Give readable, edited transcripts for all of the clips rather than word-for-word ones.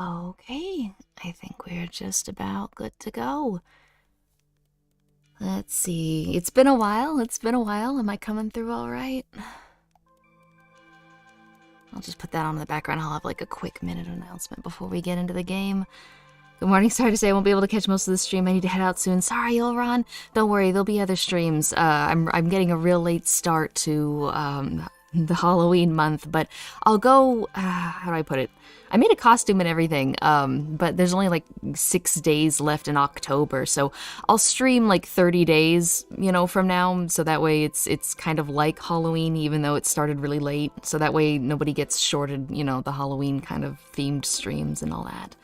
Okay, I think we're just about good to go. Let's see. It's been a while. Am I coming through all right? I'll just put that on in the background. I'll have like a quick minute announcement before we get into the game. Good morning. Sorry to say I won't be able to catch most of the stream. I need to head out soon. Sorry, Elron. Don't worry. There'll be other streams. I'm getting a real late start to the Halloween month, but I'll go. How do I put it? I made a costume and everything, but there's only like 6 days left in October, so I'll stream like 30 days, from now, so that way it's kind of like Halloween, even though it started really late, so that way nobody gets shorted, the Halloween kind of themed streams and all that.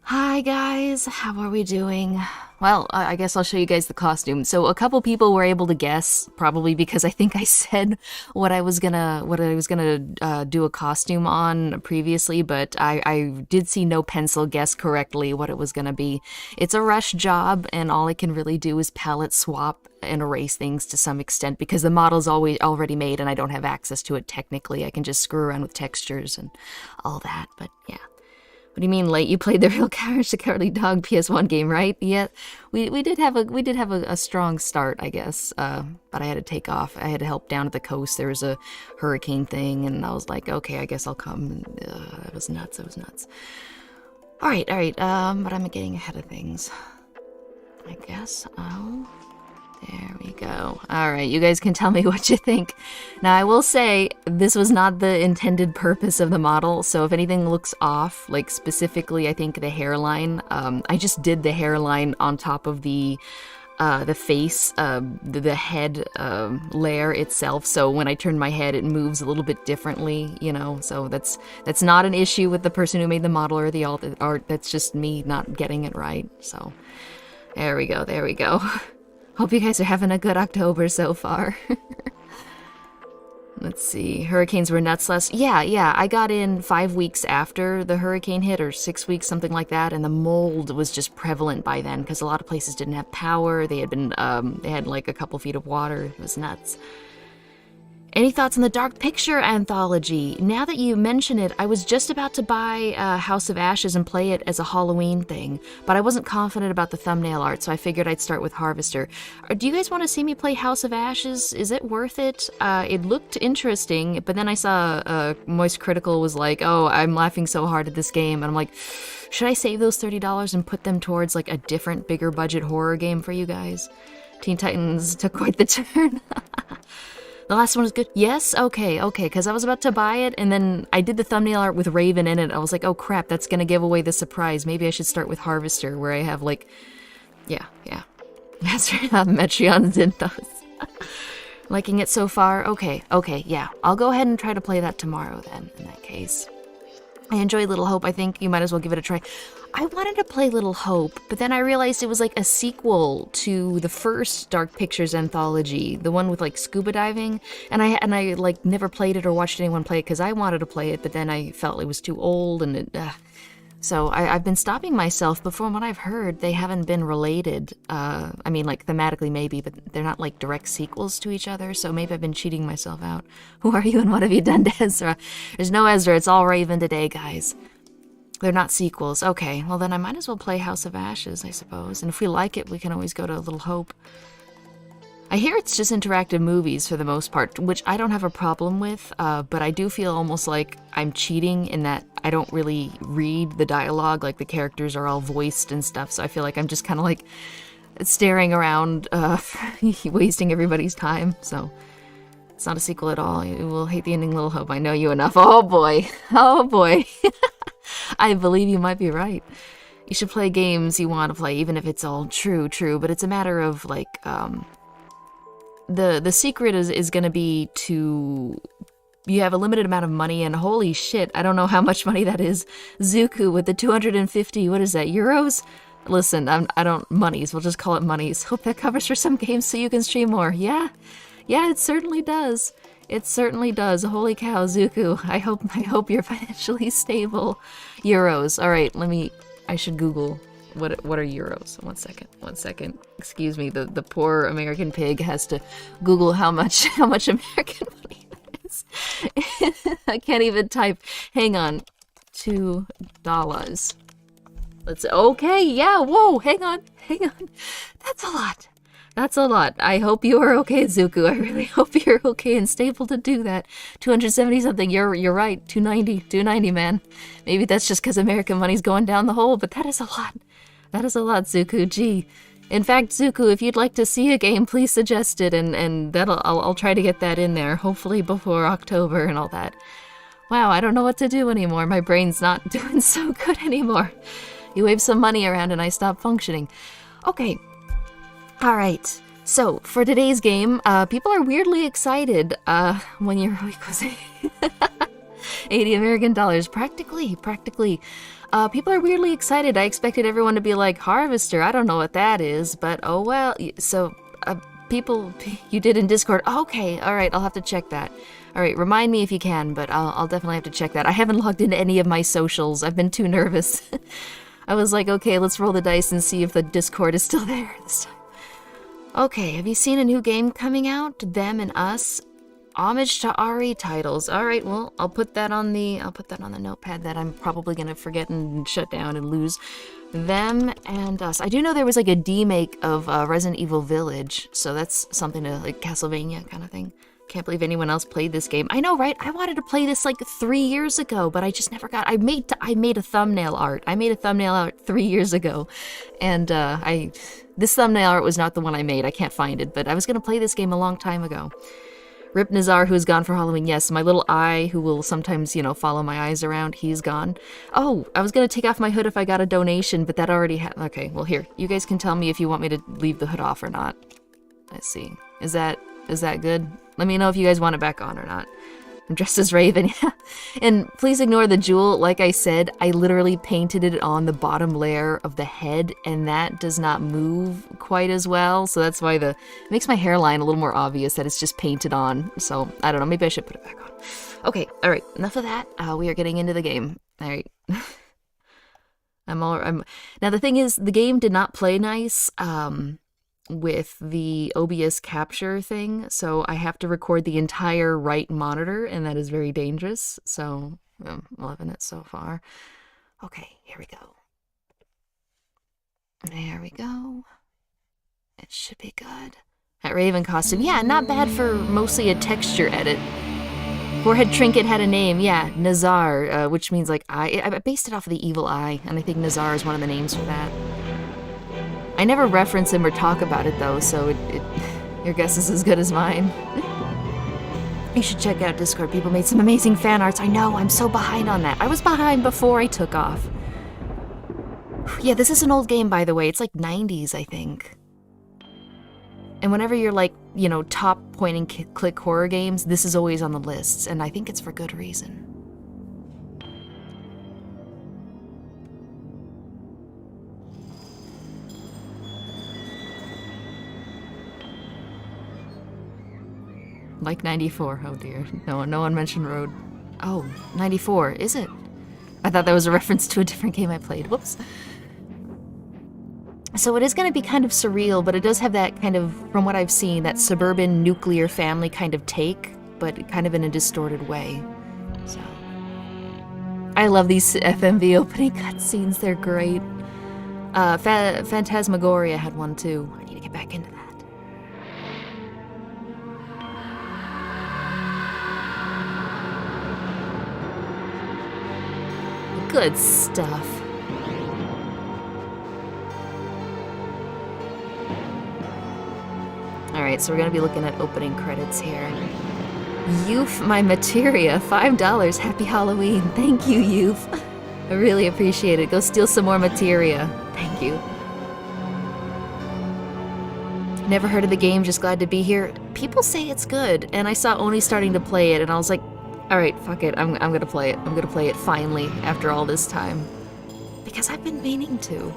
Hi guys, how are we doing? Well, I guess I'll show you guys the costume. So a couple people were able to guess, probably because I think I said what I was gonna do a costume on previously, but I did see NoPencil guess correctly what it was gonna be. It's a rush job, and all I can really do is palette swap and erase things to some extent because the model's already made and I don't have access to it technically. I can just screw around with textures and all that, but yeah. What do you mean late? You played the real Courage the Cowardly Dog PS1 game, right? Yeah, we did have a strong start, I guess. But I had to take off. I had to help down at the coast. There was a hurricane thing, and I was like, okay, I guess I'll come. It was nuts. All right. But I'm getting ahead of things. I guess. Oh. There we go. Alright, you guys can tell me what you think. Now, I will say, this was not the intended purpose of the model, so if anything looks off, like specifically, I think the hairline, I just did the hairline on top of the face, the head layer itself, so when I turn my head, it moves a little bit differently, so that's not an issue with the person who made the model or the art, that's just me not getting it right, so there we go. Hope you guys are having a good October so far. Let's see. Hurricanes were nuts last... Yeah. I got in 5 weeks after the hurricane hit, or 6 weeks, something like that, and the mold was just prevalent by then, because a lot of places didn't have power. They had like a couple feet of water. It was nuts. Any thoughts on the Dark Picture anthology? Now that you mention it, I was just about to buy House of Ashes and play it as a Halloween thing, but I wasn't confident about the thumbnail art, so I figured I'd start with Harvester. Do you guys want to see me play House of Ashes? Is it worth it? It looked interesting, but then I saw Moist Critical was like, oh, I'm laughing so hard at this game, and I'm like, should I save those $30 and put them towards like a different, bigger budget horror game for you guys? Teen Titans took quite the turn. The last one was good. Yes? Okay, because I was about to buy it, and then I did the thumbnail art with Raven in it. I was like, oh crap, that's gonna give away the surprise. Maybe I should start with Harvester, where I have like... Yeah. Master Metreon Zinthos. Liking it so far? Okay, yeah. I'll go ahead and try to play that tomorrow then, in that case. I enjoy Little Hope. I think you might as well give it a try. I wanted to play Little Hope, but then I realized it was like a sequel to the first Dark Pictures anthology, the one with like scuba diving, and I like never played it or watched anyone play it because I wanted to play it, but then I felt it was too old, and so I've been stopping myself, but from what I've heard, they haven't been related. I mean, like thematically maybe, but they're not like direct sequels to each other, so maybe I've been cheating myself out. Who are you and what have you done to Ezra? There's no Ezra, it's all Raven today, guys. They're not sequels. Okay, well then I might as well play House of Ashes, I suppose. And if we like it, we can always go to Little Hope. I hear it's just interactive movies for the most part, which I don't have a problem with, but I do feel almost like I'm cheating in that I don't really read the dialogue, like the characters are all voiced and stuff, so I feel like I'm just kind of like staring around, wasting everybody's time, so... It's not a sequel at all. You will hate the ending, Little Hope. I know you enough. Oh boy. I believe you might be right. You should play games you want to play, even if it's all true, but it's a matter of, like, the secret is gonna be to... You have a limited amount of money, and holy shit, I don't know how much money that is. Zuku with the 250, what is that, euros? Listen, I don't... Monies, we'll just call it monies. Hope that covers for some games so you can stream more. Yeah, it certainly does. It certainly does. Holy cow, Zuku. I hope you're financially stable. Euros. All right, I should Google what are euros. One second. Excuse me. The poor American pig has to Google how much American money that is. I can't even type. Hang on. $2. Okay, yeah, whoa, hang on. That's a lot. That's a lot. I hope you are okay, Zuku. I really hope you're okay and stable to do that. 270 something. You're right. 290, man. Maybe that's just because American money's going down the hole, but that is a lot. That is a lot, Zuku. Gee. In fact, Zuku, if you'd like to see a game, please suggest it, and I'll try to get that in there, hopefully before October and all that. Wow, I don't know what to do anymore. My brain's not doing so good anymore. You wave some money around and I stop functioning. Okay. Alright. So, for today's game, people are weirdly excited when you're 80 American dollars. Practically. People are weirdly excited. I expected everyone to be like, Harvester, I don't know what that is, but oh well. So, people, you did in Discord. Okay, alright, I'll have to check that. Alright, remind me if you can, but I'll definitely have to check that. I haven't logged into any of my socials. I've been too nervous. I was like, okay, let's roll the dice and see if the Discord is still there this time. Okay, have you seen a new game coming out? Them and Us? Homage to RE titles. Alright, well, I'll put that on the notepad that I'm probably gonna forget and shut down and lose. Them and Us. I do know there was like a demake of Resident Evil Village, so that's something to, like, Castlevania kind of thing. Can't believe anyone else played this game. I know, right? I wanted to play this like 3 years ago, but I just never got. I made a thumbnail art. I made a thumbnail art 3 years ago, and this thumbnail art was not the one I made. I can't find it, but I was gonna play this game a long time ago. Rip Nazar, who's gone for Halloween. Yes, my little eye, who will sometimes, follow my eyes around, he's gone. Oh, I was gonna take off my hood if I got a donation, but that already happened. Okay, well here, you guys can tell me if you want me to leave the hood off or not. Let's see. Is that good? Let me know if you guys want it back on or not. I'm dressed as Raven. And please ignore the jewel. Like I said, I literally painted it on the bottom layer of the head, and that does not move quite as well. So that's why it makes my hairline a little more obvious that it's just painted on. So I don't know. Maybe I should put it back on. Okay. All right. Enough of that. We are getting into the game. All right. Now the thing is, the game did not play nice. With the OBS capture thing, so I have to record the entire right monitor, and that is very dangerous. So I'm loving it so far. Okay, here we go. There we go. It should be good. That Raven costume, yeah, not bad for mostly a texture edit. Forehead trinket had a name, yeah, Nazar, which means like eye. I based it off of the evil eye, and I think Nazar is one of the names for that. I never reference him or talk about it though, so your guess is as good as mine. You should check out Discord. People made some amazing fan arts. I know, I'm so behind on that. I was behind before I took off. Yeah, this is an old game, by the way. It's like 90s, I think. And whenever you're like, top point and click horror games, this is always on the lists, and I think it's for good reason. Like 94, oh dear. No one mentioned Road. Oh, 94, is it? I thought that was a reference to a different game I played. Whoops. So it is going to be kind of surreal, but it does have that kind of, from what I've seen, that suburban nuclear family kind of take, but kind of in a distorted way. So I love these FMV opening cutscenes. They're great. Phantasmagoria had one too. I need to get back into that. Good stuff. Alright, so we're gonna be looking at opening credits here. Youth, my materia, $5. Happy Halloween. Thank you, Youth. I really appreciate it. Go steal some more materia. Thank you. Never heard of the game, just glad to be here. People say it's good, and I saw Oni starting to play it, and I was like, alright, fuck it, I'm gonna play it. I'm gonna play it finally, after all this time. Because I've been meaning to.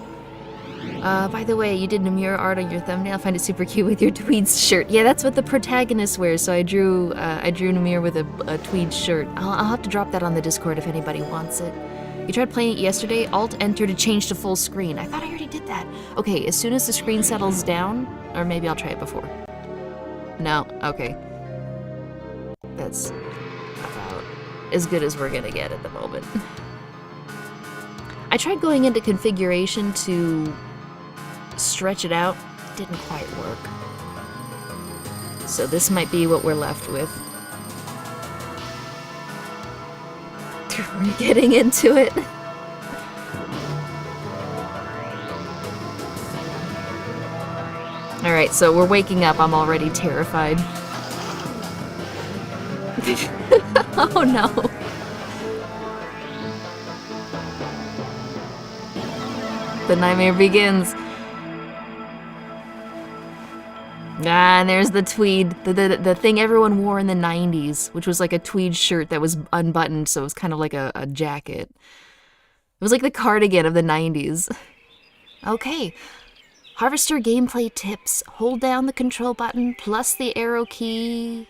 By the way, you did Namir art on your thumbnail. I find it super cute with your tweeds shirt. Yeah, that's what the protagonist wears, so I drew Namir with a tweed shirt. I'll have to drop that on the Discord if anybody wants it. You tried playing it yesterday? Alt-Enter to change to full screen. I thought I already did that. Okay, as soon as the screen settles down, or maybe I'll try it before. No, okay. That's about as good as we're gonna get at the moment. I tried going into configuration to stretch it out. It didn't quite work. So this might be what we're left with. We're getting into it. Alright, so we're waking up. I'm already terrified. Oh no. The nightmare begins. Ah, and there's the tweed. The thing everyone wore in the 90s, which was like a tweed shirt that was unbuttoned, so it was kind of like a jacket. It was like the cardigan of the 90s. Okay. Harvester gameplay tips. Hold down the control button plus the arrow keys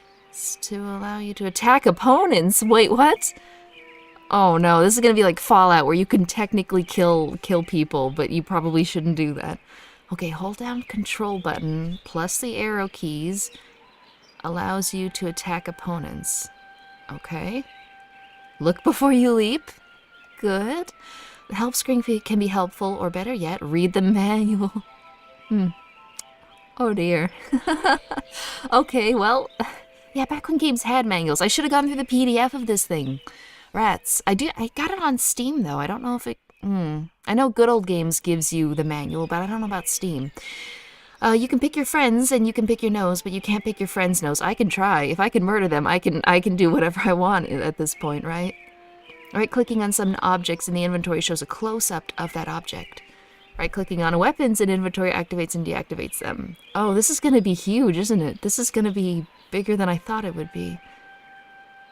to allow you to attack opponents. Wait, what? Oh no, this is gonna be like Fallout where you can technically kill people, but you probably shouldn't do that. Okay, hold down control button plus the arrow keys allows you to attack opponents. Okay. Look before you leap. Good. The help screen can be helpful, or better yet, read the manual. Oh dear. Okay, well, yeah, back when games had manuals, I should have gone through the PDF of this thing. Rats. I got it on Steam though. I don't know if it I know Good Old Games gives you the manual, but I don't know about Steam. You can pick your friends and you can pick your nose, but you can't pick your friend's nose. I can try. If I can murder them, I can do whatever I want at this point, right? Right-clicking on some objects in the inventory shows a close-up of that object. Right-clicking on weapons in inventory activates and deactivates them. Oh, this is going to be huge, isn't it? This is going to be bigger than I thought it would be.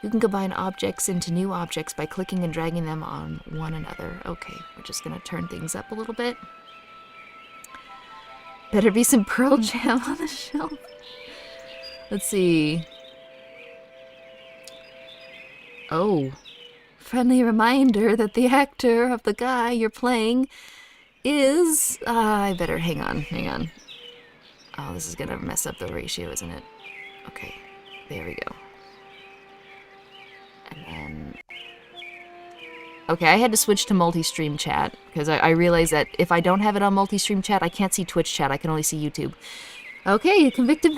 You can combine objects into new objects by clicking and dragging them on one another. Okay, we're just gonna turn things up a little bit. Better be some Pearl Jam on the shelf. Let's see. Oh. Friendly reminder that the actor of the guy you're playing is... I better hang on. Oh, this is gonna mess up the ratio, isn't it? Okay, there we go. And then... Okay, I had to switch to multi-stream chat, because I realized that if I don't have it on multi-stream chat, I can't see Twitch chat, I can only see YouTube. Okay, convicted...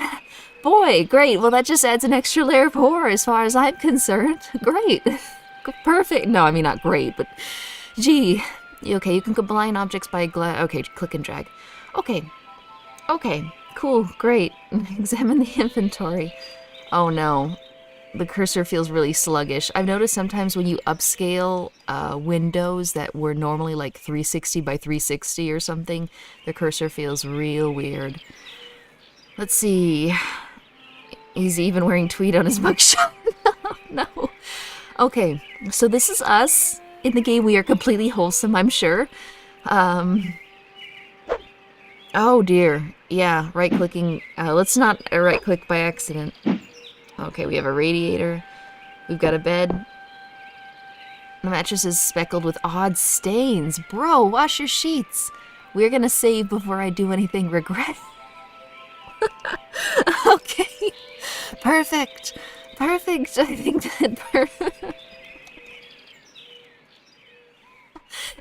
Boy, great, well that just adds an extra layer of horror as far as I'm concerned. Great. Perfect. No, I mean not great, but... Gee. Okay, you can combine objects by... Okay, click and drag. Okay. Okay, cool, great. Examine the inventory. Oh no. The cursor feels really sluggish. I've noticed sometimes when you upscale windows that were normally like 360 by 360 or something, the cursor feels real weird. Let's see. He's even wearing tweed on his mugshot. No. Okay, so this is us. In the game we are completely wholesome, I'm sure. Oh dear. Yeah, right-clicking. Let's not right-click by accident. Okay, we have a radiator. We've got a bed. The mattress is speckled with odd stains. Bro, wash your sheets. We're gonna save before I do anything regret. Okay. Perfect. Perfect. I think that perfect.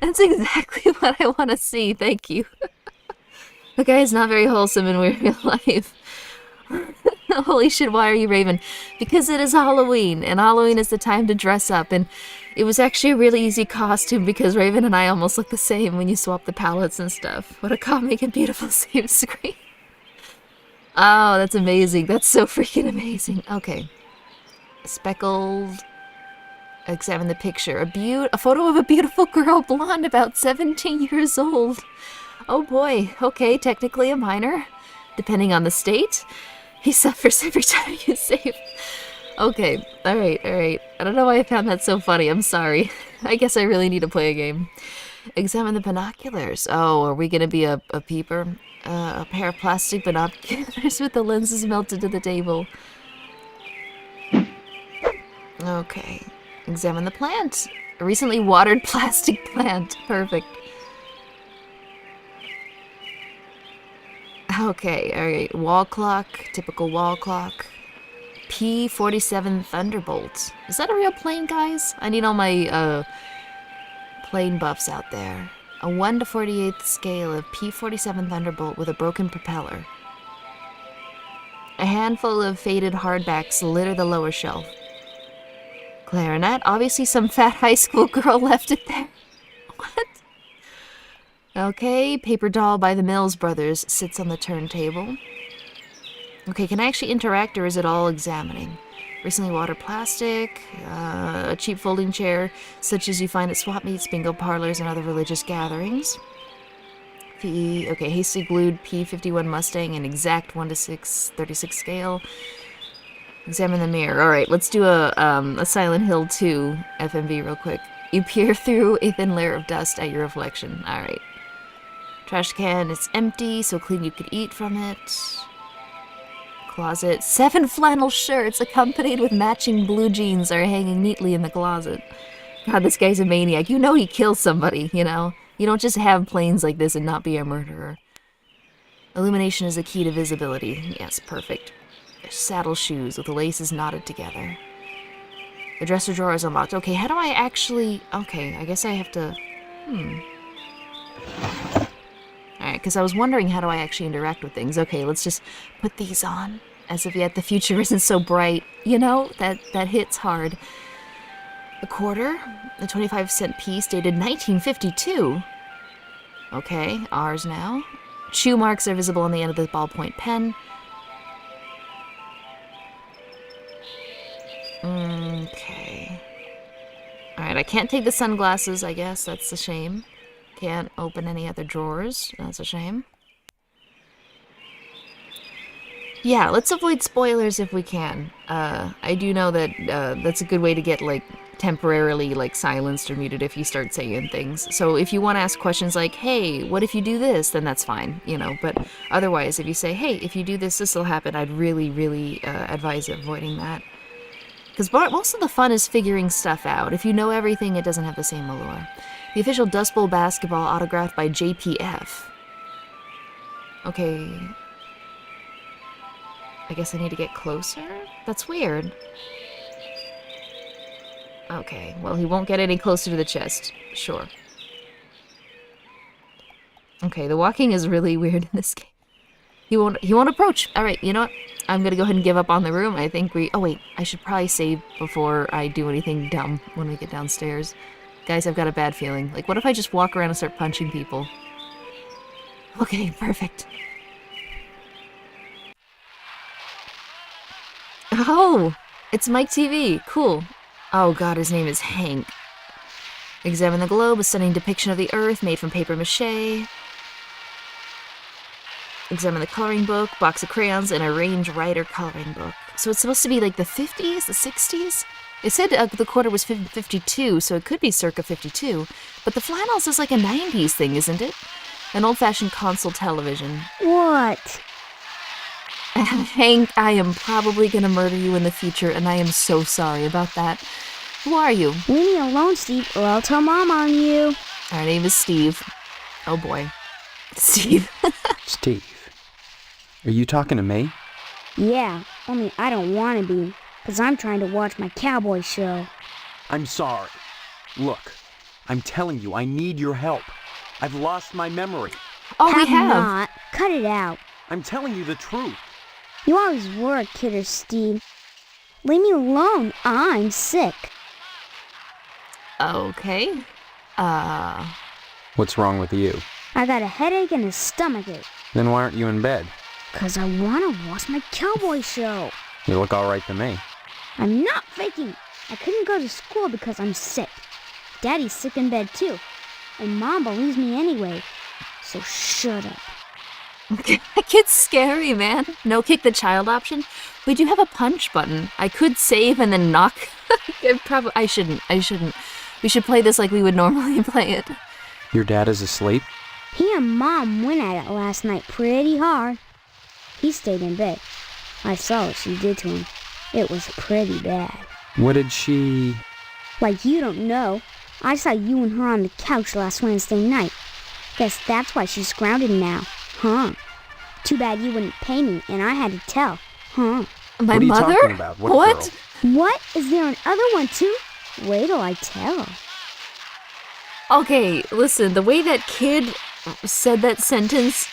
That's exactly what I want to see. Thank you. The guy is not very wholesome in real life. Holy shit, why are you raving? Because it is Halloween, and Halloween is the time to dress up, and it was actually a really easy costume because Raven and I almost look the same when you swap the palettes and stuff. What a comic and beautiful save screen. Oh, that's amazing. That's so freaking amazing. Okay. Speckled. Examine the picture. A photo of a beautiful girl, blonde, about 17 years old. Oh boy. Okay, technically a minor, depending on the state. He suffers every time you save. Okay, alright. I don't know why I found that so funny, I'm sorry. I guess I really need to play a game. Examine the binoculars. Oh, are we gonna be a peeper? A pair of plastic binoculars with the lenses melted to the table. Okay. Examine the plant. A recently watered plastic plant. Perfect. Okay, alright. Wall clock. Typical wall clock. P-47 Thunderbolt. Is that a real plane, guys? I need all my, plane buffs out there. A 1/48 scale of P-47 Thunderbolt with a broken propeller. A handful of faded hardbacks litter the lower shelf. Clarinet, obviously some fat high school girl left it there. What? Okay, Paper Doll by the Mills Brothers sits on the turntable. Okay, can I actually interact or is it all examining? Recently water plastic, a cheap folding chair, such as you find at swap meets, bingo parlors, and other religious gatherings. Hastily glued P-51 Mustang, an exact 1:36 scale. Examine the mirror. Alright, let's do a Silent Hill 2 FMV real quick. You peer through a thin layer of dust at your reflection. Alright. Trash can, it's empty, so clean you could eat from it. Closet. 7 flannel shirts accompanied with matching blue jeans are hanging neatly in the closet. God, this guy's a maniac. You know he kills somebody, you know? You don't just have planes like this and not be a murderer. Illumination is a key to visibility. Yes, perfect. Saddle shoes with the laces knotted together. The dresser drawer is unlocked. Okay, how do I actually... Okay, I guess I have to... Alright, because I was wondering how do I actually interact with things. Okay, let's just put these on. As of yet, the future isn't so bright. You know, that hits hard. A quarter, a 25-cent piece dated 1952. Okay, ours now. Chew marks are visible on the end of the ballpoint pen. Okay. Alright, I can't take the sunglasses, I guess. That's a shame. Can't open any other drawers. That's a shame. Yeah, let's avoid spoilers if we can. I do know that that's a good way to get, like, temporarily, like, silenced or muted if you start saying things. So if you want to ask questions like, hey, what if you do this? Then that's fine, you know. But otherwise, if you say, hey, if you do this, this will happen, I'd really, really advise avoiding that. Because most of the fun is figuring stuff out. If you know everything, it doesn't have the same allure. The official Dust Bowl basketball autographed by JPF. Okay. I guess I need to get closer? That's weird. Okay, well, he won't get any closer to the chest. Sure. Okay, the walking is really weird in this game. He won't approach. Alright, you know what? I'm gonna go ahead and give up on the room. I think we... Oh, wait. I should probably save before I do anything dumb when we get downstairs. Guys, I've got a bad feeling. Like, what if I just walk around and start punching people? Okay, perfect. Oh! It's Mike TV. Cool. Oh god, his name is Hank. Examine the globe, a stunning depiction of the Earth made from paper mache. Examine the coloring book, box of crayons, and a Range Rider coloring book. So it's supposed to be like the 50s, the 60s? It said the quarter was 52, so it could be circa 52. But the flannels is like a 90s thing, isn't it? An old-fashioned console television. What? Hank, I am probably gonna murder you in the future, and I am so sorry about that. Who are you? Leave me alone, Steve, or I'll tell Mom on you. Our name is Steve. Oh boy. Steve. Steve. Are you talking to me? Yeah, only I don't want to be, because I'm trying to watch my cowboy show. I'm sorry. Look, I'm telling you, I need your help. I've lost my memory. Oh, we have. Not. Cut it out. I'm telling you the truth. You always were a kidder, Steve. Leave me alone. I'm sick. Okay. What's wrong with you? I got a headache and a stomachache. Then why aren't you in bed? 'Cause I want to watch my cowboy show. You look all right to me. I'm not faking. I couldn't go to school because I'm sick. Daddy's sick in bed too. And Mom believes me anyway. So shut up. That kid's scary, man. No kick the child option. We do have a punch button. I could save and then knock. I shouldn't. We should play this like we would normally play it. Your dad is asleep? He and Mom went at it last night pretty hard. He stayed in bed. I saw what she did to him. It was pretty bad. What did she... Like you don't know. I saw you and her on the couch last Wednesday night. Guess that's why she's grounded now. Huh. Too bad you wouldn't pay me and I had to tell. Huh. My what are you mother? talking about? What? Girl? What? Is there another one too? Wait till I tell. Okay, listen, the way that kid said that sentence,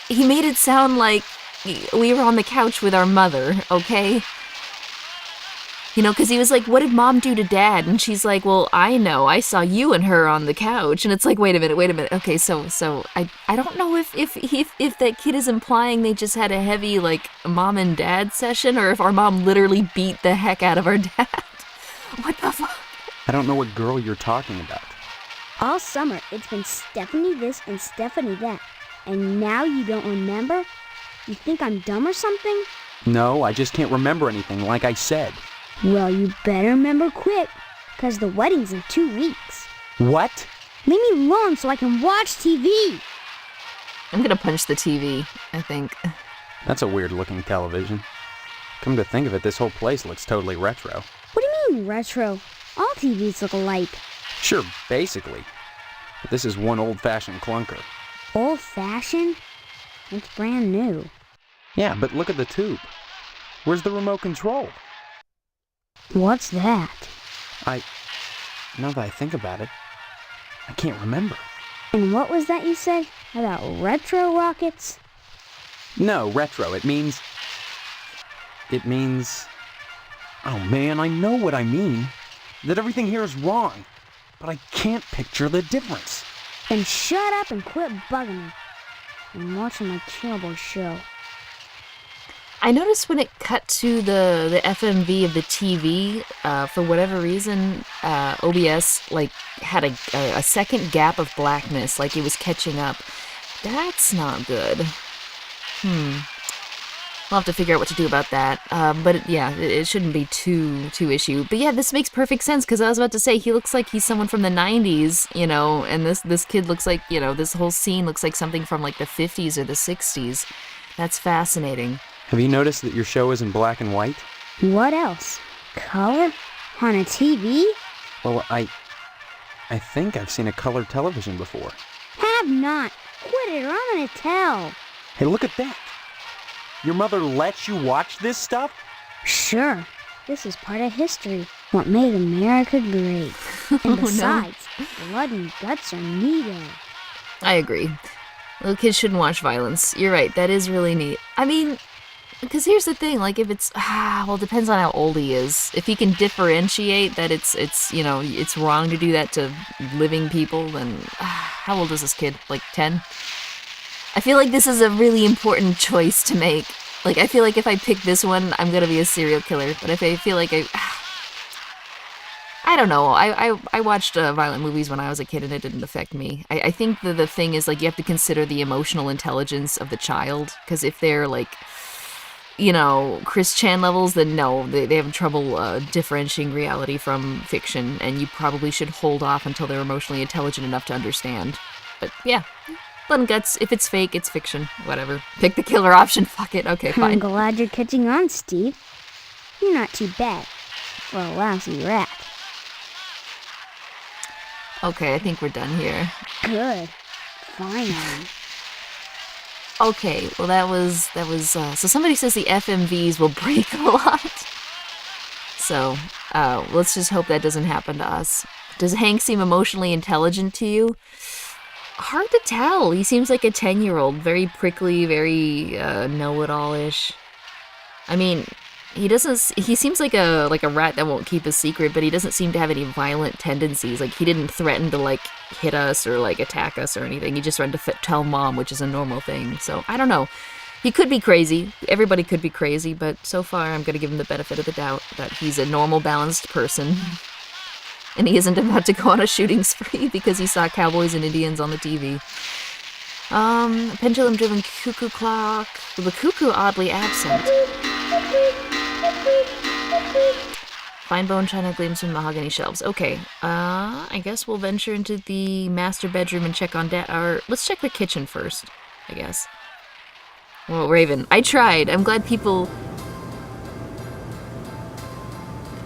he made it sound like we were on the couch with our mother, okay? You know, because he was like, what did mom do to dad? And she's like, well, I know. I saw you and her on the couch. And it's like, wait a minute. Okay, so I don't know if that kid is implying they just had a heavy, like, mom and dad session, or if our mom literally beat the heck out of our dad. What the fuck? I don't know what girl you're talking about. All summer, it's been Stephanie this and Stephanie that. And now you don't remember? You think I'm dumb or something? No, I just can't remember anything, like I said. Well, you better remember quick, 'cause the wedding's in 2 weeks. What? Leave me alone so I can watch TV. I'm gonna punch the TV, I think. That's a weird-looking television. Come to think of it, this whole place looks totally retro. What do you mean, retro? All TVs look alike. Sure, basically. But this is one old-fashioned clunker. Old-fashioned? It's brand new. Yeah, but look at the tube. Where's the remote control? What's that? Now that I think about it, I can't remember. And what was that you said about retro rockets? No, retro, it means... Oh man, I know what I mean. That everything here is wrong. But I can't picture the difference. Then shut up and quit bugging me. I'm watching my cowboy show. I noticed when it cut to the FMV of the TV, for whatever reason, OBS like had a second gap of blackness, like it was catching up. That's not good. I'll have to figure out what to do about that. But it shouldn't be too issue. But yeah, this makes perfect sense, because I was about to say, he looks like he's someone from the 90s, you know, and this kid looks like, you know, this whole scene looks like something from like the 50s or the 60s. That's fascinating. Have you noticed that your show is in black and white? What else? Color? On a TV? Well, I think I've seen a colored television before. Have not. Quit it or I'm gonna tell. Hey, look at that. Your mother lets you watch this stuff? Sure. This is part of history. What made America great. And besides, blood and guts are needed. I agree. Little kids shouldn't watch violence. You're right, that is really neat. I mean, because here's the thing, like if it's, well, it depends on how old he is. If he can differentiate that it's you know, it's wrong to do that to living people, then how old is this kid? Like 10? I feel like this is a really important choice to make. Like, I feel like if I pick this one, I'm gonna be a serial killer. But if I feel like I don't know. I watched violent movies when I was a kid and it didn't affect me. I think the thing is, like, you have to consider the emotional intelligence of the child. Because if they're, like, you know, Chris Chan levels, then no, they have trouble differentiating reality from fiction. And you probably should hold off until they're emotionally intelligent enough to understand. But yeah, blood and guts. If it's fake, it's fiction. Whatever. Pick the killer option. Fuck it. Okay, fine. I'm glad you're catching on, Steve. You're not too bad for a lousy rat. Okay, I think we're done here. Good. Finally. Okay, well that was, so somebody says the FMVs will break a lot. So, let's just hope that doesn't happen to us. Does Hank seem emotionally intelligent to you? Hard to tell. He seems like a 10-year-old, very prickly, very, know-it-all-ish. I mean, he seems like a rat that won't keep a secret, but he doesn't seem to have any violent tendencies. Like, he didn't threaten to, like, hit us or, like, attack us or anything. He just tried to tell mom, which is a normal thing. So, I don't know. He could be crazy. Everybody could be crazy, but so far I'm gonna give him the benefit of the doubt that he's a normal, balanced person. And he isn't about to go on a shooting spree because he saw cowboys and Indians on the TV. Pendulum-driven cuckoo clock. The cuckoo oddly absent. Fine bone china gleams from mahogany shelves. Okay, I guess we'll venture into the master bedroom and check on let's check the kitchen first, I guess. Well, Raven, I tried. I'm glad people...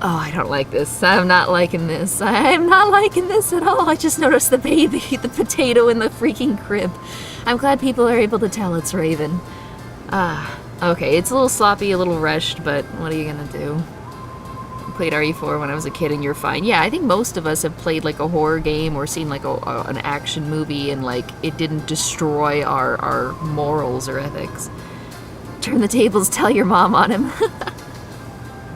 Oh, I don't like this. I'm not liking this. I'm not liking this at all. I just noticed the baby, the potato in the freaking crib. I'm glad people are able to tell it's Raven. Okay, it's a little sloppy, a little rushed, but what are you gonna do? played RE4 when I was a kid and you're fine. Yeah, I think most of us have played like a horror game or seen like an action movie and like it didn't destroy our morals or ethics. Turn the tables, tell your mom on him.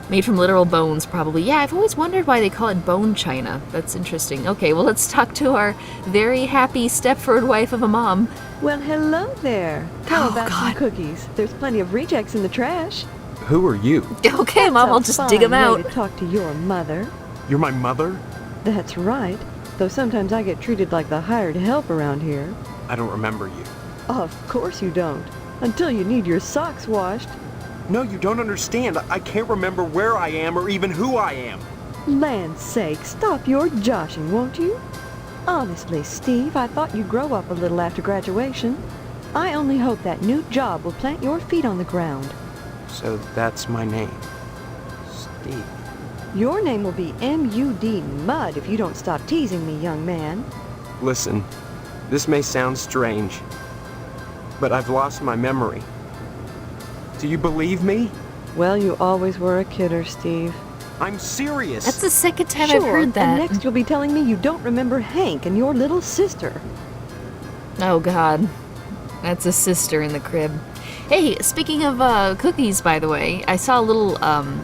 Made from literal bones, probably. Yeah, I've always wondered why they call it bone china. That's interesting. Okay, well, let's talk to our very happy Stepford wife of a mom. Well, hello there. How about God. some cookies? There's plenty of rejects in the trash. Who are you? Okay, Mom, I'll just dig them Fine out. way to talk to your mother. You're my mother? That's right. Though sometimes I get treated like the hired help around here. I don't remember you. Of course you don't. Until you need your socks washed. No, you don't understand. I can't remember where I am or even who I am. Land's sake, stop your joshing, won't you? Honestly, Steve, I thought you'd grow up a little after graduation. I only hope that new job will plant your feet on the ground. So that's my name. Steve. Your name will be M.U.D. Mud if you don't stop teasing me, young man. Listen, this may sound strange, but I've lost my memory. Do you believe me? Well, you always were a kidder, Steve. I'm serious. That's the second time Sure, I've heard that. and next you'll be telling me you don't remember Hank and your little sister. Oh, God. That's a sister in the crib. Hey, speaking of cookies, by the way, I saw a little,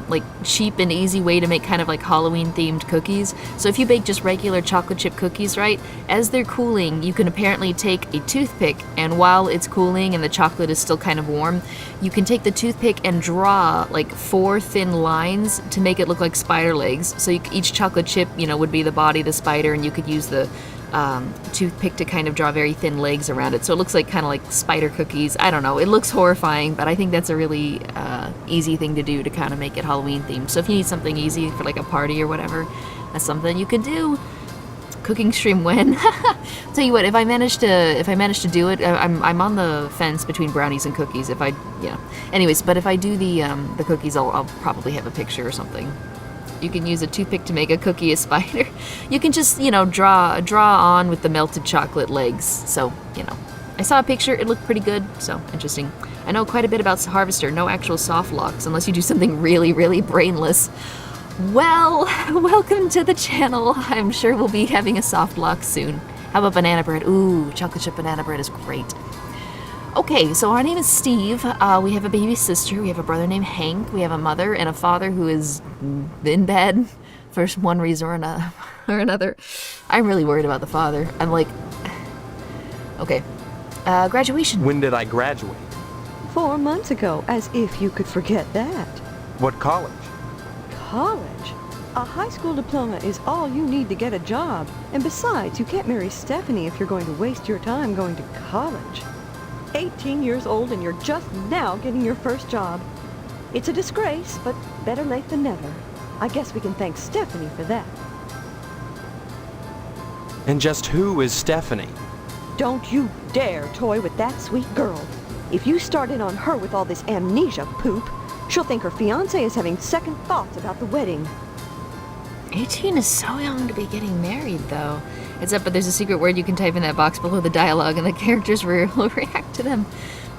like, cheap and easy way to make kind of like Halloween-themed cookies. So if you bake just regular chocolate chip cookies, right, as they're cooling, you can apparently take a toothpick, and while it's cooling and the chocolate is still kind of warm, you can take the toothpick and draw, like, 4 thin lines to make it look like spider legs. So each chocolate chip, you know, would be the body of the spider, and you could use the toothpick to kind of draw very thin legs around it. So it looks like kind of like spider cookies. I don't know. It looks horrifying, but I think that's a really easy thing to do to kind of make it Halloween themed. So if you need something easy for like a party or whatever, that's something you could do. Cooking stream when? Tell you what, if I manage to do it, I'm on the fence between brownies and cookies. If I, yeah. Anyways, but if I do the cookies, I'll probably have a picture or something. You can use a toothpick to make a cookie a spider. You can just, you know, draw on with the melted chocolate legs. So, you know, I saw a picture. It looked pretty good. So, interesting. I know quite a bit about Harvester. No actual soft locks unless you do something really, really brainless. Well, welcome to the channel. I'm sure we'll be having a soft lock soon. How about banana bread? Ooh, chocolate chip banana bread is great. Okay, so our name is Steve. We have a baby sister. We have a brother named Hank. We have a mother and a father who is in bed for one reason or another. I'm really worried about the father. I'm like, okay. Graduation. When did I graduate? 4 months ago, as if you could forget that. What college? College? A high school diploma is all you need to get a job. And besides, you can't marry Stephanie if you're going to waste your time going to college. 18 years old and you're just now getting your first job. It's a disgrace, but better late than never. I guess we can thank Stephanie for that. And just who is Stephanie? Don't you dare toy with that sweet girl. If you start in on her with all this amnesia poop, she'll think her fiancé is having second thoughts about the wedding. 18 is so young to be getting married, though. Except, but there's a secret word you can type in that box below the dialogue, and the characters will react to them.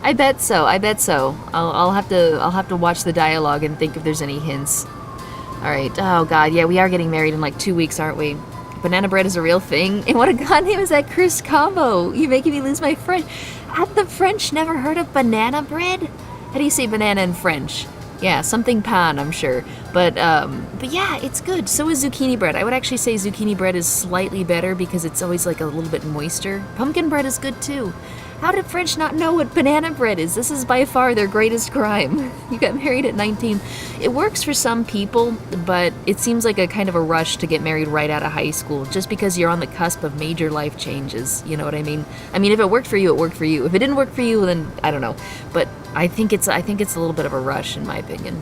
I bet so. I'll have to watch the dialogue and think if there's any hints. All right. Oh God, yeah, we are getting married in like 2 weeks, aren't we? Banana bread is a real thing. And what a god name is that, Chris Combo? You're making me lose my French. Have the French never heard of banana bread? How do you say banana in French? Yeah, something pan, I'm sure. But yeah, it's good. So is zucchini bread. I would actually say zucchini bread is slightly better because it's always like a little bit moister. Pumpkin bread is good too. How did French not know what banana bread is? This is by far their greatest crime. You got married at 19. It works for some people, but it seems like a kind of a rush to get married right out of high school, just because you're on the cusp of major life changes. You know what I mean? I mean, if it worked for you, it worked for you. If it didn't work for you, then I don't know. But I think it's a little bit of a rush, in my opinion.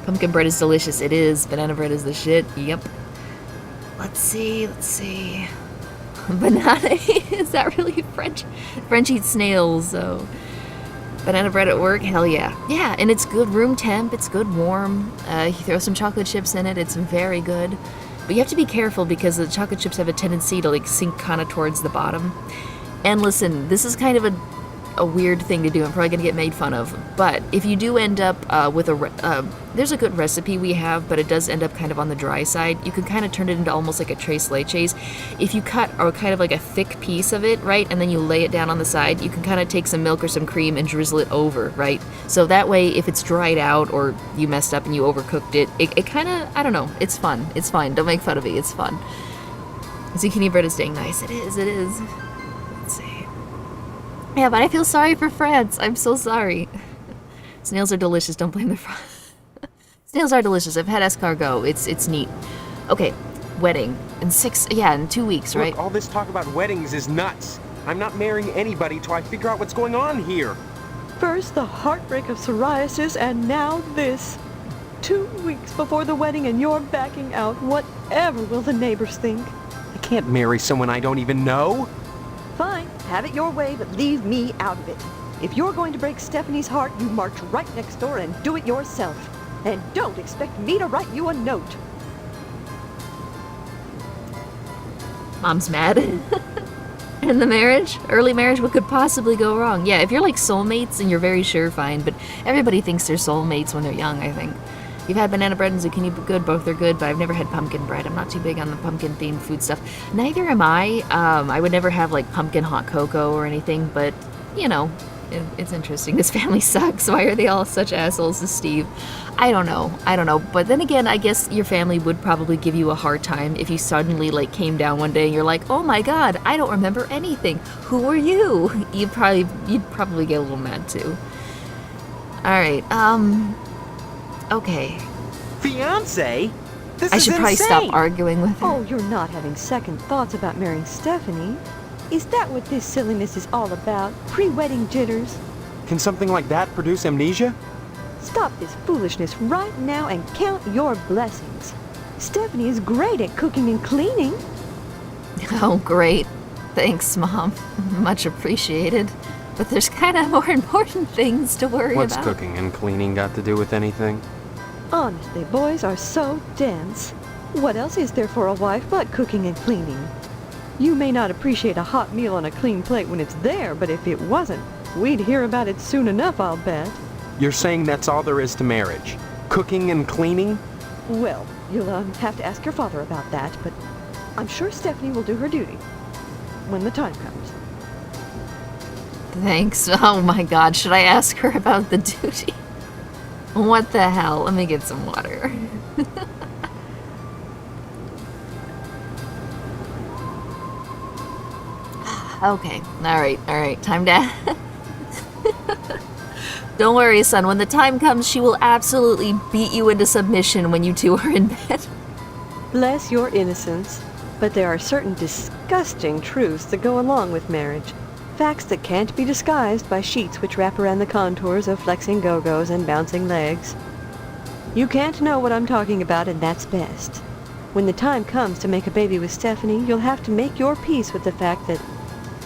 Pumpkin bread is delicious. It is. Banana bread is the shit. Yep. Let's see. Banana, is that really French? French eats snails, so. Banana bread at work, hell yeah. Yeah, and it's good room temp, it's good warm. You throw some chocolate chips in it, it's very good. But you have to be careful because the chocolate chips have a tendency to like sink kind of towards the bottom. And listen, this is kind of a a weird thing to do. I'm probably going to get made fun of. But if you do end up with there's a good recipe we have, but it does end up kind of on the dry side. You can kind of turn it into almost like a tres leches. If you cut or kind of like a thick piece of it, right, and then you lay it down on the side, you can kind of take some milk or some cream and drizzle it over, right? So that way, if it's dried out or you messed up and you overcooked it, it kind of, I don't know, it's fun. It's fine. Don't make fun of me. It's fun. Zucchini bread is dang nice. It is. Let's see. Yeah, but I feel sorry for France. I'm so sorry. Snails are delicious. Don't blame the French. Snails are delicious. I've had escargot. It's neat. Okay, wedding in 2 weeks, right? Look, all this talk about weddings is nuts. I'm not marrying anybody till I figure out what's going on here. First the heartbreak of psoriasis, and now this. 2 weeks before the wedding and you're backing out. Whatever will the neighbors think? I can't marry someone I don't even know. Fine, have it your way, but leave me out of it. If you're going to break Stephanie's heart, you march right next door and do it yourself. And don't expect me to write you a note. Mom's mad. In the marriage? Early marriage? What could possibly go wrong? Yeah, if you're like soulmates and you're very sure, fine. But everybody thinks they're soulmates when they're young, I think. You've had banana bread and zucchini good, both are good, but I've never had pumpkin bread. I'm not too big on the pumpkin-themed food stuff. Neither am I. I would never have, like, pumpkin hot cocoa or anything, but, you know, it's interesting. This family sucks. Why are they all such assholes to Steve? I don't know. But then again, I guess your family would probably give you a hard time if you suddenly, like, came down one day and you're like, oh my god, I don't remember anything. Who are you? You'd probably get a little mad, too. Alright, okay. Fiance? This I is should probably insane. stop arguing with her. Oh, you're not having second thoughts about marrying Stephanie? Is that what this silliness is all about? Pre-wedding jitters? Can something like that produce amnesia? Stop this foolishness right now and count your blessings. Stephanie is great at cooking and cleaning. Oh, great. Thanks, Mom. Much appreciated. But there's kind of more important things to worry What's about. cooking and cleaning got to do with anything? Honestly, boys are so dense. What else is there for a wife but cooking and cleaning? You may not appreciate a hot meal on a clean plate when it's there, but if it wasn't, we'd hear about it soon enough, I'll bet. You're saying that's all there is to marriage? Cooking and cleaning? Well, you'll have to ask your father about that, but I'm sure Stephanie will do her duty when the time comes. Thanks. Oh my god, should I ask her about the duty? What the hell? Let me get some water. Okay, alright, time to... Don't worry, son, when the time comes, she will absolutely beat you into submission when you two are in bed. Bless your innocence, but there are certain disgusting truths that go along with marriage. Facts that can't be disguised by sheets which wrap around the contours of flexing go-go's and bouncing legs. You can't know what I'm talking about, and that's best. When the time comes to make a baby with Stephanie, you'll have to make your peace with the fact that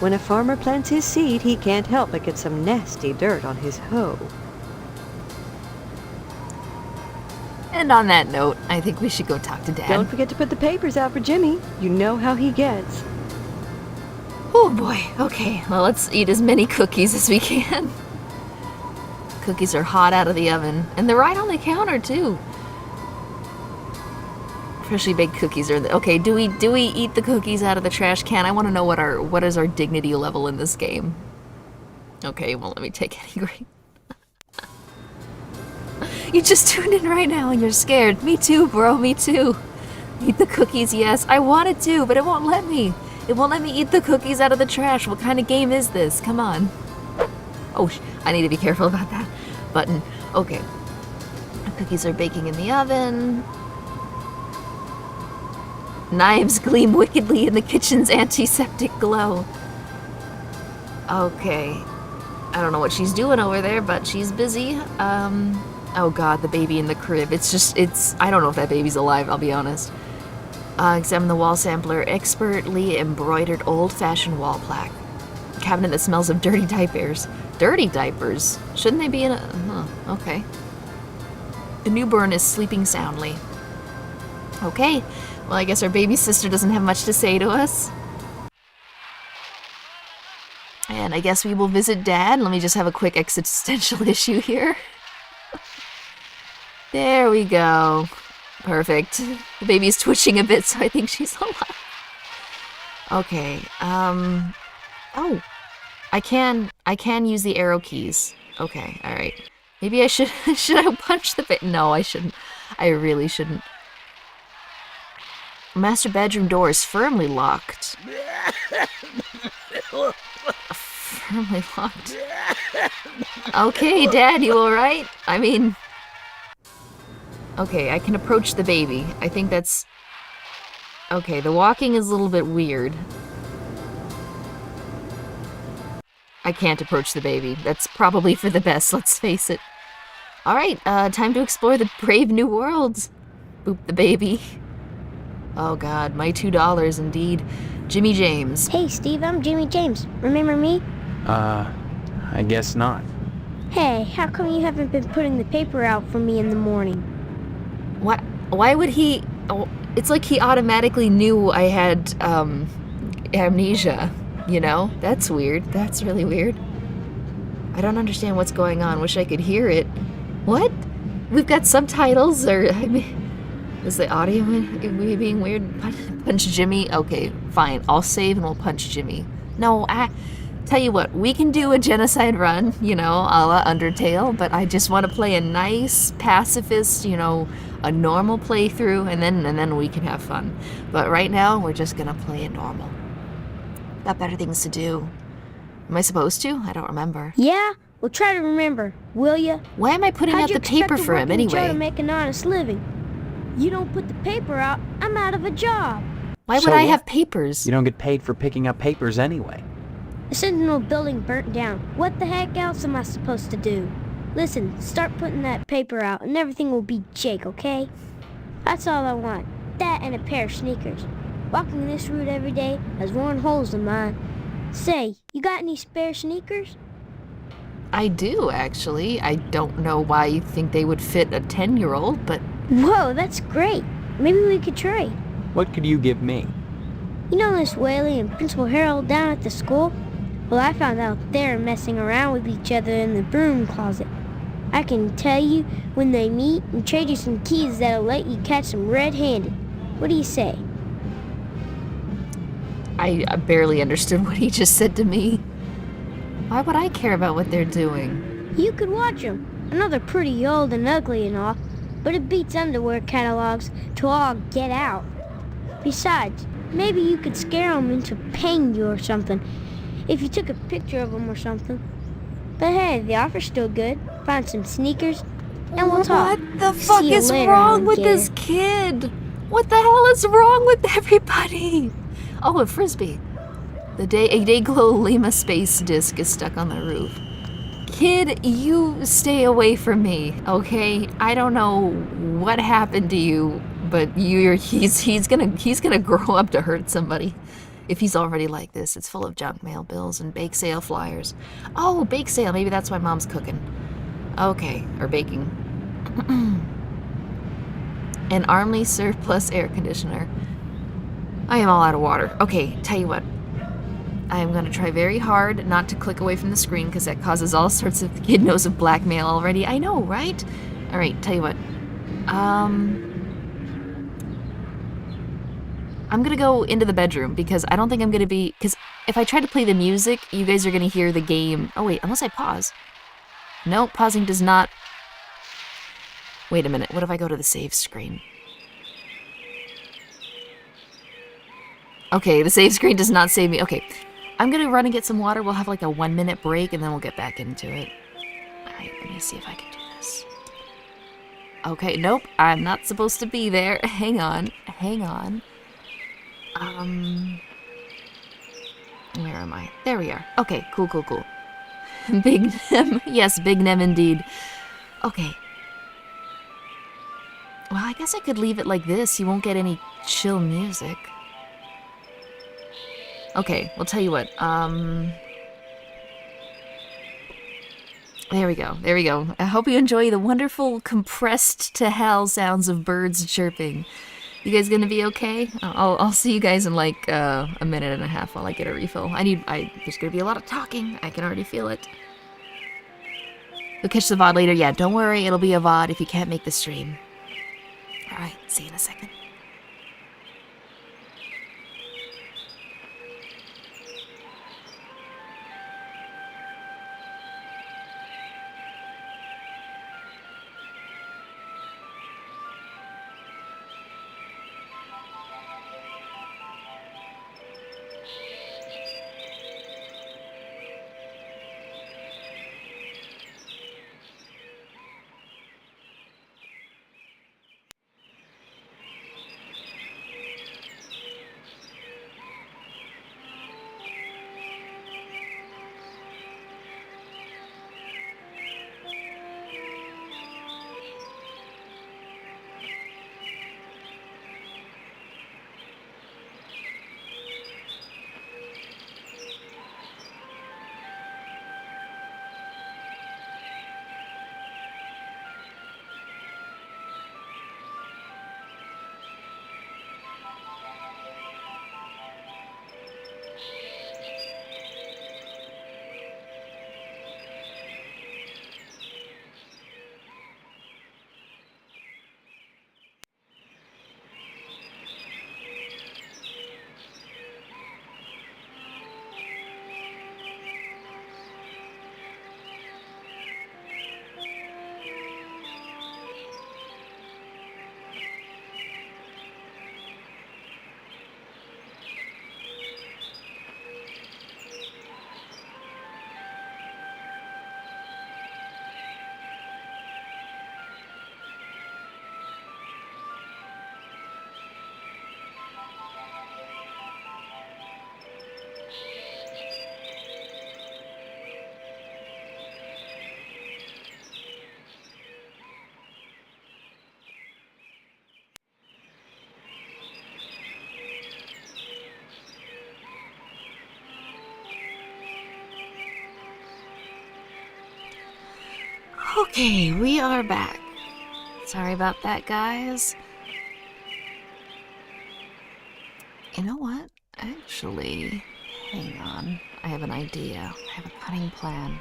when a farmer plants his seed, he can't help but get some nasty dirt on his hoe. And on that note, I think we should go talk to Dad. Don't forget to put the papers out for Jimmy. You know how he gets. Oh boy, okay, well let's eat as many cookies as we can. Cookies are hot out of the oven, and they're right on the counter too. Freshly baked cookies are okay. Do we eat the cookies out of the trash can? I want to know what is our dignity level in this game. Okay, well let me take any grade. You just tuned in right now and you're scared. Me too, bro. Me too. Eat the cookies, yes. I wanted to, but it won't let me. It won't let me eat the cookies out of the trash. What kind of game is this? Come on. Oh, I need to be careful about that button. Okay. The cookies are baking in the oven. Knives gleam wickedly in the kitchen's antiseptic glow. Okay. I don't know what she's doing over there, but she's busy. Oh god, the baby in the crib. I don't know if that baby's alive, I'll be honest. Examine the wall sampler. Expertly embroidered old-fashioned wall plaque. A cabinet that smells of dirty diapers. Dirty diapers? Shouldn't they be in a... okay. The newborn is sleeping soundly. Okay, well I guess our baby sister doesn't have much to say to us. And I guess we will visit Dad. Let me just have a quick existential issue here. There we go. Perfect. The baby's twitching a bit, so I think she's alive. Okay, oh. I can use the arrow keys. Okay, alright. Maybe I should I punch the No, I shouldn't. I really shouldn't. Master bedroom door is firmly locked. Firmly locked. Okay, Dad, you alright? I mean... Okay, I can approach the baby. I think that's... Okay, the walking is a little bit weird. I can't approach the baby. That's probably for the best, let's face it. Alright, time to explore the brave new worlds. Boop the baby. Oh god, my $2 indeed. Jimmy James. Hey, Steve, I'm Jimmy James. Remember me? I guess not. Hey, how come you haven't been putting the paper out for me in the morning? What? Why would he... Oh, it's like he automatically knew I had, amnesia. You know? That's weird. That's really weird. I don't understand what's going on. Wish I could hear it. What? We've got subtitles, or... I mean... Is the audio being weird? Punch Jimmy? Okay, fine. I'll save and we'll punch Jimmy. No, tell you what, we can do a genocide run, you know, a la Undertale, but I just want to play a nice, pacifist, you know, a normal playthrough, and then we can have fun. But right now, we're just gonna play it normal. Got better things to do. Am I supposed to? I don't remember. Yeah? Well, try to remember, will ya? Why am I putting out the paper for him anyway? To make an honest living. You don't put the paper out, I'm out of a job. Why would I have papers? You don't get paid for picking up papers anyway. The Sentinel building burnt down. What the heck else am I supposed to do? Listen, start putting that paper out and everything will be Jake, okay? That's all I want. That and a pair of sneakers. Walking this route every day has worn holes in mine. Say, you got any spare sneakers? I do, actually. I don't know why you think they would fit a 10-year-old, but... Whoa, that's great. Maybe we could trade. What could you give me? You know Miss Whaley and Principal Harold down at the school? Well, I found out they're messing around with each other in the broom closet. I can tell you when they meet and trade you some keys that'll let you catch them red-handed. What do you say? I barely understood what he just said to me. Why would I care about what they're doing? You could watch them. I know they're pretty old and ugly and all, but it beats underwear catalogs to all get out. Besides, maybe you could scare them into paying you or something, if you took a picture of them or something. But hey, the offer's still good. Find some sneakers, and we'll talk. What the fuck See you is later, wrong with kid. this kid? What the hell is wrong with everybody? Oh, a frisbee. A Dayglow Lima space disc is stuck on the roof. Kid, you stay away from me, okay? I don't know what happened to you, but he's gonna grow up to hurt somebody. If he's already like this, it's full of junk mail bills and bake sale flyers. Oh, bake sale, maybe that's why Mom's cooking. Okay, or baking. An Armley surplus air conditioner. I am all out of water. Okay, tell you what. I am going to try very hard not to click away from the screen because that causes all sorts of... The kid knows of blackmail already. I know, right? All right, tell you what. I'm going to go into the bedroom because I don't think I'm going to be... Because if I try to play the music, you guys are going to hear the game... Oh, wait, unless I pause. No, pausing does not... Wait a minute. What if I go to the save screen? Okay, the save screen does not save me. Okay. I'm gonna run and get some water. We'll have like a 1-minute break and then we'll get back into it. Alright, let me see if I can do this. Okay, nope. I'm not supposed to be there. Hang on. Hang on. Where am I? There we are. Okay, cool. Big Nem. Yes, Big Nem indeed. Okay. Well, I guess I could leave it like this. You won't get any chill music. Okay, we'll tell you what, there we go. I hope you enjoy the wonderful compressed to hell sounds of birds chirping. You guys gonna be okay? I'll see you guys in like a minute and a half while I get a refill. There's gonna be a lot of talking. I can already feel it. You'll catch the VOD later. Yeah, don't worry. It'll be a VOD if you can't make the stream. Alright, see you in a second. Okay, we are back. Sorry about that, guys. You know what? Actually, hang on. I have an idea. I have a cunning plan.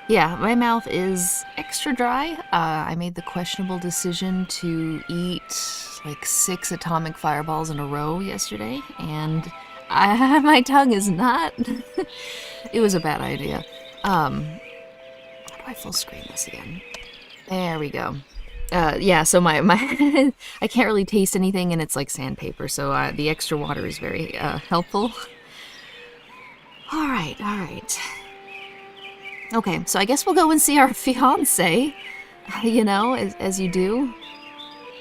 Yeah, my mouth is extra dry. I made the questionable decision to eat like 6 atomic fireballs in a row yesterday, and my tongue is not... It was a bad idea. How do I full screen this again? There we go. Yeah, so my I can't really taste anything, and it's like sandpaper, so the extra water is very helpful. All right. Okay, so I guess we'll go and see our fiance, you know, as you do.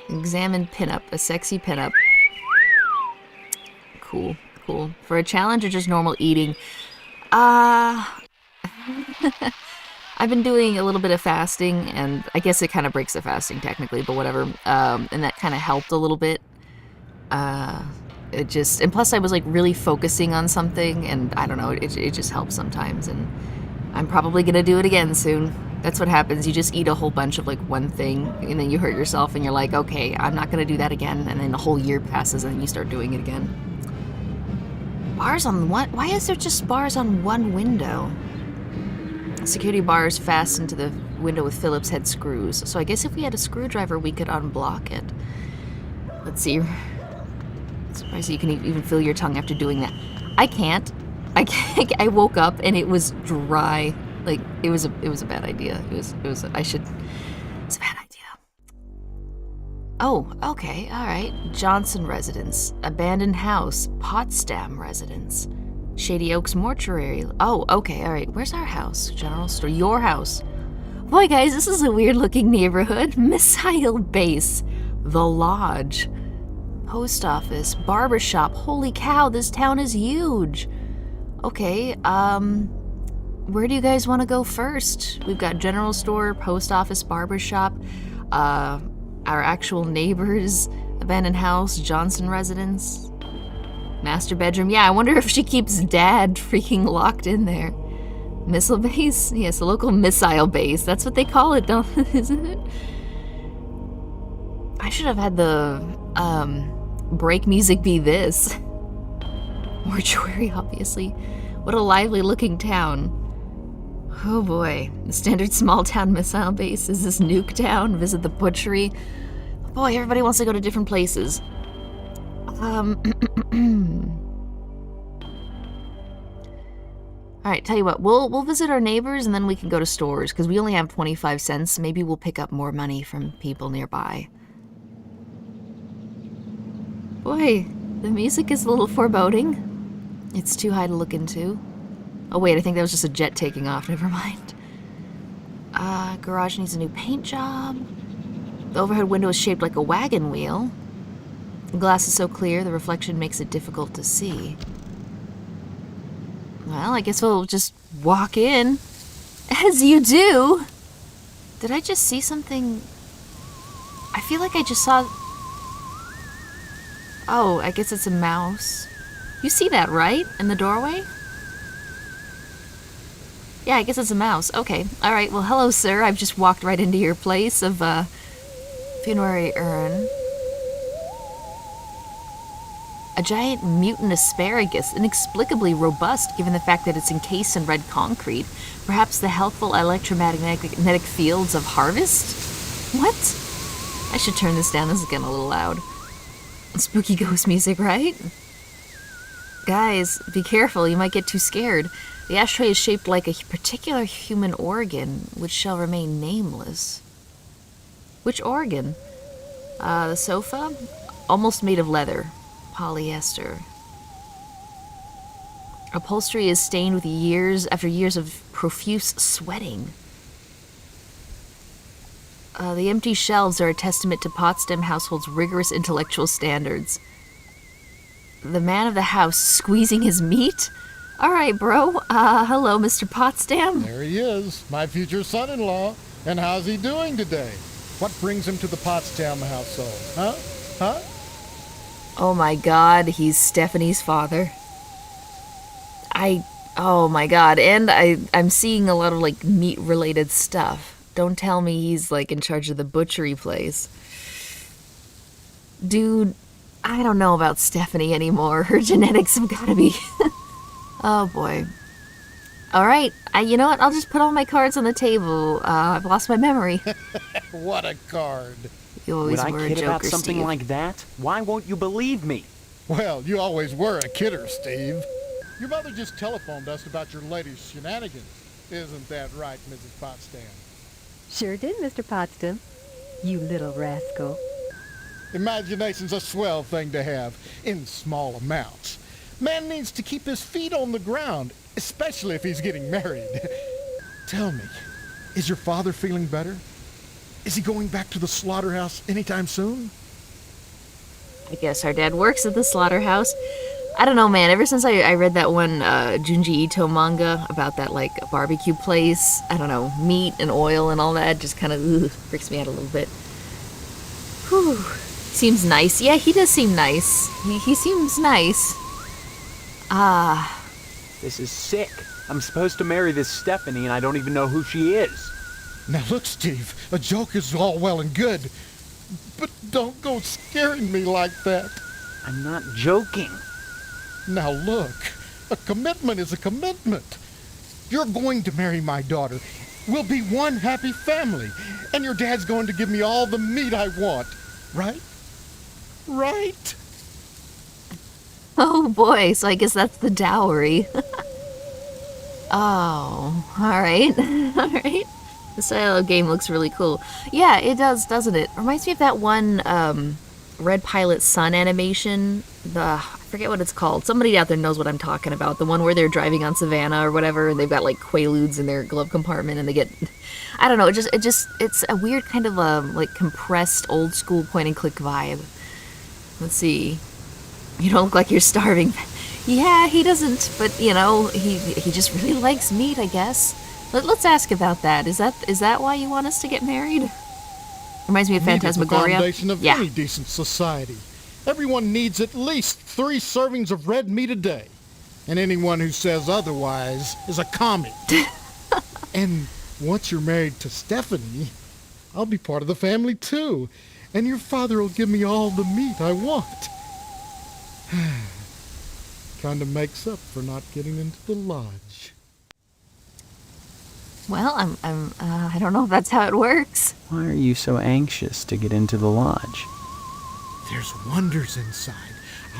Examine Pinup, a sexy Pinup. Cool. For a challenge or just normal eating? I've been doing a little bit of fasting, and I guess it kind of breaks the fasting technically, but whatever. And that kind of helped a little bit. And plus I was like really focusing on something, and I don't know, it just helps sometimes, and I'm probably gonna do it again soon. That's what happens. You just eat a whole bunch of like one thing, and then you hurt yourself, and you're like, okay, I'm not gonna do that again, and then a whole year passes, and then you start doing it again. Bars on what? Why is there just bars on one window? Security bars fastened to the window with Phillips head screws. So I guess if we had a screwdriver, we could unblock it. Let's see. Surprised you can even feel your tongue after doing that. I can't. I woke up and it was dry. Like it was a bad idea. It's a bad idea. Oh, okay, all right. Johnson residence, abandoned house, Potsdam residence, Shady Oaks mortuary. Oh, okay, all right. Where's our house? General store. Your house. Boy, guys, this is a weird-looking neighborhood. Missile base, the lodge, post office, barbershop. Holy cow, this town is huge. Okay, where do you guys want to go first? We've got general store, post office, barbershop, our actual neighbors, abandoned house, Johnson residence, master bedroom. Yeah, I wonder if she keeps Dad freaking locked in there. Missile base? Yes, the local missile base. That's what they call it, isn't it? I should have had the, break music be this. Mortuary, obviously. What a lively looking town. Oh boy. The standard small town missile base is this nuke town. Visit the butchery. Boy, everybody wants to go to different places. Alright, tell you what, we'll visit our neighbors and then we can go to stores, because we only have 25 cents. Maybe we'll pick up more money from people nearby. Boy, the music is a little foreboding. It's too high to look into. Oh wait, I think that was just a jet taking off, never mind. Garage needs a new paint job. The overhead window is shaped like a wagon wheel. The glass is so clear, the reflection makes it difficult to see. Well, I guess we'll just walk in. As you do! Did I just see something? I feel like I just saw... Oh, I guess it's a mouse. You see that, right? In the doorway? Yeah, I guess it's a mouse. Okay. Alright, well, hello, sir. I've just walked right into your place of, funerary urn. A giant mutant asparagus, inexplicably robust given the fact that it's encased in red concrete. Perhaps the healthful electromagnetic fields of harvest? What? I should turn this down. This is getting a little loud. Spooky ghost music, right? Guys, be careful. You might get too scared. The ashtray is shaped like a particular human organ, which shall remain nameless. Which organ? The sofa? Almost made of leather. Polyester. Upholstery is stained with years after years of profuse sweating. The empty shelves are a testament to Potsdam household's rigorous intellectual standards. The man of the house squeezing his meat? All right, bro. Hello, Mr. Potsdam. There he is, my future son-in-law. And how's he doing today? What brings him to the Potsdam household? Huh? Oh my god, he's Stephanie's father. Oh my god, and I'm seeing a lot of, like, meat-related stuff. Don't tell me he's, like, in charge of the butchery place. Dude, I don't know about Stephanie anymore. Her genetics have gotta be... Oh boy. Alright, you know what? I'll just put all my cards on the table. I've lost my memory. What a card. You always Would were I a kid joker, about something Steve. like that? Why won't you believe me? Well, you always were a kidder, Steve. Your mother just telephoned us about your latest shenanigans. Isn't that right, Mrs. Potsdam? Sure did, Mr. Potsdam. You little rascal. Imagination's a swell thing to have, in small amounts. Man needs to keep his feet on the ground, especially if he's getting married. Tell me, is your father feeling better? Is he going back to the slaughterhouse anytime soon? I guess our dad works at the slaughterhouse. I don't know, man. Ever since I read that one Junji Ito manga about that, like, barbecue place, I don't know, meat and oil and all that just kind of freaks me out a little bit. Whew. Seems nice. Yeah, he does seem nice. He seems nice. This is sick. I'm supposed to marry this Stephanie and I don't even know who she is. Now look, Steve, a joke is all well and good, but don't go scaring me like that. I'm not joking. Now look, a commitment is a commitment. You're going to marry my daughter. We'll be one happy family, and your dad's going to give me all the meat I want. Right? Right? Oh boy, so I guess that's the dowry. Oh, alright. Alright. The Silo game looks really cool. Yeah, it does, doesn't it? Reminds me of that one, Red Pilot Sun animation. I forget what it's called. Somebody out there knows what I'm talking about. The one where they're driving on Savannah or whatever, and they've got, like, Quaaludes in their glove compartment, and they get... I don't know, it's a weird kind of, like, compressed, old-school point-and-click vibe. Let's see. You don't look like you're starving. Yeah, he doesn't, but, you know, he just really likes meat, I guess. Let's ask about that. Is that why you want us to get married? Reminds me of Meat is the Phantasmagoria. foundation of Yeah. any decent society. Everyone needs at least 3 servings of red meat a day. And anyone who says otherwise is a commie. And once you're married to Stephanie, I'll be part of the family too. and your father will give me all the meat I want. Kind of makes up for not getting into the lodge. Well, I don't know if that's how it works. Why are you so anxious to get into the lodge? There's wonders inside.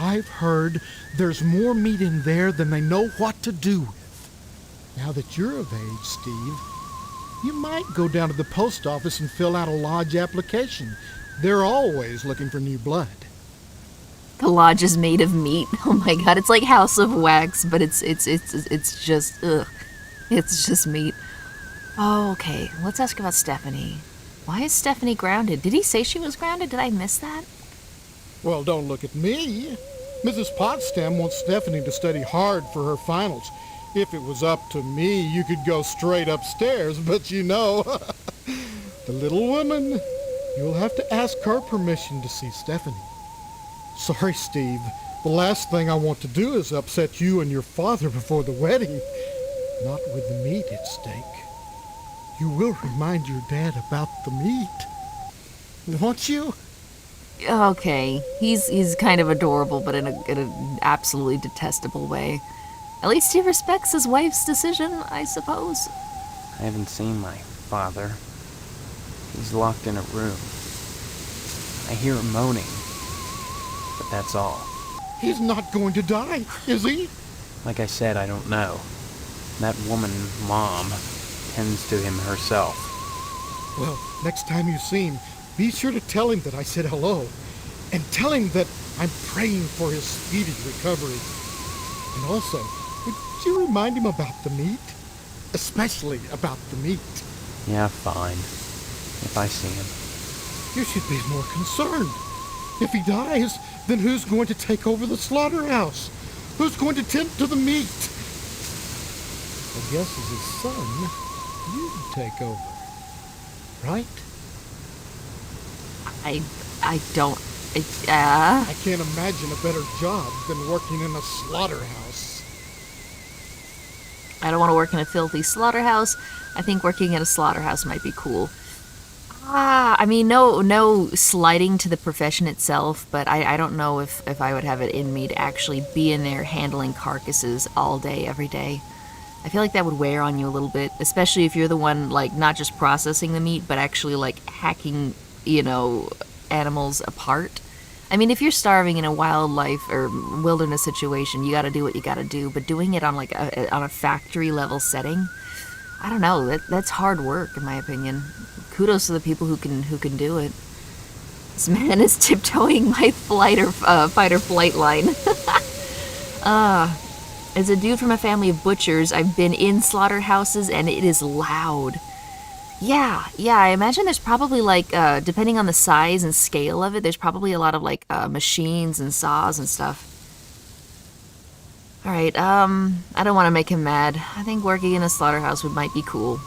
I've heard there's more meat in there than they know what to do with. Now that you're of age, Steve, you might go down to the post office and fill out a lodge application. They're always looking for new blood. The lodge is made of meat. Oh my god, it's like House of Wax, but it's just ugh. It's just meat. Oh, okay. Let's ask about Stephanie. Why is Stephanie grounded? Did he say she was grounded? Did I miss that? Well, don't look at me. Mrs. Potsdam wants Stephanie to study hard for her finals. If it was up to me, you could go straight upstairs, but you know, the little woman, you'll have to ask her permission to see Stephanie. Sorry, Steve. The last thing I want to do is upset you and your father before the wedding. Not with the meat at stake. You will remind your dad about the meat, won't you? Okay, he's kind of adorable, but in an absolutely detestable way. At least he respects his wife's decision, I suppose. I haven't seen my father. He's locked in a room. I hear him moaning, but that's all. He's not going to die, is he? Like I said, I don't know. That woman, Mom, tends to him herself. Well, next time you see him, be sure to tell him that I said hello. And tell him that I'm praying for his speedy recovery. And also, would you remind him about the meat? Especially about the meat. Yeah, fine. If I see him. You should be more concerned. If he dies, then who's going to take over the slaughterhouse? Who's going to tend to the meat? I guess as his son, you'd take over. Right? I don't... I can't imagine a better job than working in a slaughterhouse. I don't want to work in a filthy slaughterhouse. I think working in a slaughterhouse might be cool. I mean, no slighting to the profession itself, but I don't know if I would have it in me to actually be in there handling carcasses all day, every day. I feel like that would wear on you a little bit, especially if you're the one, like, not just processing the meat, but actually, like, hacking, animals apart. I mean, if you're starving in a wildlife or wilderness situation, you gotta do what you gotta do, but doing it on, like, on a factory level setting, I don't know, that's hard work, in my opinion. Kudos to the people who can do it. This man is tiptoeing my fight or flight line. As a dude from a family of butchers, I've been in slaughterhouses, and it is loud. Yeah, I imagine there's probably, like, depending on the size and scale of it, there's probably a lot of, like, machines and saws and stuff. Alright, I don't want to make him mad. I think working in a slaughterhouse might be cool.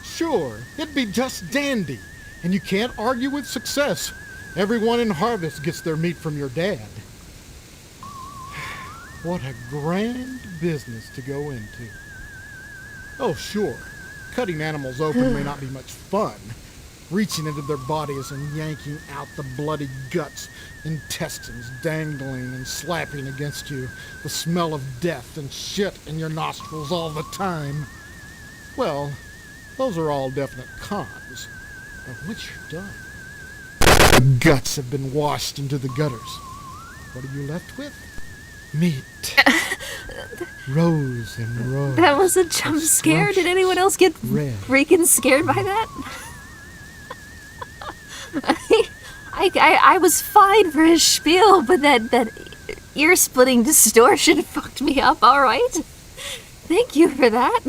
Sure, it'd be just dandy. And you can't argue with success. Everyone in Harvest gets their meat from your dad. What a grand business to go into. Oh, sure. Cutting animals open may not be much fun. Reaching into their bodies and yanking out the bloody guts, intestines dangling and slapping against you, the smell of death and shit in your nostrils all the time. Well, those are all definite cons. But once you're done, the guts have been washed into the gutters. What are you left with? Meat. Rows and rows. That was a jump scare. Did anyone else get freaking scared by that? I was fine for his spiel, but that ear-splitting distortion fucked me up, alright? Thank you for that.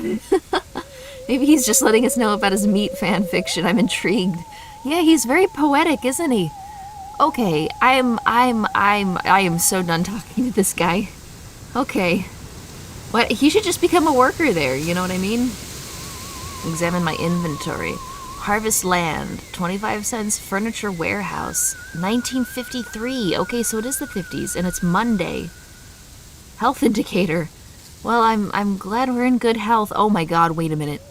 Maybe he's just letting us know about his meat fan fiction. I'm intrigued. Yeah, he's very poetic, isn't he? Okay, I am so done talking to this guy. Okay. What? He should just become a worker there, you know what I mean? Examine my inventory. Harvest land, 25 cents, furniture warehouse, 1953. Okay, so it is the 50s, and it's Monday. Health indicator. Well, I'm glad we're in good health. Oh my god, wait a minute.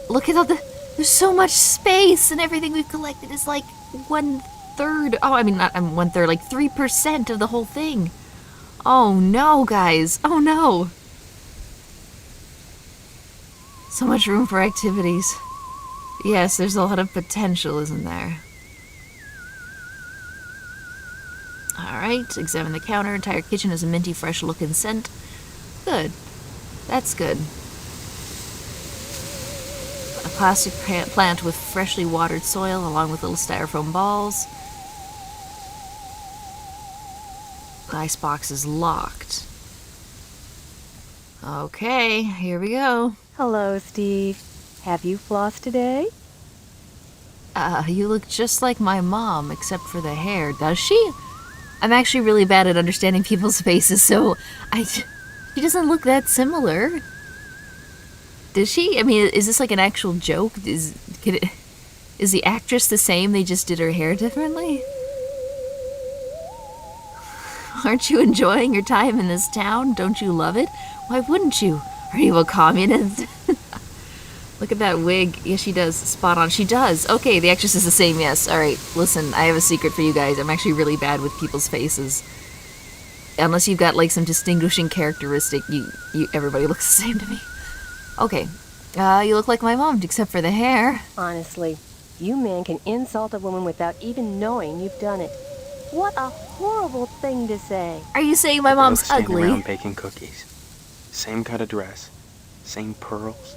Look at all there's so much space, and everything we've collected is like 1/3. Oh, I mean, not 1/3, like 3% of the whole thing. Oh no, guys. Oh no. So much room for activities. Yes, there's a lot of potential, isn't there? Alright, examine the counter. Entire kitchen has a minty, fresh look and scent. Good. That's good. A plastic plant with freshly watered soil, along with little styrofoam balls. The icebox is locked. Okay, here we go. Hello, Steve. Have you flossed today? You look just like my mom, except for the hair. Does she? I'm actually really bad at understanding people's faces, so she doesn't look that similar. Does she? I mean, is this like an actual joke? Is the actress the same? They just did her hair differently? Aren't you enjoying your time in this town? Don't you love it? Why wouldn't you? Are you a communist? Look at that wig. Yes, she does. Spot on. She does. Okay, the actress is the same, yes. Alright, listen, I have a secret for you guys. I'm actually really bad with people's faces. Unless you've got, like, some distinguishing characteristic, everybody looks the same to me. Okay. You look like my mom, except for the hair. Honestly, you men can insult a woman without even knowing you've done it. What a horrible thing to say. Are you saying my mom's Both ugly? around baking cookies. Same kind of dress. Same pearls.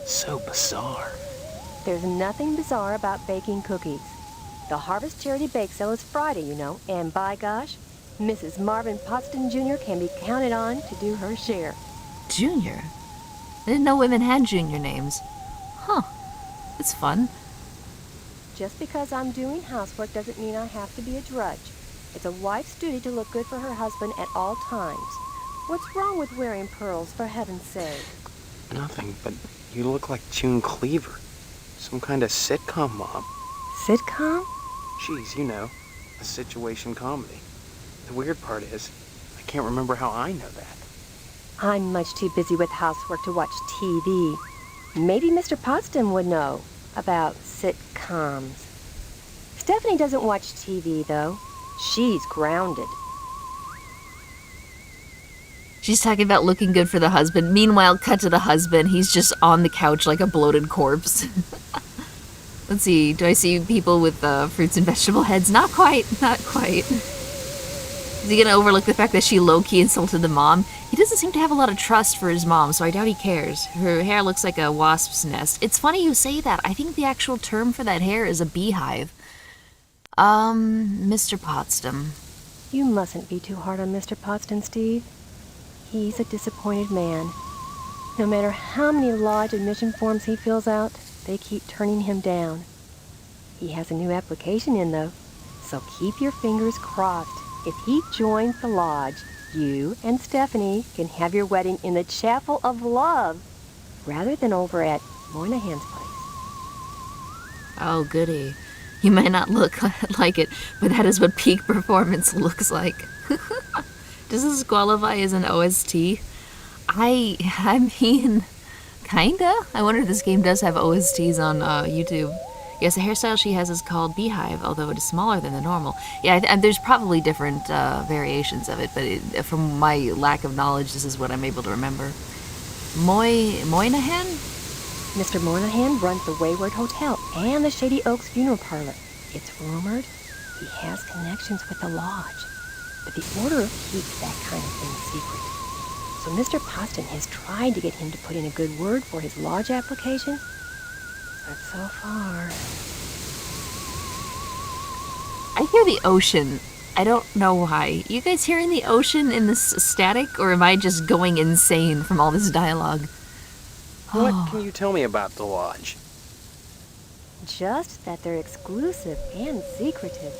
So bizarre. There's nothing bizarre about baking cookies. The Harvest Charity Bake Sale is Friday, you know, and by gosh, Mrs. Marvin Potston Jr. can be counted on to do her share. Junior? I didn't know women had junior names. Huh. It's fun. Just because I'm doing housework doesn't mean I have to be a drudge. It's a wife's duty to look good for her husband at all times. What's wrong with wearing pearls, for heaven's sake? Nothing, but you look like June Cleaver. Some kind of sitcom mom. Sitcom? Geez, you know, a situation comedy. The weird part is, I can't remember how I know that. I'm much too busy with housework to watch TV. Maybe Mr. Potsdam would know about sitcoms. Stephanie doesn't watch TV, though. She's grounded. She's talking about looking good for the husband. Meanwhile, cut to the husband. He's just on the couch like a bloated corpse. Let's see. Do I see people with fruits and vegetable heads? Not quite. Not quite. Is he going to overlook the fact that she low-key insulted the mom? He doesn't seem to have a lot of trust for his mom, so I doubt he cares. Her hair looks like a wasp's nest. It's funny you say that. I think the actual term for that hair is a beehive. Mr. Potsdam. You mustn't be too hard on Mr. Potsdam, Steve. He's a disappointed man. No matter how many lodge admission forms he fills out, they keep turning him down. He has a new application in, though, so keep your fingers crossed. If he joins the lodge, you and Stephanie can have your wedding in the Chapel of Love, rather than over at Moynihan's place. Oh, goody. You might not look like it, but that is what peak performance looks like. Does this qualify as an OST? I mean, kinda. I wonder if this game does have OSTs on YouTube. Yes, the hairstyle she has is called Beehive, although it is smaller than the normal. Yeah, there's probably different variations of it, but from my lack of knowledge, this is what I'm able to remember. Moynihan? Mr. Moynihan runs the Wayward Hotel and the Shady Oaks Funeral Parlor. It's rumored he has connections with the lodge, but the order keeps that kind of thing secret. So Mr. Poston has tried to get him to put in a good word for his lodge application, but so far... I hear the ocean. I don't know why. You guys hearing the ocean in this static, or am I just going insane from all this dialogue? What can you tell me about the lodge? Just that they're exclusive and secretive.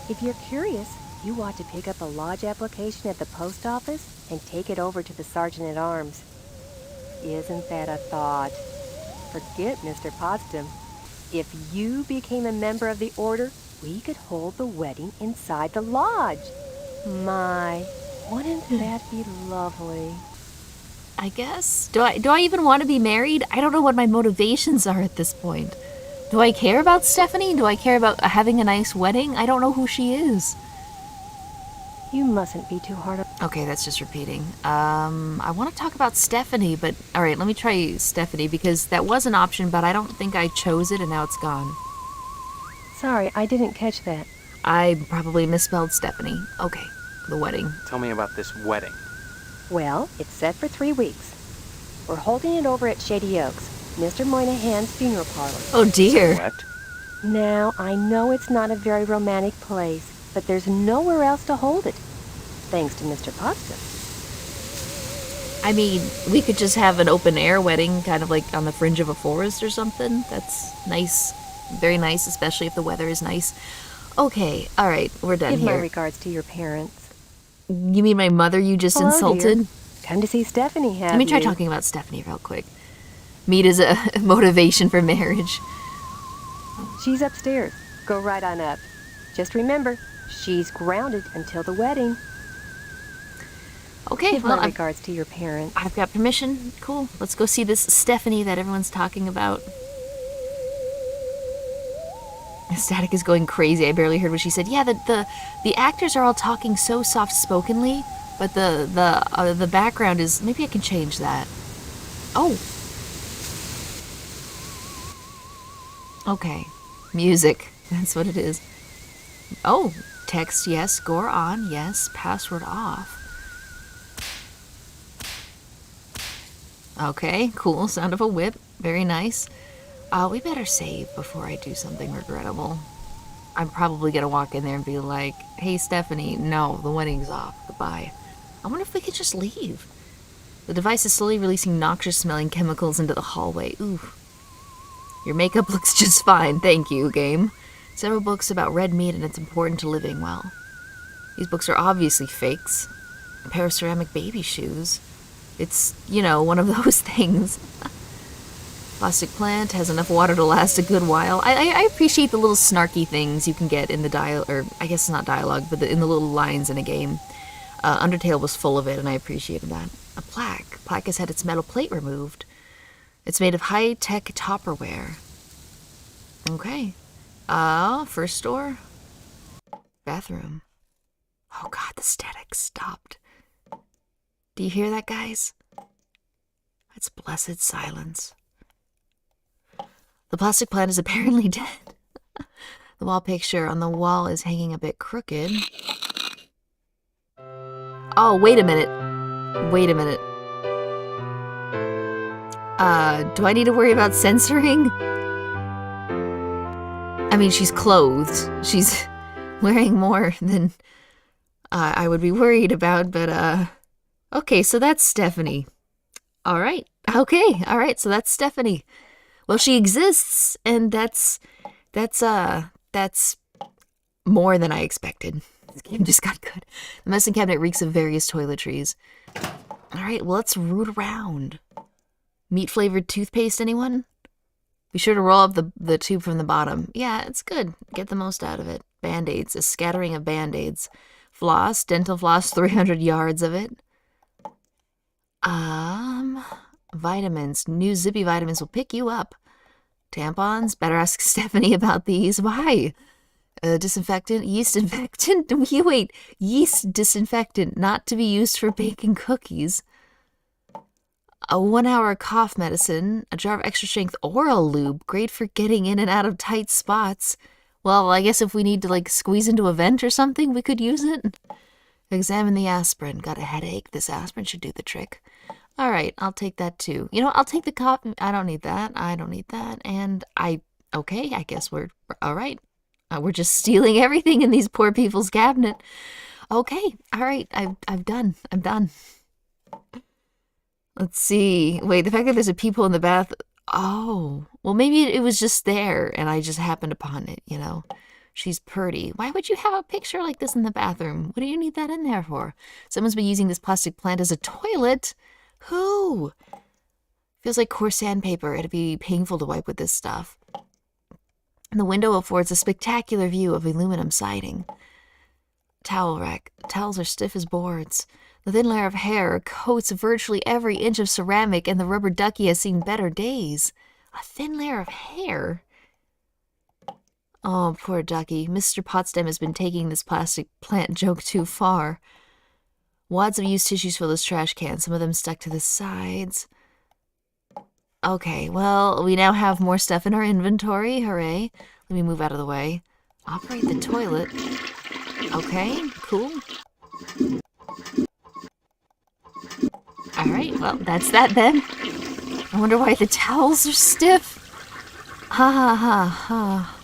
If you're curious, you ought to pick up a lodge application at the post office and take it over to the Sergeant-at-Arms. Isn't that a thought? Forget Mr. Potsdam. If you became a member of the order, we could hold the wedding inside the lodge. My, wouldn't that be lovely? I guess. Do I even want to be married? I don't know what my motivations are at this point. Do I care about Stephanie? Do I care about having a nice wedding? I don't know who she is. You mustn't be too hard on... Okay, that's just repeating. I want to talk about Stephanie, but... Alright, let me try Stephanie, because that was an option, but I don't think I chose it, and now it's gone. Sorry, I didn't catch that. I probably misspelled Stephanie. Okay, the wedding. Tell me about this wedding. Well, it's set for 3 weeks. We're holding it over at Shady Oaks, Mr. Moynihan's funeral parlor. Oh dear. What? Now, I know it's not a very romantic place, but there's nowhere else to hold it, thanks to Mr. Pasta. I mean, we could just have an open air wedding, kind of like on the fringe of a forest or something. That's nice. Very nice, especially if the weather is nice. Okay, alright, we're done Give here. my regards to your parents. You mean my mother you just Hello, insulted? dear. Come to see Stephanie, have Let me try you? talking about Stephanie real quick. Meat is a motivation for marriage. She's upstairs. Go right on up. Just remember, she's grounded until the wedding. Okay, Give well, my regards to your parents. I've got permission. Cool. Let's go see this Stephanie that everyone's talking about. Static is going crazy. I barely heard what she said. Yeah, the actors are all talking so soft-spokenly, but the background is... Maybe I can change that. Oh. Okay. Music. That's what it is. Oh. Text, yes. Score on, yes. Password off. Okay, cool. Sound of a whip. Very nice. We better save before I do something regrettable. I'm probably gonna walk in there and be like, hey, Stephanie, no, the wedding's off. Goodbye. I wonder if we could just leave. The device is slowly releasing noxious-smelling chemicals into the hallway. Ooh. Your makeup looks just fine, thank you, game. Several books about red meat and it's important to living well. These books are obviously fakes. A pair of ceramic baby shoes. It's, you know, one of those things. Plastic plant has enough water to last a good while. I appreciate the little snarky things you can get in the or I guess it's not dialogue, but in the little lines in a game. Undertale was full of it, and I appreciated that. A plaque. Plaque has had its metal plate removed. It's made of high-tech topperware. Okay. First door. Bathroom. Oh god, the static stopped. Do you hear that, guys? It's blessed silence. The plastic plant is apparently dead. The wall picture on the wall is hanging a bit crooked. Oh, wait a minute. Wait a minute. Do I need to worry about censoring? I mean, she's clothed. She's wearing more than I would be worried about, but, okay, so that's Stephanie. Alright. Okay, alright, so that's Stephanie. Well, she exists, and that's more than I expected. This game just got good. The medicine cabinet reeks of various toiletries. Alright, well, let's root around. Meat-flavored toothpaste, anyone? Be sure to roll up the tube from the bottom. Yeah, it's good. Get the most out of it. Band-aids. A scattering of Band-aids. Floss. Dental floss. 300 yards of it. Vitamins. New Zippy vitamins will pick you up. Tampons. Better ask Stephanie about these. Why? Disinfectant. Yeast infectant. Wait. Yeast disinfectant. Not to be used for baking cookies. A 1-hour cough medicine. A jar of extra strength oral lube. Great for getting in and out of tight spots. Well, I guess if we need to, like, squeeze into a vent or something, we could use it. Examine the aspirin. Got a headache? This aspirin should do the trick. Alright, I'll take that too. You know, I'll take the cough. I don't need that. I don't need that. And okay, I guess we're alright. We're just stealing everything in these poor people's cabinet. Okay, alright, I'm done. I'm done. Let's see. Wait, the fact that there's a peephole in the bath. Oh, well, maybe it was just there and I just happened upon it, you know. She's pretty. Why would you have a picture like this in the bathroom? What do you need that in there for? Someone's been using this plastic plant as a toilet. Who? Feels like coarse sandpaper. It'd be painful to wipe with this stuff. The window affords a spectacular view of aluminum siding. Towel rack. Towels are stiff as boards. The thin layer of hair coats virtually every inch of ceramic, and the rubber ducky has seen better days. A thin layer of hair? Oh, poor ducky. Mr. Potsdam has been taking this plastic plant joke too far. Wads of used tissues fill this trash can. Some of them stuck to the sides. Okay, well, we now have more stuff in our inventory. Hooray. Let me move out of the way. Operate the toilet. Okay, cool. Alright, well, that's that then. I wonder why the towels are stiff. Ha ha ha ha.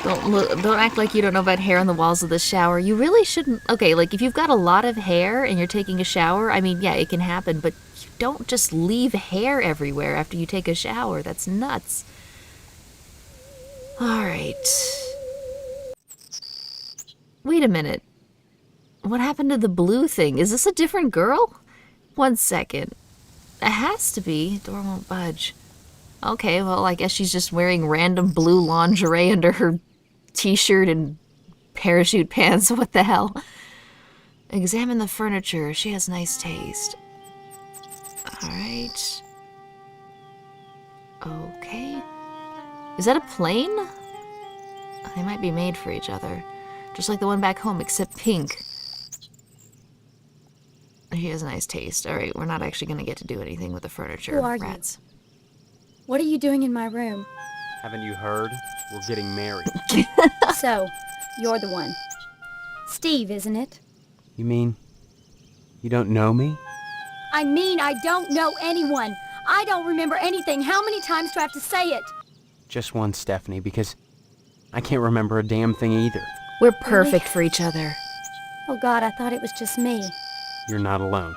Don't act like you don't know about hair on the walls of the shower. You really shouldn't. Okay, like if you've got a lot of hair and you're taking a shower, I mean, yeah, it can happen, but you don't just leave hair everywhere after you take a shower. That's nuts. All right. Wait a minute. What happened to the blue thing? Is this a different girl? 1 second. It has to be. Door won't budge. Okay, well, I guess she's just wearing random blue lingerie under her t-shirt and parachute pants. What the hell? Examine the furniture. She has nice taste. Alright. Okay. Is that a plane? They might be made for each other. Just like the one back home, except pink. She has nice taste. Alright, we're not actually going to get to do anything with the furniture. Who are you? Rats. What are you doing in my room? Haven't you heard? We're getting married. So, you're the one. Steve, isn't it? You mean you don't know me? I mean, I don't know anyone. I don't remember anything. How many times do I have to say it? Just one, Stephanie, because I can't remember a damn thing either. We're perfect for each other. Oh God, I thought it was just me. You're not alone.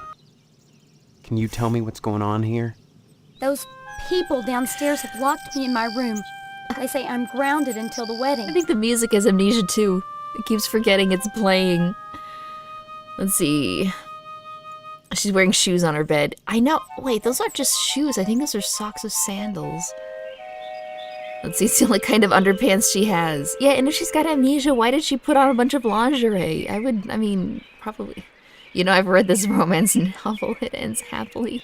Can you tell me what's going on here? Those people downstairs have locked me in my room. They say I'm grounded until the wedding. I think the music has amnesia too. It keeps forgetting it's playing. Let's see. She's wearing shoes on her bed. I know. Wait, those aren't just shoes. I think those are socks with sandals. Let's see, it's the only kind of underpants she has. Yeah, and if she's got amnesia, why did she put on a bunch of lingerie? I mean, probably. You know, I've read this romance novel. It ends happily.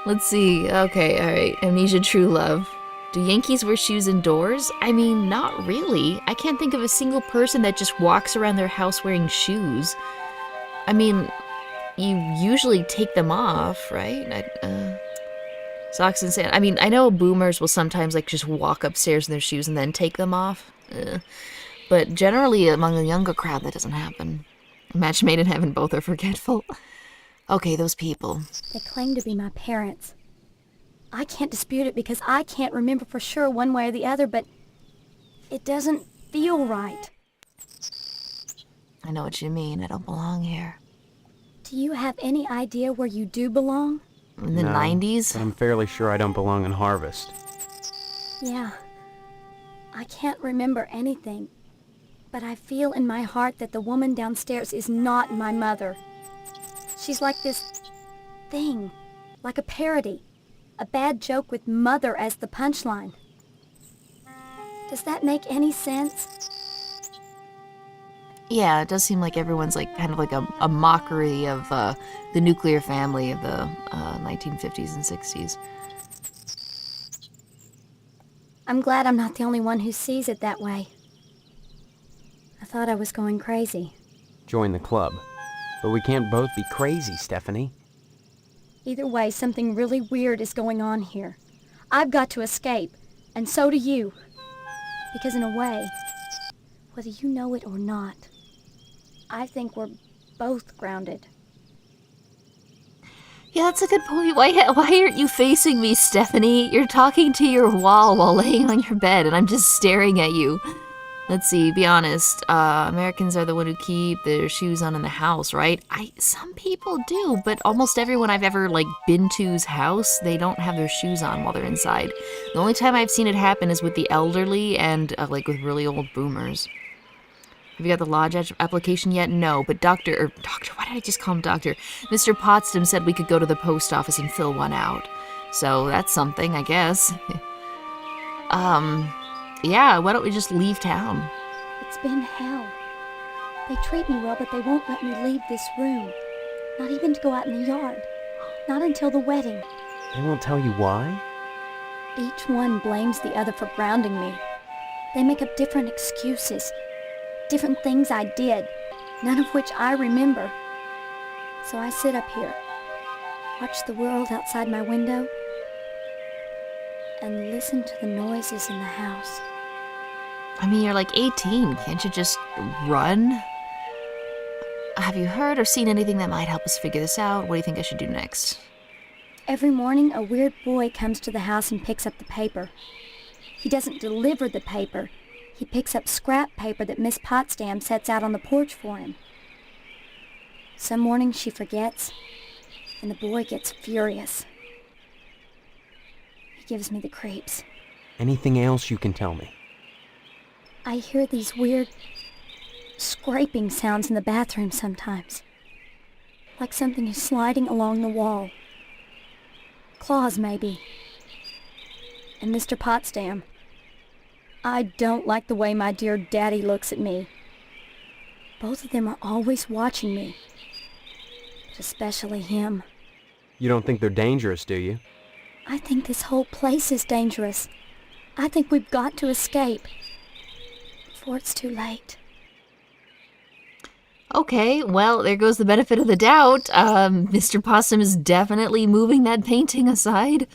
Let's see. Okay, alright. Amnesia, true love. Do Yankees wear shoes indoors? I mean, not really. I can't think of a single person that just walks around their house wearing shoes. I mean, you usually take them off, right? Socks and sand. I mean, I know boomers will sometimes like just walk upstairs in their shoes and then take them off. But generally among the younger crowd, that doesn't happen. Match made in heaven, both are forgetful. Okay, those people. They claim to be my parents. I can't dispute it because I can't remember for sure one way or the other, but it doesn't feel right. I know what you mean. I don't belong here. Do you have any idea where you do belong? In the No, 90s? But I'm fairly sure I don't belong in Harvest. Yeah. I can't remember anything, but I feel in my heart that the woman downstairs is not my mother. She's like this thing, like a parody, a bad joke with mother as the punchline. Does that make any sense? Yeah, it does seem like everyone's like kind of like a mockery of the nuclear family of the 1950s and 60s. I'm glad I'm not the only one who sees it that way. I thought I was going crazy. Join the club. But we can't both be crazy, Stephanie. Either way, something really weird is going on here. I've got to escape, and so do you. Because in a way, whether you know it or not, I think we're both grounded. Yeah, that's a good point. Why aren't you facing me, Stephanie? You're talking to your wall while laying on your bed, and I'm just staring at you. Let's see, be honest. Americans are the one who keep their shoes on in the house, right? Some people do, but almost everyone I've ever, been to's house, they don't have their shoes on while they're inside. The only time I've seen it happen is with the elderly and, with really old boomers. Have you got the lodge application yet? No, but Doctor, why did I just call him Doctor? Mr. Potsdam said we could go to the post office and fill one out. So that's something, I guess. Yeah, why don't we just leave town? It's been hell. They treat me well, but they won't let me leave this room. Not even to go out in the yard. Not until the wedding. They won't tell you why? Each one blames the other for grounding me. They make up different excuses, different things I did, none of which I remember. So I sit up here, watch the world outside my window, and listen to the noises in the house. I mean, you're like 18. Can't you just run? Have you heard or seen anything that might help us figure this out? What do you think I should do next? Every morning, a weird boy comes to the house and picks up the paper. He doesn't deliver the paper. He picks up scrap paper that Miss Potsdam sets out on the porch for him. Some mornings she forgets, and the boy gets furious. He gives me the creeps. Anything else you can tell me? I hear these weird scraping sounds in the bathroom sometimes. Like something is sliding along the wall. Claws, maybe. And Mr. Potsdam. I don't like the way my dear daddy looks at me. Both of them are always watching me. But especially him. You don't think they're dangerous, do you? I think this whole place is dangerous. I think we've got to escape. Before it's too late. Okay, well, there goes the benefit of the doubt. Mr. Possum is definitely moving that painting aside.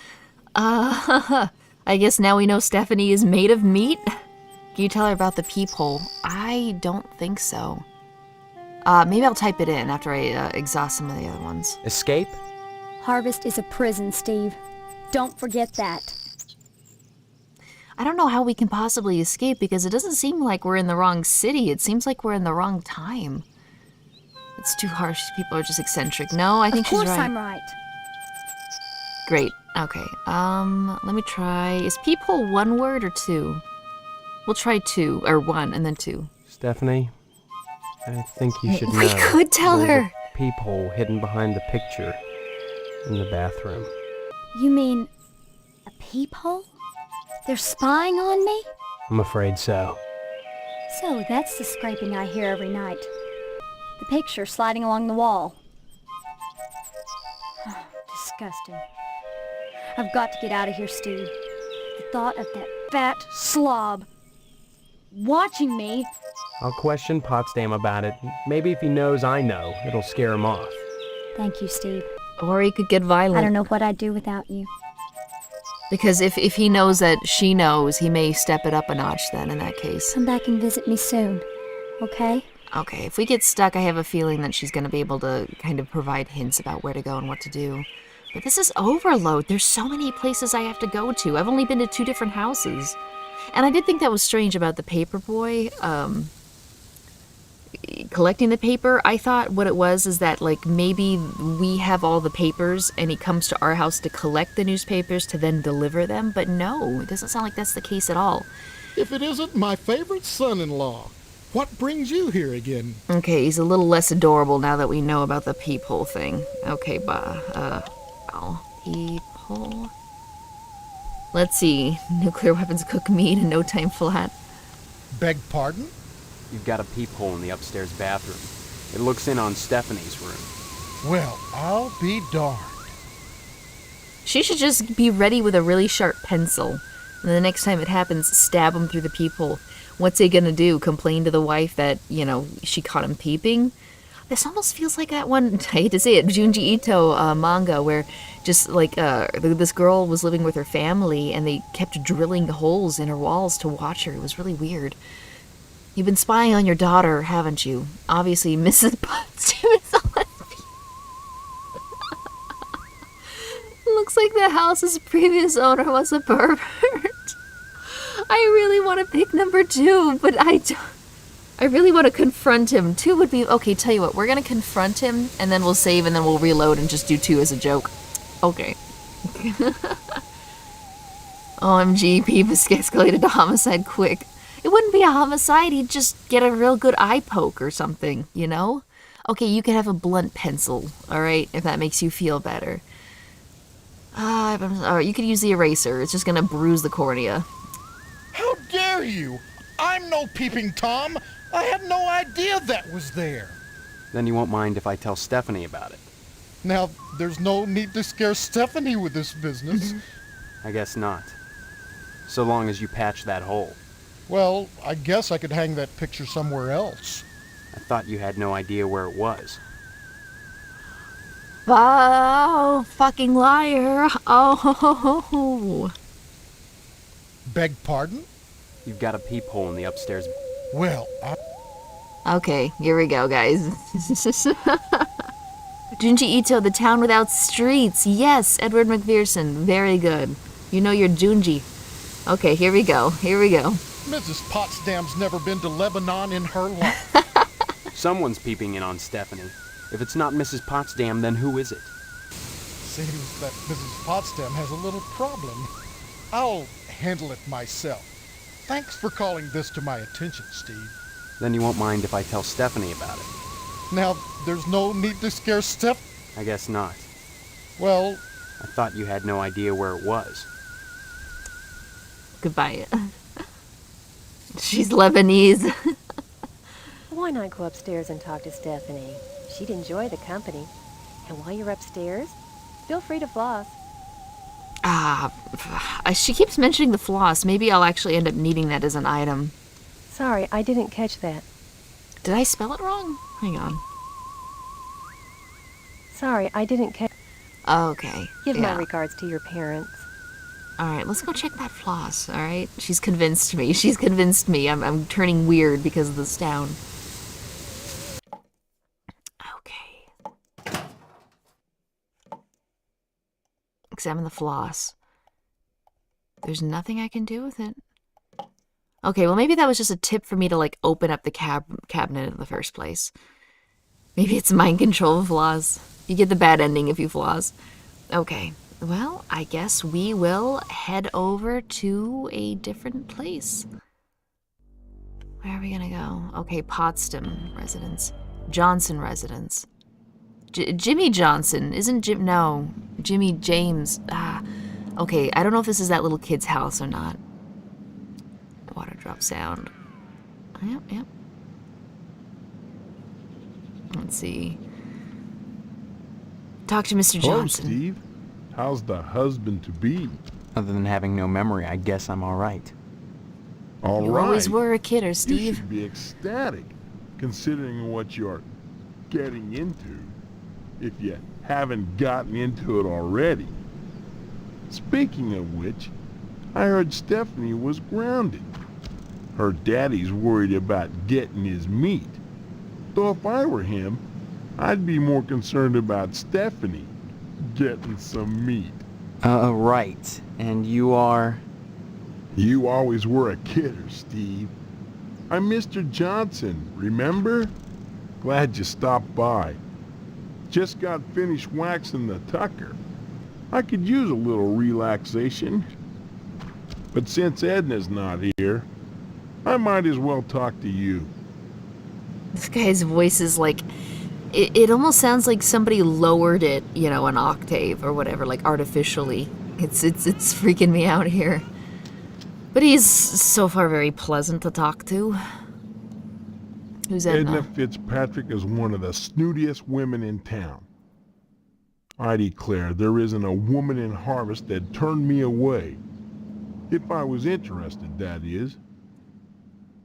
I guess now we know Stephanie is made of meat? Can you tell her about the peephole? I don't think so. Maybe I'll type it in after I exhaust some of the other ones. Escape? Harvest is a prison, Steve. Don't forget that. I don't know how we can possibly escape because it doesn't seem like we're in the wrong city. It seems like we're in the wrong time. It's too harsh. People are just eccentric. No, I think she's right. Of course I'm right. Great. Okay. Let me try. Is peephole one word or two? We'll try two, or one, and then two. Stephanie, I think you should know. We could tell there's her. A peephole hidden behind the picture in the bathroom. You mean a peephole? They're spying on me? I'm afraid so. So that's the scraping I hear every night. The picture sliding along the wall. Disgusting. I've got to get out of here, Steve. The thought of that fat slob watching me. I'll question Potsdam about it. Maybe if he knows I know, it'll scare him off. Thank you, Steve. Or he could get violent. I don't know what I'd do without you. Because if he knows that she knows, he may step it up a notch then in that case. Come back and visit me soon, okay? Okay, if we get stuck, I have a feeling that she's going to be able to kind of provide hints about where to go and what to do. But this is overload. There's so many places I have to go to. I've only been to 2 different houses. And I did think that was strange about the paper boy, collecting the paper. I thought what it was is that, like, maybe we have all the papers and he comes to our house to collect the newspapers to then deliver them. But no, it doesn't sound like that's the case at all. If it isn't my favorite son-in-law, what brings you here again? Okay, he's a little less adorable now that we know about the peephole thing. Okay, peephole. Let's see. Nuclear weapons cook meat in no time flat. Beg pardon? You've got a peephole in the upstairs bathroom. It looks in on Stephanie's room. Well, I'll be darned. She should just be ready with a really sharp pencil. And the next time it happens, stab him through the peephole. What's he gonna do? Complain to the wife that, you know, she caught him peeping? This almost feels like that one, I hate to say it, Junji Ito manga where just like this girl was living with her family and they kept drilling holes in her walls to watch her. It was really weird. You've been spying on your daughter, haven't you? Obviously, Mrs. Potsdam is a lesbian. Looks like the house's previous owner was a pervert. I really want to pick number 2, but I really want to confront him. 2 would be... Okay, tell you what. We're going to confront him, and then we'll save, and then we'll reload and just do 2 as a joke. Okay. OMG, Peeves escalated to homicide quick. It wouldn't be a homicide. He'd just get a real good eye poke or something, you know? Okay, you can have a blunt pencil, all right, if that makes you feel better. You could use the eraser. It's just going to bruise the cornea. How dare you? I'm no peeping Tom. I had no idea that was there. Then you won't mind if I tell Stephanie about it. Now, there's no need to scare Stephanie with this business. I guess not. So long as you patch that hole. Well, I guess I could hang that picture somewhere else. I thought you had no idea where it was. Oh, fucking liar. Oh. Beg pardon? You've got a peephole in the upstairs. Well, Okay, here we go, guys. Junji Ito, The Town Without Streets. Yes, Edward McPherson. Very good. You know your Junji. Okay, here we go. Mrs. Potsdam's never been to Lebanon in her life. Someone's peeping in on Stephanie. If it's not Mrs. Potsdam, then who is it? Seems that Mrs. Potsdam has a little problem. I'll handle it myself. Thanks for calling this to my attention, Steve. Then you won't mind if I tell Stephanie about it. Now, there's no need to scare Steph. I guess not. Well, I thought you had no idea where it was. Goodbye. She's Lebanese. Why not go upstairs and talk to Stephanie? She'd enjoy the company. And while you're upstairs, feel free to floss. She keeps mentioning the floss. Maybe I'll actually end up needing that as an item. Sorry, I didn't catch that. Did I spell it wrong? Hang on. Sorry, I didn't catch... Okay. Give yeah. my regards to your parents. Alright, let's go check that floss, alright? She's convinced me. I'm turning weird because of this town. Okay. Examine the floss. There's nothing I can do with it. Okay, well maybe that was just a tip for me to like open up the cabinet in the first place. Maybe it's mind control floss. You get the bad ending if you floss. Okay, well, I guess we will head over to a different place. Where are we gonna go? Okay, Potsdam residence. Johnson residence. Jimmy Johnson. Isn't Jim... No. Jimmy James. Okay, I don't know if this is that little kid's house or not. Water drop sound. Yep. Let's see. Talk to Mr. Johnson. Hello, Steve. How's the husband-to-be? Other than having no memory, I guess I'm all right. All You right. always were a kidder, You Steve. should be ecstatic, considering what you're getting into, if you haven't gotten into it already. Speaking of which, I heard Stephanie was grounded. Her daddy's worried about getting his meat. Though if I were him, I'd be more concerned about Stephanie getting some meat. Right. And you are... You always were a kidder, Steve. I'm Mr. Johnson, remember? Glad you stopped by. Just got finished waxing the tucker. I could use a little relaxation. But since Edna's not here, I might as well talk to you. This guy's voice is like... It almost sounds like somebody lowered it, you know, an octave or whatever, like artificially. It's freaking me out here. But he's so far very pleasant to talk to. Who's Edna? Edna Fitzpatrick is one of the snootiest women in town. I declare there isn't a woman in Harvest that turned me away. If I was interested, that is.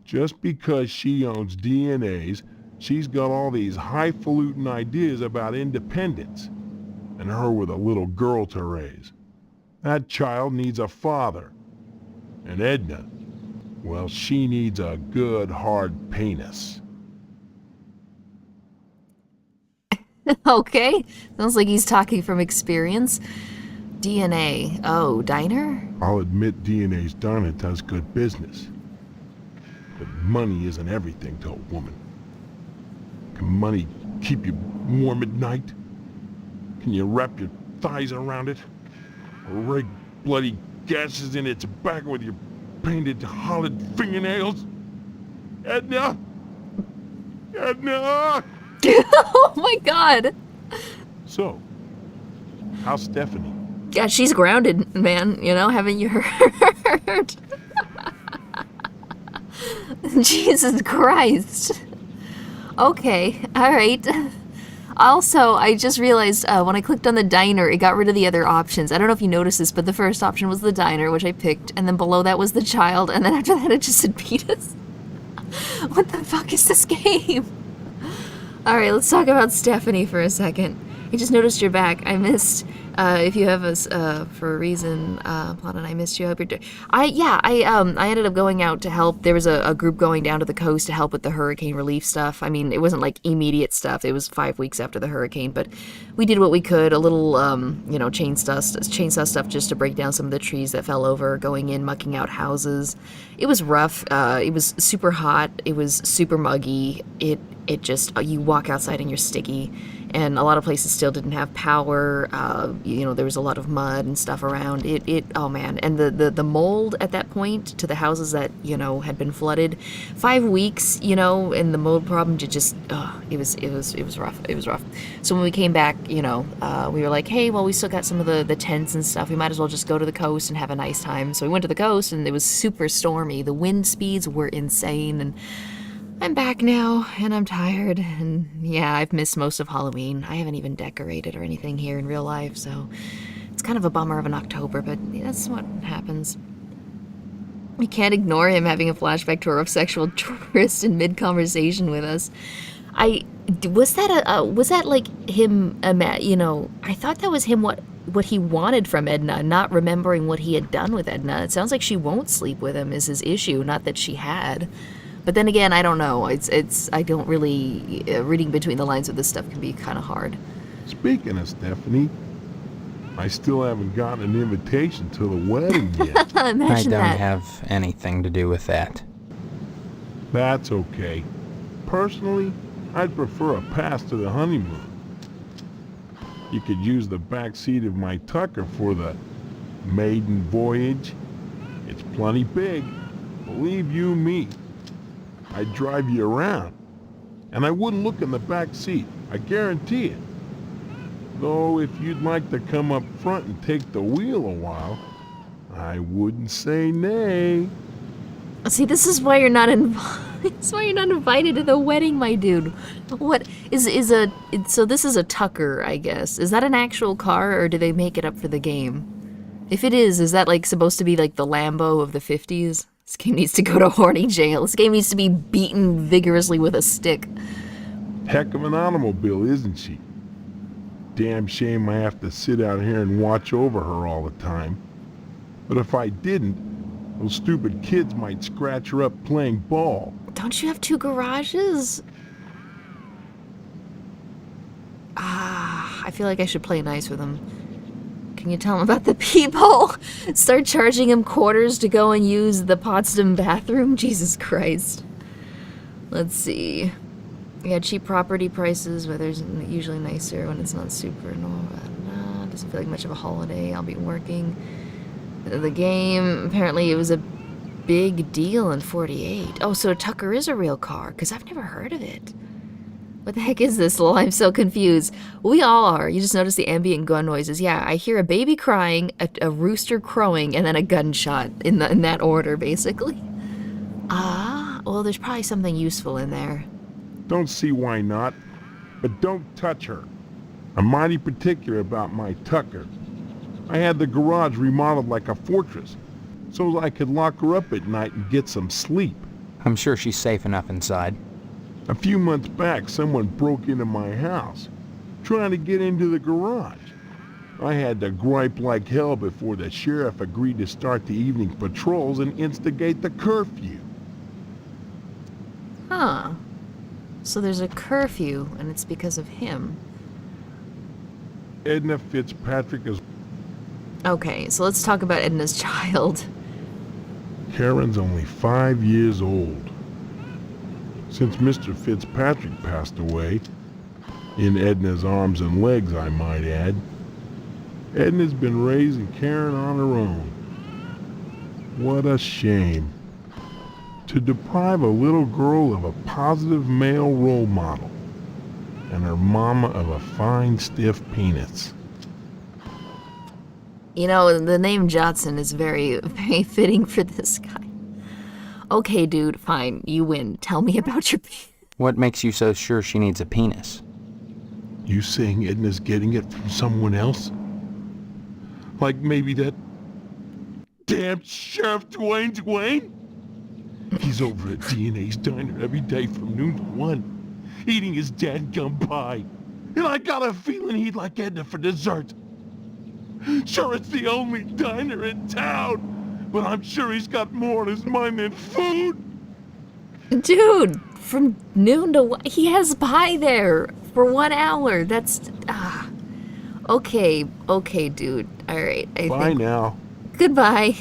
Just because she owns DNAs, she's got all these highfalutin ideas about independence, and her with a little girl to raise. That child needs a father. And Edna, well, she needs a good hard penis. Okay, sounds like he's talking from experience. DNA. Oh, diner? I'll admit DNA's diner does good business. But money isn't everything to a woman. Can money keep you warm at night? Can you wrap your thighs around it? Or rake bloody gashes in its back with your painted hollowed fingernails? Edna! Edna! Oh my god! So, how's Stephanie? Yeah, she's grounded, man. You know, haven't you heard? Jesus Christ. Okay, alright. Also, I just realized when I clicked on the diner, it got rid of the other options. I don't know if you noticed this, but the first option was the diner, which I picked, and then below that was the child, and then after that it just said penis. What the fuck is this game? Alright, let's talk about Stephanie for a second. I just noticed you're back. I missed, if you have us, for a reason, Plot and I missed you. I hope you're I ended up going out to help. There was a group going down to the coast to help with the hurricane relief stuff. I mean, it wasn't like immediate stuff. It was 5 weeks after the hurricane, but we did what we could. A little, chainsaw stuff just to break down some of the trees that fell over, going in, mucking out houses. It was rough. It was super hot. It was super muggy. It just, you walk outside and you're sticky. And a lot of places still didn't have power. There was a lot of mud and stuff around. Oh man. And the mold at that point to the houses that, had been flooded. 5 weeks, and the mold problem it was rough. It was rough. So when we came back, we were like, hey, well, we still got some of the tents and stuff. We might as well just go to the coast and have a nice time. So we went to the coast and it was super stormy. The wind speeds were insane, and I'm back now, and I'm tired, and yeah, I've missed most of Halloween. I haven't even decorated or anything here in real life, so it's kind of a bummer of an October, but that's what happens. We can't ignore him having a flashback to a rough sexual tourist in mid-conversation with us. Was that like him, I thought that was him what he wanted from Edna, not remembering what he had done with Edna. It sounds like she won't sleep with him is his issue, not that she had. But then again, I don't know. I don't really, reading between the lines of this stuff can be kind of hard. Speaking of Stephanie, I still haven't gotten an invitation to the wedding yet. Imagine I don't that. have anything to do with that. That's okay. Personally, I'd prefer a pass to the honeymoon. You could use the back seat of my Tucker for the maiden voyage. It's plenty big, believe you me. I'd drive you around, and I wouldn't look in the back seat, I guarantee it. Though if you'd like to come up front and take the wheel a while, I wouldn't say nay. See, this is why you're not invited. This is why you're not invited to the wedding, my dude. What so this is a Tucker, I guess. Is that an actual car, or do they make it up for the game? If it is that like supposed to be like the Lambo of the 50s? This game needs to go to horny jail. This game needs to be beaten vigorously with a stick. Heck of an automobile, isn't she? Damn shame I have to sit out here and watch over her all the time. But if I didn't, those stupid kids might scratch her up playing ball. Don't you have 2 garages? I feel like I should play nice with them. Can you tell him about the people? Start charging him quarters to go and use the Potsdam bathroom? Jesus Christ. Let's see. Yeah, cheap property prices, but there's usually nicer when it's not super. No, doesn't feel like much of a holiday. I'll be working. The game, apparently it was a big deal in 48. Oh, so Tucker is a real car, because I've never heard of it. What the heck is this, lol? I'm so confused. We all are. You just notice the ambient gun noises. Yeah, I hear a baby crying, a rooster crowing, and then a gunshot in that order, basically. Well, there's probably something useful in there. Don't see why not, but don't touch her. I'm mighty particular about my Tucker. I had the garage remodeled like a fortress, so I could lock her up at night and get some sleep. I'm sure she's safe enough inside. A few months back, someone broke into my house, trying to get into the garage. I had to gripe like hell before the sheriff agreed to start the evening patrols and instigate the curfew. Huh. So there's a curfew, and it's because of him. Edna Fitzpatrick is... Okay, so let's talk about Edna's child. Karen's only 5 years old. Since Mr. Fitzpatrick passed away, in Edna's arms and legs, I might add, Edna's been raising Karen on her own. What a shame. To deprive a little girl of a positive male role model, and her mama of a fine, stiff penis. You know, the name Jotson is very, very fitting for this guy. Okay, dude, fine, you win. Tell me about your penis. What makes you so sure she needs a penis? You saying Edna's getting it from someone else? Like maybe that damn Sheriff Dwayne? He's over at DNA's diner every day from noon to 1, eating his dadgum pie. And I got a feeling he'd like Edna for dessert. Sure, it's the only diner in town, but I'm sure he's got more on his mind than food. Dude, from noon to 1, he has pie there for 1 hour. That's, okay, dude. All right, Bye now. Goodbye.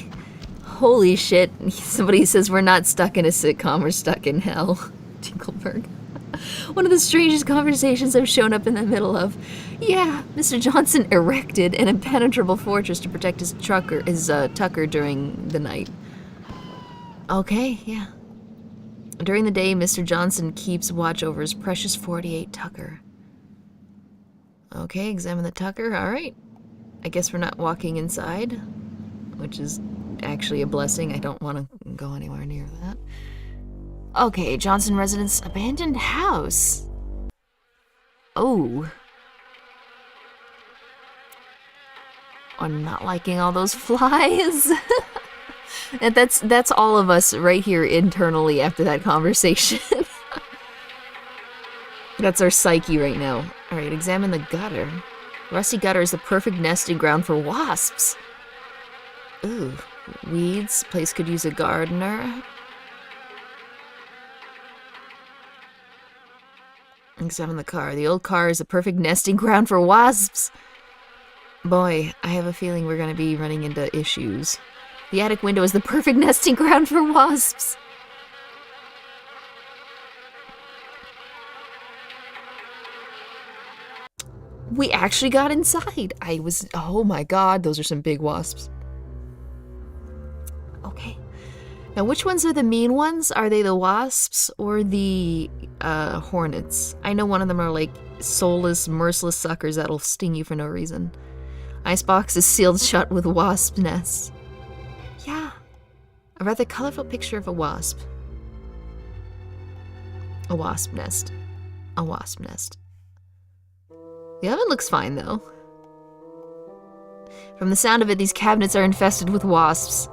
Holy shit, somebody says we're not stuck in a sitcom, we're stuck in hell. Tinkleberg. One of the strangest conversations I've shown up in the middle of. Yeah, Mr. Johnson erected an impenetrable fortress to protect his Tucker during the night. Okay, yeah. During the day, Mr. Johnson keeps watch over his precious 48 Tucker. Okay, examine the Tucker, alright. I guess we're not walking inside, which is actually a blessing. I don't want to go anywhere near that. Okay, Johnson residence, abandoned house. Oh. I'm not liking all those flies. And that's all of us right here internally after that conversation. That's our psyche right now. Alright, examine the gutter. Rusty gutter is the perfect nesting ground for wasps. Ooh, weeds. Place could use a gardener. Examine the car. The old car is the perfect nesting ground for wasps. Boy, I have a feeling we're going to be running into issues. The attic window is the perfect nesting ground for wasps. We actually got inside. Oh my god, those are some big wasps. Okay. Now, which ones are the mean ones? Are they the wasps or the hornets? I know one of them are like soulless, merciless suckers that'll sting you for no reason. Icebox is sealed shut with wasp nests. Yeah. A rather colorful picture of a wasp. A wasp nest. A wasp nest. The oven looks fine, though. From the sound of it, these cabinets are infested with wasps.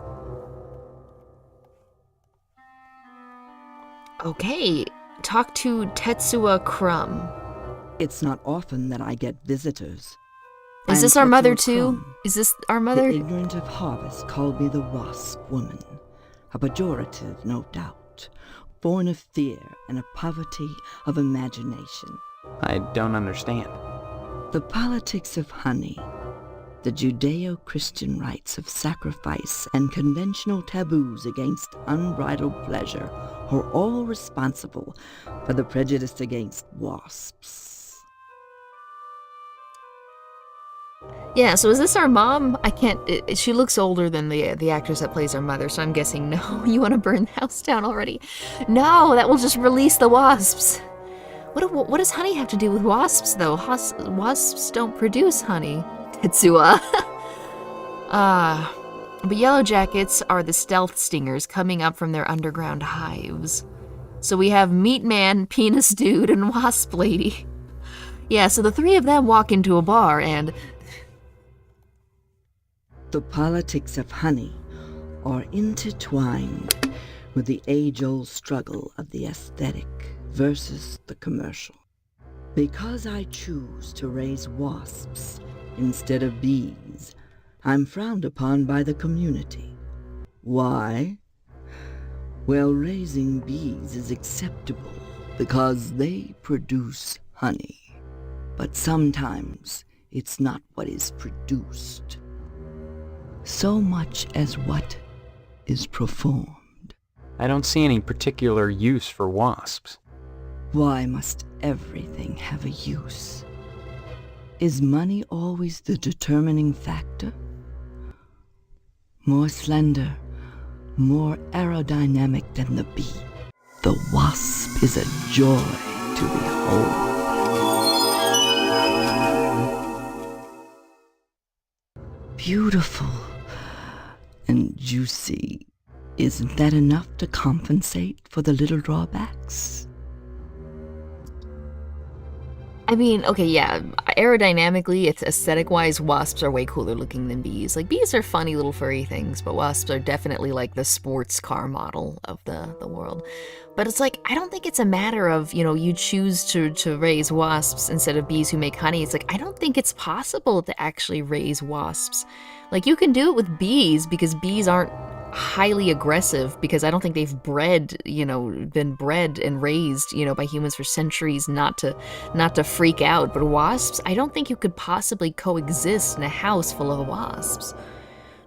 Okay, talk to Tetsuya Crumb. It's not often that I get visitors. Is this our mother, too? Is this our mother? The ignorant of harvest called me the wasp woman. A pejorative, no doubt, born of fear and a poverty of imagination. I don't understand. The politics of honey, the Judeo-Christian rites of sacrifice and conventional taboos against unbridled pleasure are all responsible for the prejudice against wasps. Yeah, so is this our mom? I can't... she looks older than the actress that plays our mother, so I'm guessing no. You want to burn the house down already? No, that will just release the wasps. What does honey have to do with wasps, though? Wasps don't produce honey. Tetsuya. But yellow jackets are the stealth stingers coming up from their underground hives. So we have Meat Man, Penis Dude, and Wasp Lady. Yeah, so the three of them walk into a bar and... The politics of honey are intertwined with the age-old struggle of the aesthetic versus the commercial. Because I choose to raise wasps instead of bees, I'm frowned upon by the community. Why? Well, raising bees is acceptable because they produce honey. But sometimes it's not what is produced, so much as what is performed. I don't see any particular use for wasps. Why must everything have a use? Is money always the determining factor? More slender, more aerodynamic than the bee, the wasp is a joy to behold. Beautiful and juicy. Isn't that enough to compensate for the little drawbacks? I mean, okay, yeah, aerodynamically, it's aesthetic-wise, wasps are way cooler looking than bees. Like, bees are funny little furry things, but wasps are definitely like the sports car model of the world. But it's like, I don't think it's a matter of, you choose to raise wasps instead of bees who make honey. It's like, I don't think it's possible to actually raise wasps. Like, you can do it with bees because bees aren't highly aggressive, because I don't think they've been bred and raised, by humans for centuries not to freak out. But wasps, I don't think you could possibly coexist in a house full of wasps.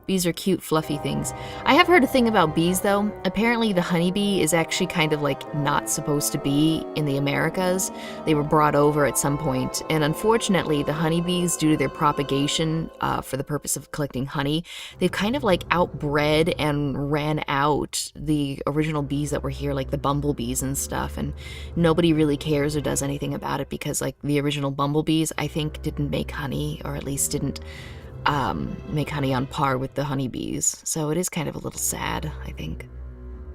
Bees are cute, fluffy things. I have heard a thing about bees, though. Apparently the honeybee is actually kind of like not supposed to be in the Americas. They were brought over at some point, and unfortunately the honeybees, due to their propagation for the purpose of collecting honey, they've kind of like outbred and ran out the original bees that were here, like the bumblebees and stuff, and nobody really cares or does anything about it because like the original bumblebees, I think, didn't make honey, or at least didn't make honey on par with the honeybees. So it is kind of a little sad, I think.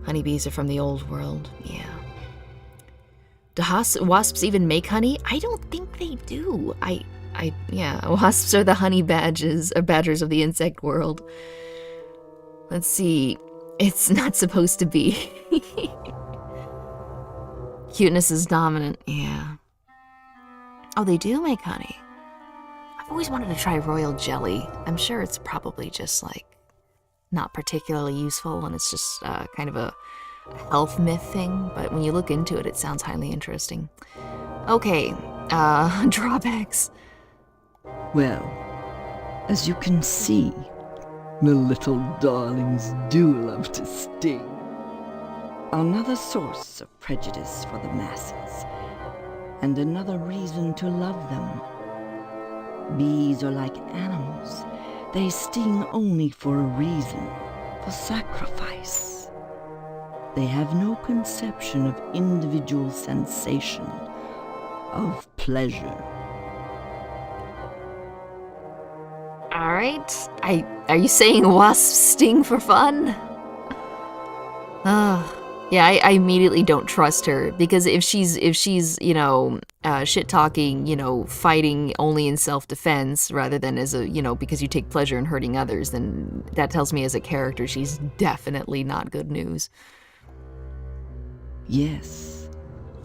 Honeybees are from the old world, yeah. Do wasps even make honey? I don't think they do. Yeah, wasps are the honey badgers of the insect world. Let's see. It's not supposed to be. Cuteness is dominant, yeah. Oh, they do make honey. I've always wanted to try royal jelly. I'm sure it's probably just like not particularly useful, and it's just kind of a health myth thing, but when you look into it, it sounds highly interesting. Okay, drawbacks. Well, as you can see, the little darlings do love to sting. Another source of prejudice for the masses, and another reason to love them. Bees are like animals. They sting only for a reason, for sacrifice. They have no conception of individual sensation, of pleasure. All right. Are you saying wasps sting for fun? Yeah, I immediately don't trust her, because if she's shit talking, fighting only in self-defense rather than as a, because you take pleasure in hurting others, then that tells me as a character she's definitely not good news. Yes,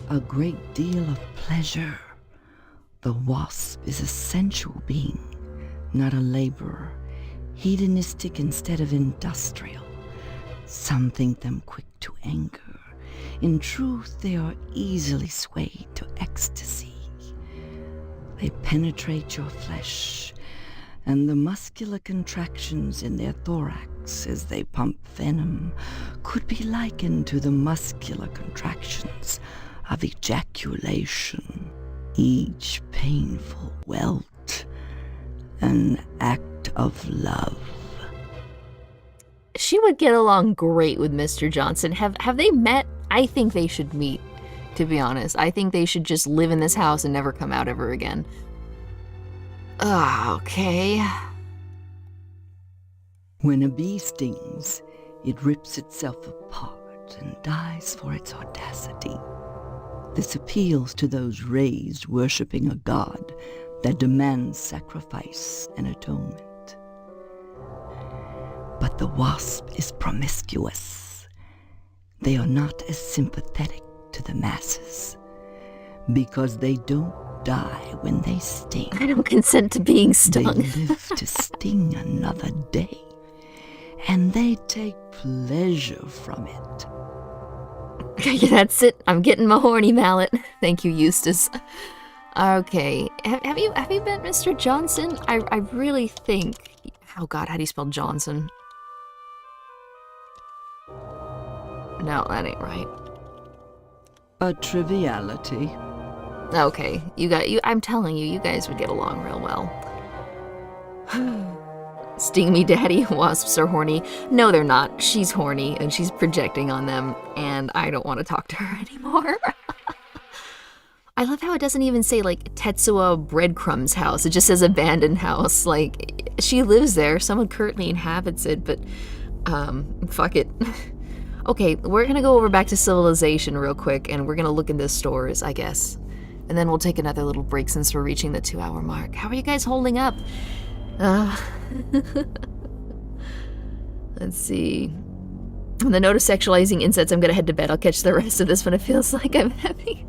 a great deal of pleasure. The wasp is a sensual being, not a laborer, hedonistic instead of industrial. Some think them quick to anger. In truth, they are easily swayed to ecstasy. They penetrate your flesh, and the muscular contractions in their thorax as they pump venom could be likened to the muscular contractions of ejaculation, each painful welt, an act of love. She would get along great with Mr. Johnson. Have they met? I think they should meet, to be honest. I think they should just live in this house and never come out ever again. Okay. When a bee stings, it rips itself apart and dies for its audacity. This appeals to those raised worshipping a god that demands sacrifice and atonement. But the wasp is promiscuous. They are not as sympathetic to the masses because they don't die when they sting. I don't consent to being stung. They live to sting another day, and they take pleasure from it. Okay, that's it. I'm getting my horny mallet. Thank you, Eustace. Okay, have you met Mr. Johnson? I really think. Oh God, how do you spell Johnson? No, that ain't right. A triviality. Okay, I'm telling you, you guys would get along real well. Sting me, daddy. Wasps are horny. No, they're not. She's horny, and she's projecting on them, and I don't want to talk to her anymore. I love how it doesn't even say, like, Tetsuo Breadcrumb's house. It just says abandoned house. Like, she lives there. Someone currently inhabits it, but, fuck it. Okay, we're gonna go over back to civilization real quick, and we're gonna look in the stores, I guess. And then we'll take another little break since we're reaching the 2-hour mark. How are you guys holding up? Let's see. On the note of sexualizing insects, I'm gonna head to bed. I'll catch the rest of this when it feels like I'm heavy.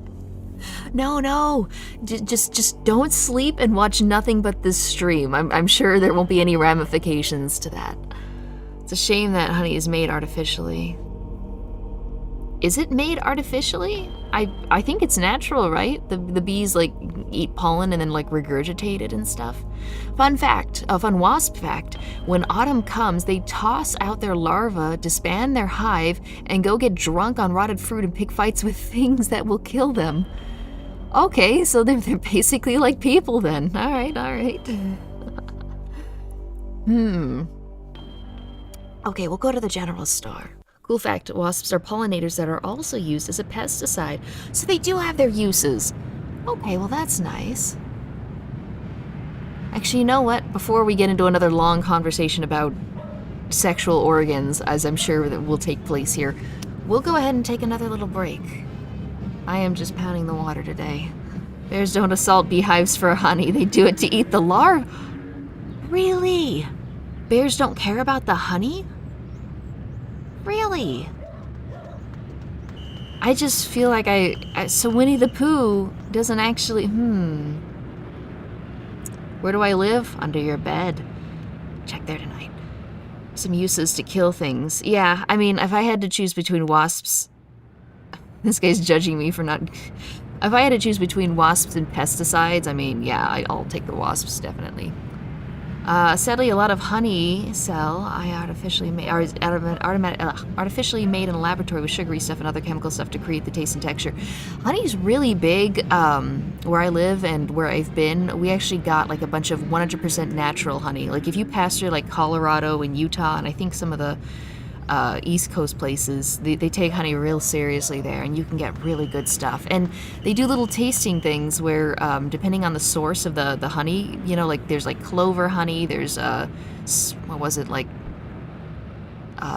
No. Just don't sleep and watch nothing but this stream. I'm sure there won't be any ramifications to that. It's a shame that honey is made artificially. Is it made artificially? I think it's natural, right? The bees like eat pollen and then like regurgitate it and stuff. Fun fact, a fun wasp fact, when autumn comes, they toss out their larvae, disband their hive, and go get drunk on rotted fruit and pick fights with things that will kill them. Okay, so they're basically like people then. All right. Okay, we'll go to the general store. Cool fact, wasps are pollinators that are also used as a pesticide, so they do have their uses. Okay, well that's nice. Actually, you know what? Before we get into another long conversation about sexual organs, as I'm sure that will take place here, we'll go ahead and take another little break. I am just pounding the water today. Bears don't assault beehives for honey, they do it to eat the larvae. Really? Bears don't care about the honey? Really? I just feel like so Winnie the Pooh doesn't actually, Where do I live? Under your bed. Check there tonight. Some uses to kill things. Yeah, I mean, if I had to choose between wasps... This guy's judging me for not... If I had to choose between wasps and pesticides, I mean, yeah, I'll take the wasps, definitely. Sadly, a lot of honey cell artificially made in a laboratory with sugary stuff and other chemical stuff to create the taste and texture. Honey's really big where I live and where I've been. We actually got like a bunch of 100% natural honey. Like if you pass through like Colorado and Utah, and I think some of the East Coast places, they take honey real seriously there, and you can get really good stuff. And they do little tasting things where, depending on the source of the honey, you know, like there's like clover honey, there's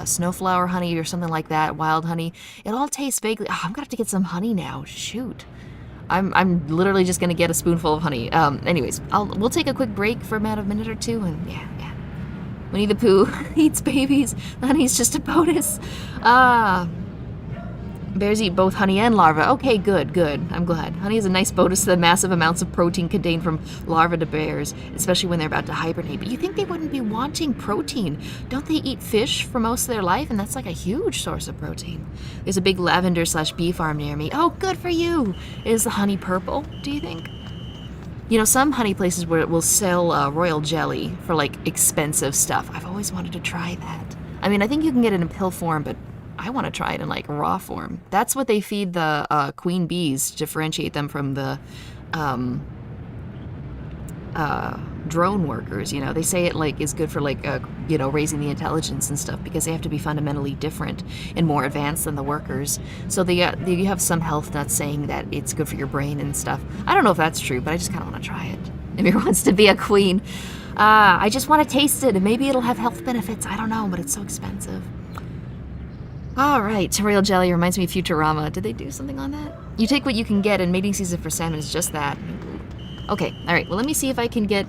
snowflower honey or something like that, wild honey. It all tastes vaguely. Oh, I'm gonna have to get some honey now. Shoot. I'm literally just gonna get a spoonful of honey. Anyways, we'll take a quick break for about a minute or two, and yeah. Winnie the Pooh eats babies. The honey's just a bonus. Bears eat both honey and larvae. Okay, good. I'm glad. Honey is a nice bonus to the massive amounts of protein contained from larvae to bears, especially when they're about to hibernate. But you think they wouldn't be wanting protein? Don't they eat fish for most of their life? And that's like a huge source of protein. There's a big lavender/bee farm near me. Oh, good for you. Is the honey purple, do you think? You know, some honey places where it will sell royal jelly for, like, expensive stuff. I've always wanted to try that. I mean, I think you can get it in pill form, but I want to try it in, like, raw form. That's what they feed the queen bees to differentiate them from the drone workers, you know. They say it, like, is good for, like, raising the intelligence and stuff because they have to be fundamentally different and more advanced than the workers. So you have some health nuts saying that it's good for your brain and stuff. I don't know if that's true, but I just kind of want to try it. Maybe wants to be a queen. I just want to taste it, and maybe it'll have health benefits. I don't know, but it's so expensive. All right, royal jelly reminds me of Futurama. Did they do something on that? You take what you can get, and mating season for salmon is just that. Okay, all right, well, let me see if I can get,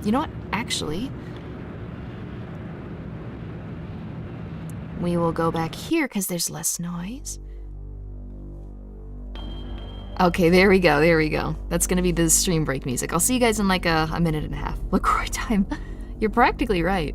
you know what, actually, we will go back here because there's less noise. Okay, there we go. That's gonna be the stream break music. I'll see you guys in like a minute and a half. LaCroix time. You're practically right.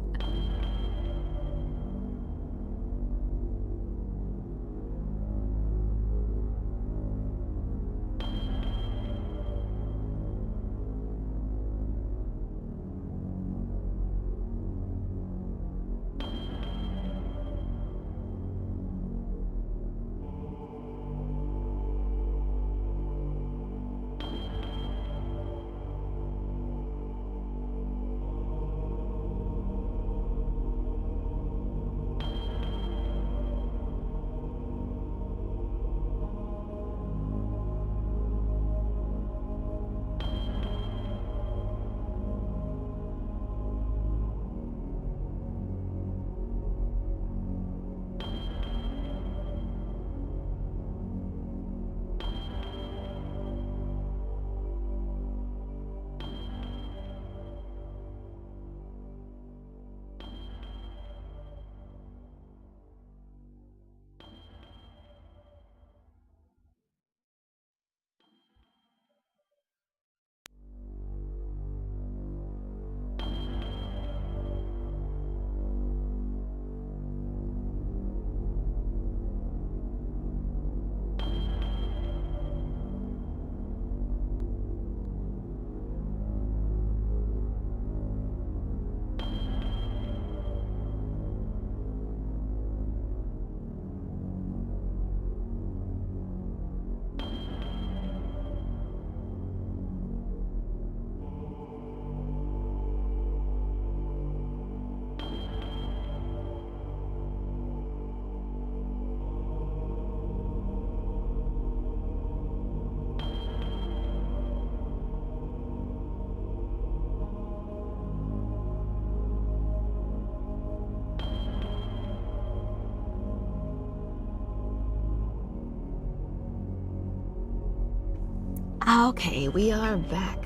Okay, we are back.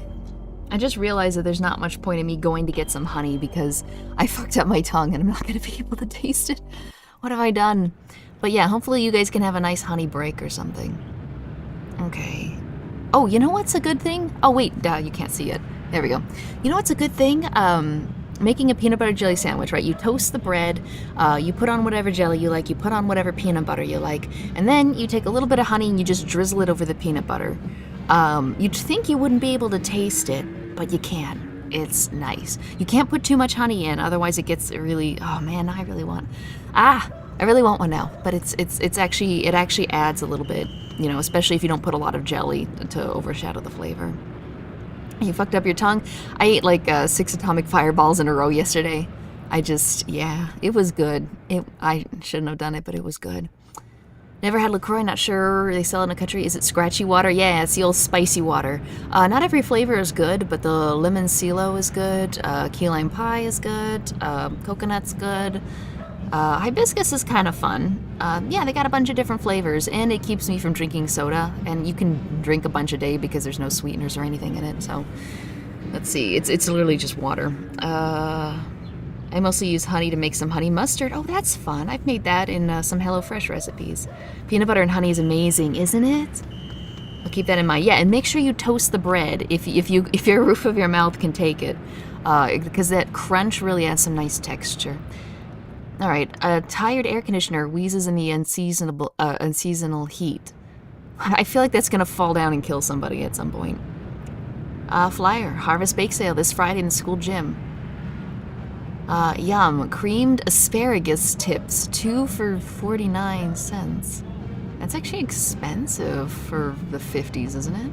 I just realized that there's not much point in me going to get some honey because I fucked up my tongue and I'm not going to be able to taste it. What have I done? But yeah, hopefully you guys can have a nice honey break or something. Okay. Oh, you know what's a good thing? Oh, wait, you can't see it. There we go. You know what's a good thing? Making a peanut butter jelly sandwich, right? You toast the bread, you put on whatever jelly you like, you put on whatever peanut butter you like, and then you take a little bit of honey and you just drizzle it over the peanut butter. You'd think you wouldn't be able to taste it, but you can. It's nice. You can't put too much honey in, otherwise it gets really, oh man, I really want one now. But it actually adds a little bit, you know, especially if you don't put a lot of jelly to overshadow the flavor. You fucked up your tongue? I ate like 6 atomic fireballs in a row yesterday. It was good. I shouldn't have done it, but it was good. Never had LaCroix, not sure they sell it in the country. Is it scratchy water? Yeah, it's the old spicy water. Not every flavor is good, but the lemon CeeLo is good. Key lime pie is good. Coconut's good. Hibiscus is kind of fun. Yeah, they got a bunch of different flavors, and it keeps me from drinking soda. And you can drink a bunch a day because there's no sweeteners or anything in it. So, let's see. It's literally just water. I mostly use honey to make some honey mustard. Oh, that's fun. I've made that in some HelloFresh recipes. Peanut butter and honey is amazing, isn't it? I'll keep that in mind. Yeah, and make sure you toast the bread if your roof of your mouth can take it, because that crunch really adds some nice texture. All right, a tired air conditioner wheezes in the unseasonal heat. I feel like that's gonna fall down and kill somebody at some point. Flyer, harvest bake sale this Friday in the school gym. Yum, creamed asparagus tips, 2 for 49 cents. That's actually expensive for the 50s, isn't it?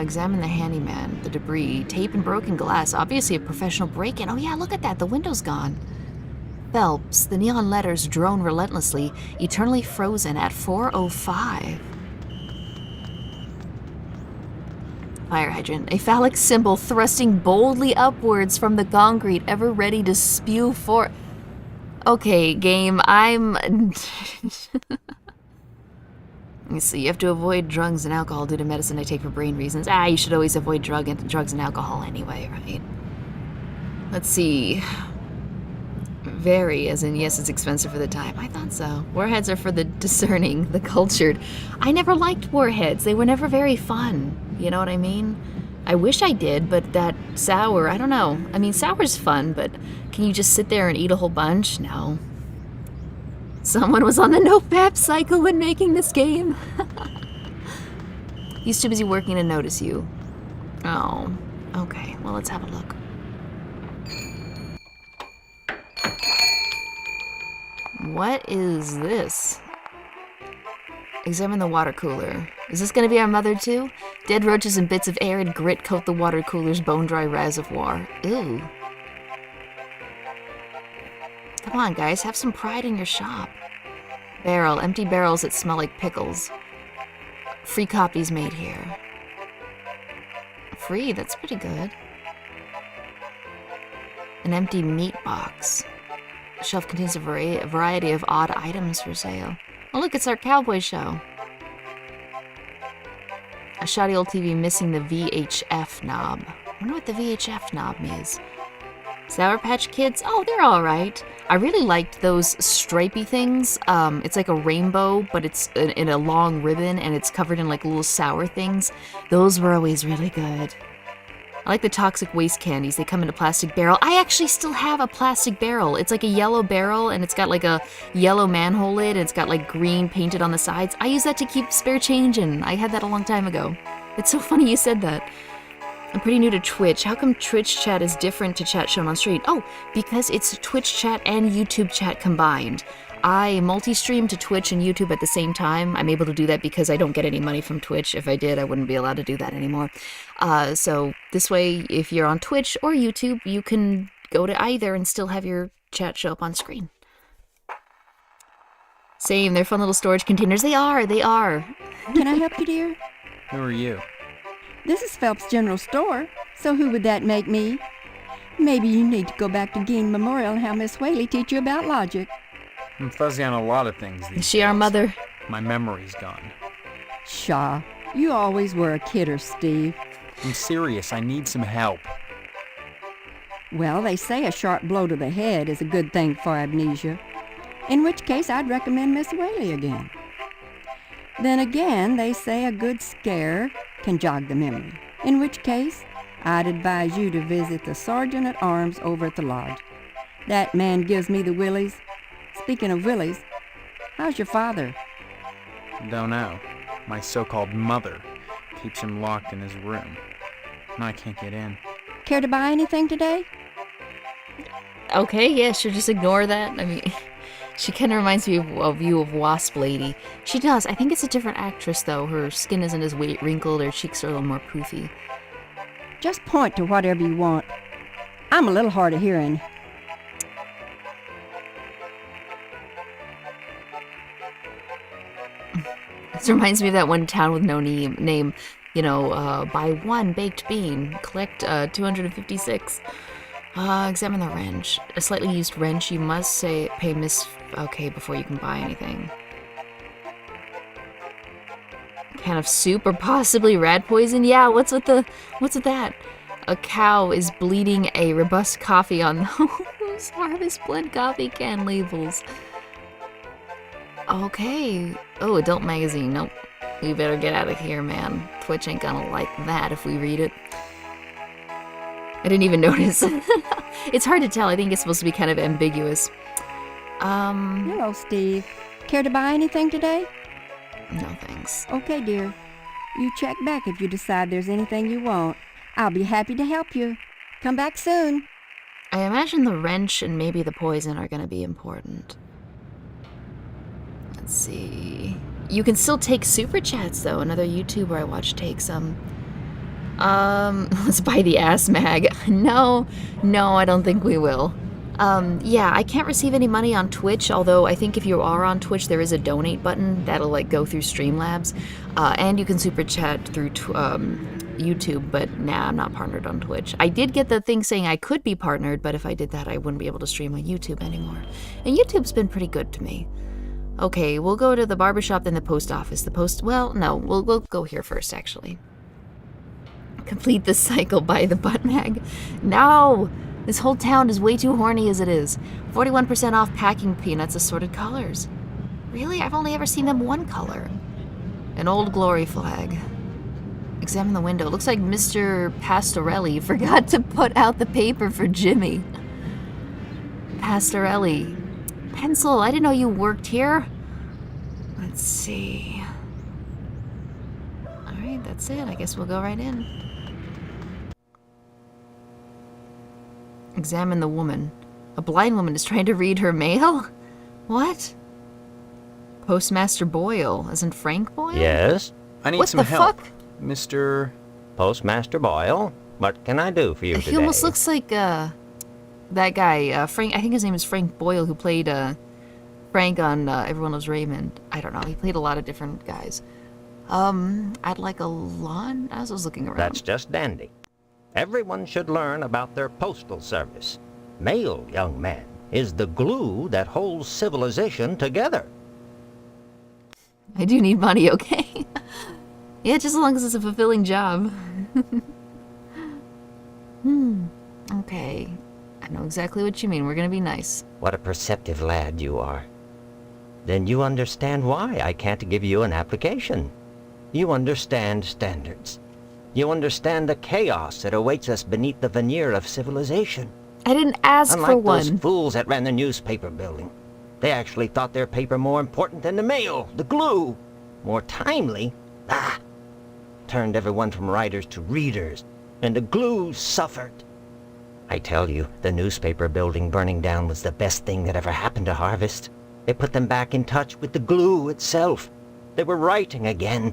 Examine the handyman, the debris, tape and broken glass, obviously a professional break-in. Oh yeah, look at that, the window's gone. Phelps, the neon letters drone relentlessly, eternally frozen at 4:05. Fire hydrant, a phallic symbol thrusting boldly upwards from the concrete, ever ready to spew forth. Okay, game, Let me see, you have to avoid drugs and alcohol due to medicine I take for brain reasons. You should always avoid drugs and alcohol anyway, right? Let's see. Very, as in, yes, it's expensive for the time. I thought so. Warheads are for the discerning, the cultured. I never liked warheads. They were never very fun. You know what I mean? I wish I did, but that sour, I don't know. I mean, sour's fun, but can you just sit there and eat a whole bunch? No. Someone was on the NoPep cycle when making this game. He's too busy working to notice you. Oh, okay. Well, let's have a look. What is this? Examine the water cooler. Is this gonna be our mother too? Dead roaches and bits of air and grit coat the water cooler's bone-dry reservoir. Ew. Come on, guys, have some pride in your shop. Barrel, empty barrels that smell like pickles. Free copies made here. Free, that's pretty good. An empty meat box. The shelf contains a variety of odd items for sale. Oh look, it's our cowboy show. A shoddy old TV missing the VHF knob. I wonder what the VHF knob is. Sour Patch Kids? Oh, they're alright. I really liked those stripy things. It's like a rainbow, but it's in a long ribbon, and it's covered in like little sour things. Those were always really good. I like the toxic waste candies. They come in a plastic barrel. I actually still have a plastic barrel. It's like a yellow barrel, and it's got like a yellow manhole lid, and it's got like green painted on the sides. I use that to keep spare change in. I had that a long time ago. It's so funny you said that. I'm pretty new to Twitch. How come Twitch chat is different to chat shown on stream? Oh, because it's Twitch chat and YouTube chat combined. I multi-stream to Twitch and YouTube at the same time. I'm able to do that because I don't get any money from Twitch. If I did, I wouldn't be allowed to do that anymore. So this way, if you're on Twitch or YouTube, you can go to either and still have your chat show up on screen. Same, they're fun little storage containers. They are. Can I help you, dear? Who are you? This is Phelps General Store, so who would that make me? Maybe you need to go back to Gein Memorial and have Miss Whaley teach you about logic. I'm fuzzy on a lot of things these Is she our days. mother? My memory's gone. Pshaw, You always were a kidder, Steve. I'm serious. I need some help. Well, they say a sharp blow to the head is a good thing for amnesia, in which case I'd recommend Miss Whaley again. Then again, they say a good scare can jog the memory, in which case I'd advise you to visit the sergeant-at-arms over at the lodge. That man gives me the willies. Speaking of willies, how's your father? Don't know. My so-called mother keeps him locked in his room, and I can't get in. Care to buy anything today? Okay, yeah, sure, just ignore that. I mean, she kind of reminds me of you of Wasp Lady. She does. I think it's a different actress, though. Her skin isn't as wrinkled, her cheeks are a little more poofy. Just point to whatever you want. I'm a little hard of hearing. This reminds me of that one town with no name. You know, buy one baked bean, collect 256. Examine the wrench. A slightly used wrench. You must pay Miss... Okay, before you can buy anything. Can of soup or possibly rat poison? Yeah, what's with that? A cow is bleeding a robust coffee on those Harvest Blend coffee can labels. Okay. Oh, adult magazine. Nope. We better get out of here, man. Twitch ain't gonna like that if we read it. I didn't even notice. It's hard to tell. I think it's supposed to be kind of ambiguous. Hello, Steve. Care to buy anything today? No, thanks. Okay, dear. You check back if you decide there's anything you want. I'll be happy to help you. Come back soon. I imagine the wrench and maybe the poison are gonna be important. Let's see. You can still take super chats, though. Another YouTuber I watch takes some. Let's buy the ass mag. No, I don't think we will. Yeah, I can't receive any money on Twitch, although I think if you are on Twitch, there is a donate button that'll, like, go through Streamlabs. And you can super chat through YouTube, but nah, I'm not partnered on Twitch. I did get the thing saying I could be partnered, but if I did that, I wouldn't be able to stream on YouTube anymore. And YouTube's been pretty good to me. Okay, we'll go to the barbershop, then the post office. Well, no, we'll go here first, actually. Complete the cycle by the butt mag. No! This whole town is way too horny as it is. 41% off packing peanuts, assorted colors. Really? I've only ever seen them one color. An old glory flag. Examine the window. Looks like Mr. Pastorelli forgot to put out the paper for Jimmy. Pastorelli. Pencil, I didn't know you worked here. Let's see. Alright, that's it. I guess we'll go right in. Examine the woman. A blind woman is trying to read her mail? What? Postmaster Boyle, as in Frank Boyle? Yes? I need What some the help. fuck? Mr. Postmaster Boyle? What can I do for you today? He almost looks like, that guy, Frank, I think his name is Frank Boyle, who played, Frank on, Everyone Loves Raymond. I don't know, he played a lot of different guys. I'd like a lawn? I was looking around. That's just dandy. Everyone should learn about their postal service. Mail, young man, is the glue that holds civilization together. I do need money, okay? Yeah, just as long as it's a fulfilling job. Okay. I know exactly what you mean. We're gonna be nice. What a perceptive lad you are. Then you understand why I can't give you an application. You understand standards. You understand the chaos that awaits us beneath the veneer of civilization. I didn't ask Unlike for one. those fools that ran the newspaper building. They actually thought their paper more important than the mail, the glue. More timely. Turned everyone from writers to readers, and the glue suffered. I tell you, the newspaper building burning down was the best thing that ever happened to Harvest. It put them back in touch with the glue itself. They were writing again,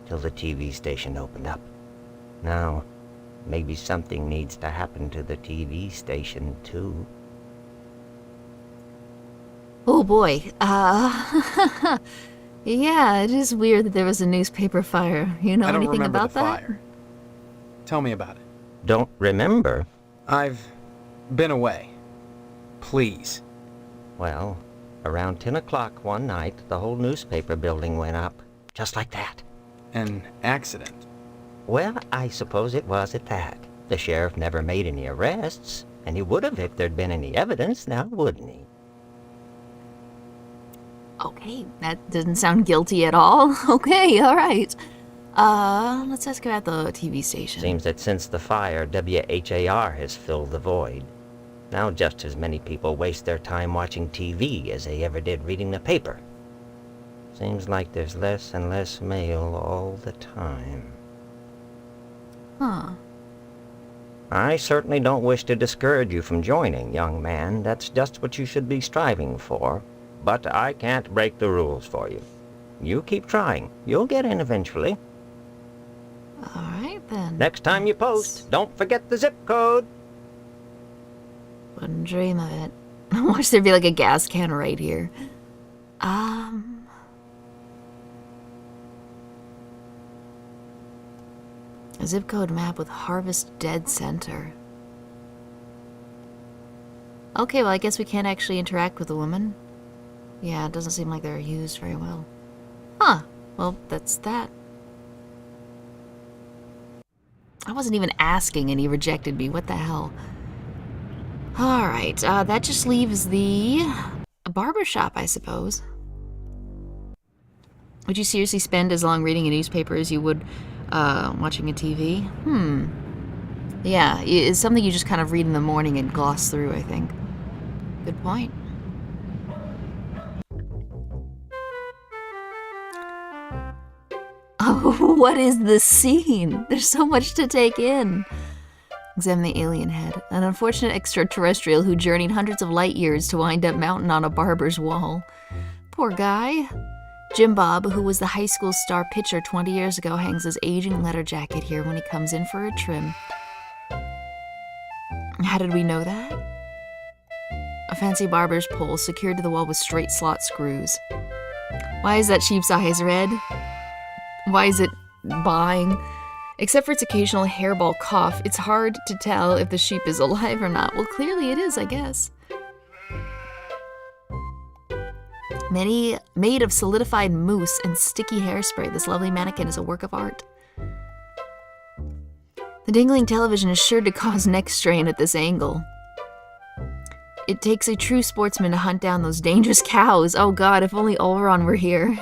till the TV station opened up. Now, maybe something needs to happen to the TV station, too. Oh boy. Yeah, it is weird that there was a newspaper fire. You know I don't anything remember about the that? fire. Tell me about it. Don't remember? I've been away. Please. Well, around 10 o'clock one night, the whole newspaper building went up. Just like that. An accident. Well, I suppose it was at that. The sheriff never made any arrests, and he would have if there'd been any evidence, now wouldn't he? Okay, that doesn't sound guilty at all. Okay, all right. Let's ask about the TV station. Seems that since the fire, WHAR has filled the void. Now just as many people waste their time watching TV as they ever did reading the paper. Seems like there's less and less mail all the time. Huh. I certainly don't wish to discourage you from joining, young man. That's just what you should be striving for. But I can't break the rules for you. You keep trying. You'll get in eventually. All right, then. Next time you post, don't forget the zip code. Wouldn't dream of it. Watch there be like a gas can right here. A zip code map with Harvest dead center. Okay, well, I guess we can't actually interact with the woman. Yeah, it doesn't seem like they're used very well. Huh. Well, that's that. I wasn't even asking and he rejected me. What the hell? Alright, that just leaves the barber shop, I suppose. Would you seriously spend as long reading a newspaper as you would watching a TV? Yeah, it's something you just kind of read in the morning and gloss through, I think. Good point. Oh, what is this scene? There's so much to take in. Examine the alien head. An unfortunate extraterrestrial who journeyed hundreds of light years to wind up mounted on a barber's wall. Poor guy. Jim Bob, who was the high school star pitcher 20 years ago, hangs his aging leather jacket here when he comes in for a trim. How did we know that? A fancy barber's pole secured to the wall with straight slot screws. Why is that sheep's eyes red? Why is it buying? Except for its occasional hairball cough, it's hard to tell if the sheep is alive or not. Well, clearly it is, I guess. Made of solidified mousse and sticky hairspray, this lovely mannequin is a work of art. The dangling television is sure to cause neck strain at this angle. It takes a true sportsman to hunt down those dangerous cows. Oh god, if only Oleron were here.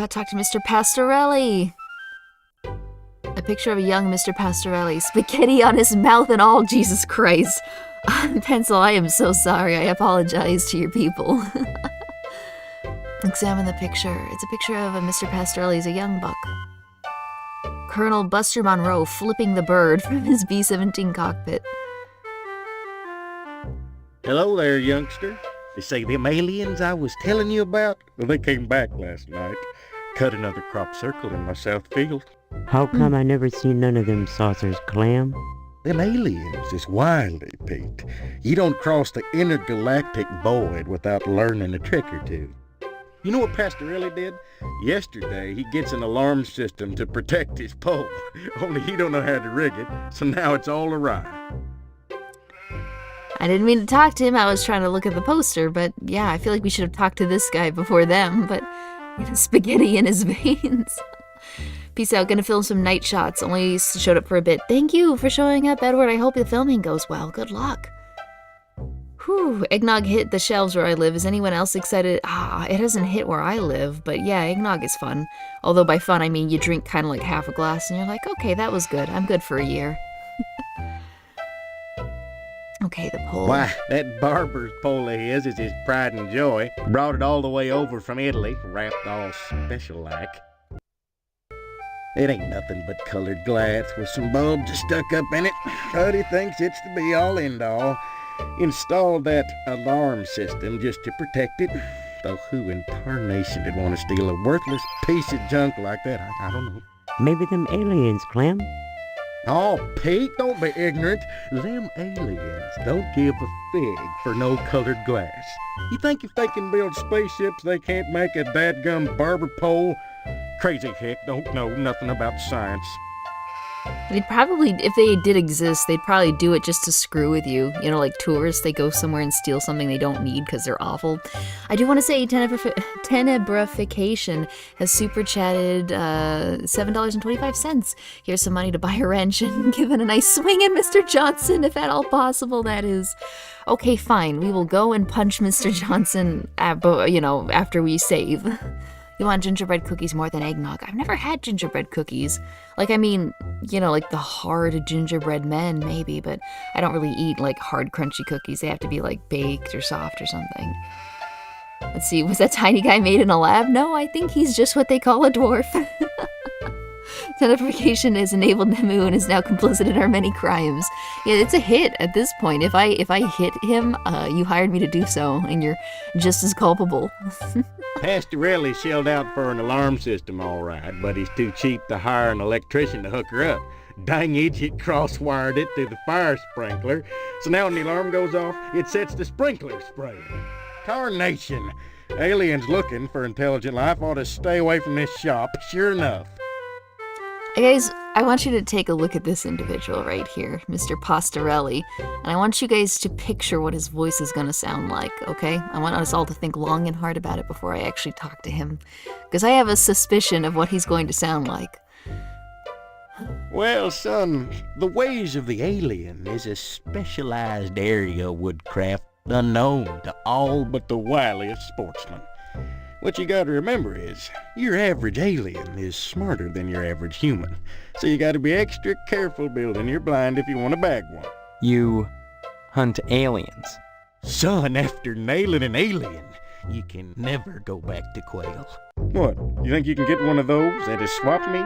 Talk to Mr. Pastorelli. A picture of a young Mr. Pastorelli. Spaghetti on his mouth and all, Jesus Christ. Pencil, I am so sorry. I apologize to your people. Examine the picture. It's a picture of a Mr. Pastorelli as a young buck. Colonel Buster Monroe flipping the bird from his B-17 cockpit. Hello there, youngster. They say them aliens I was telling you about, well, they came back last night. Cut another crop circle in my south field. How come I never seen none of them saucers, Clam? Them aliens is wily, Pete. You don't cross the intergalactic void without learning a trick or two. You know what Pastorelli did? Yesterday, he gets an alarm system to protect his pole. Only he don't know how to rig it, so now it's all awry. I didn't mean to talk to him. I was trying to look at the poster, but yeah, I feel like we should have talked to this guy before them, but spaghetti in his veins. Peace out. Gonna film some night shots. Only showed up for a bit. Thank you for showing up, Edward. I hope the filming goes well. Good luck. Whew. Eggnog hit the shelves where I live. Is anyone else excited? It hasn't hit where I live, but yeah, eggnog is fun. Although by fun, I mean you drink kind of like half a glass and you're like, okay, that was good. I'm good for a year. Okay, the pole. Why, that barber's pole of his is his pride and joy. Brought it all the way over from Italy, wrapped all special-like. It ain't nothing but colored glass with some bulbs stuck up in it, but he thinks it's the be-all, end-all. Installed that alarm system just to protect it. Though who in tarnation would want to steal a worthless piece of junk like that? I don't know. Maybe them aliens, Clem. Oh, Pete, don't be ignorant. Them aliens don't give a fig for no colored glass. You think if they can build spaceships, they can't make a dadgum barber pole? Crazy hick don't know nothing about science. They'd probably, if they did exist, they'd probably do it just to screw with you. You know, like tourists, they go somewhere and steal something they don't need because they're awful. I do want to say Tenebrification has super chatted $7.25. Here's some money to buy a wrench and give it a nice swing at Mr. Johnson, if at all possible, that is. Okay, fine. We will go and punch Mr. Johnson, after we save. You want gingerbread cookies more than eggnog? I've never had gingerbread cookies. Like the hard gingerbread men, maybe, but I don't really eat, hard crunchy cookies. They have to be, baked or soft or something. Let's see, was that tiny guy made in a lab? No, I think he's just what they call a dwarf. Identification has enabled Nemu and is now complicit in our many crimes. Yeah, it's a hit at this point. If I hit him, you hired me to do so, and you're just as culpable. Pastorelli shelled out for an alarm system, all right, but he's too cheap to hire an electrician to hook her up. Dang idiot cross-wired it to the fire sprinkler, so now when the alarm goes off, it sets the sprinkler spraying. Tarnation! Aliens looking for intelligent life ought to stay away from this shop, sure enough. Hey guys, I want you to take a look at this individual right here, Mr. Pastorelli, and I want you guys to picture what his voice is going to sound like, okay? I want us all to think long and hard about it before I actually talk to him, because I have a suspicion of what he's going to sound like. Well, son, the ways of the alien is a specialized area of woodcraft unknown to all but the wiliest sportsmen. What you gotta remember is, your average alien is smarter than your average human, so you gotta be extra careful building your blind if you want to bag one. You hunt aliens? Son, after nailing an alien, you can never go back to quail. What, you think you can get one of those at a swap meet?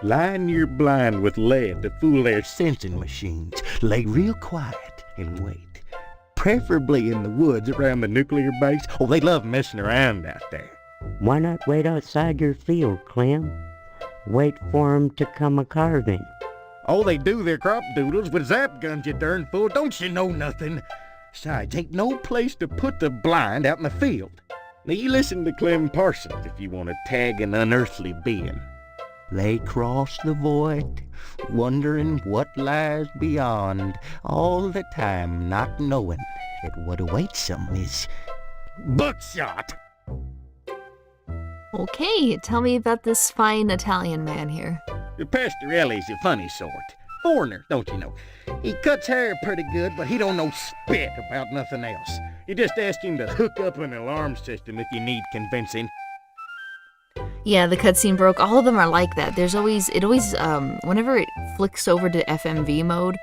Line your blind with lead to fool their sensing machines. Lay real quiet and wait. Preferably in the woods around the nuclear base. Oh, they love messing around out there. Why not wait outside your field, Clem? Wait for 'em to come a-carving. Oh, they do their crop doodles with zap guns, you darn fool. Don't you know nothing? Besides, ain't no place to put the blind out in the field. Now, you listen to Clem Parsons if you want to tag an unearthly being. They cross the void, wondering what lies beyond, all the time not knowing that what awaits them is buckshot. Okay, tell me about this fine Italian man here. Pastorelli's a funny sort. Foreigner, don't you know? He cuts hair pretty good, but he don't know spit about nothing else. You just ask him to hook up an alarm system if you need convincing. Yeah, the cutscene broke. All of them are like that. It always, whenever it flicks over to FMV mode,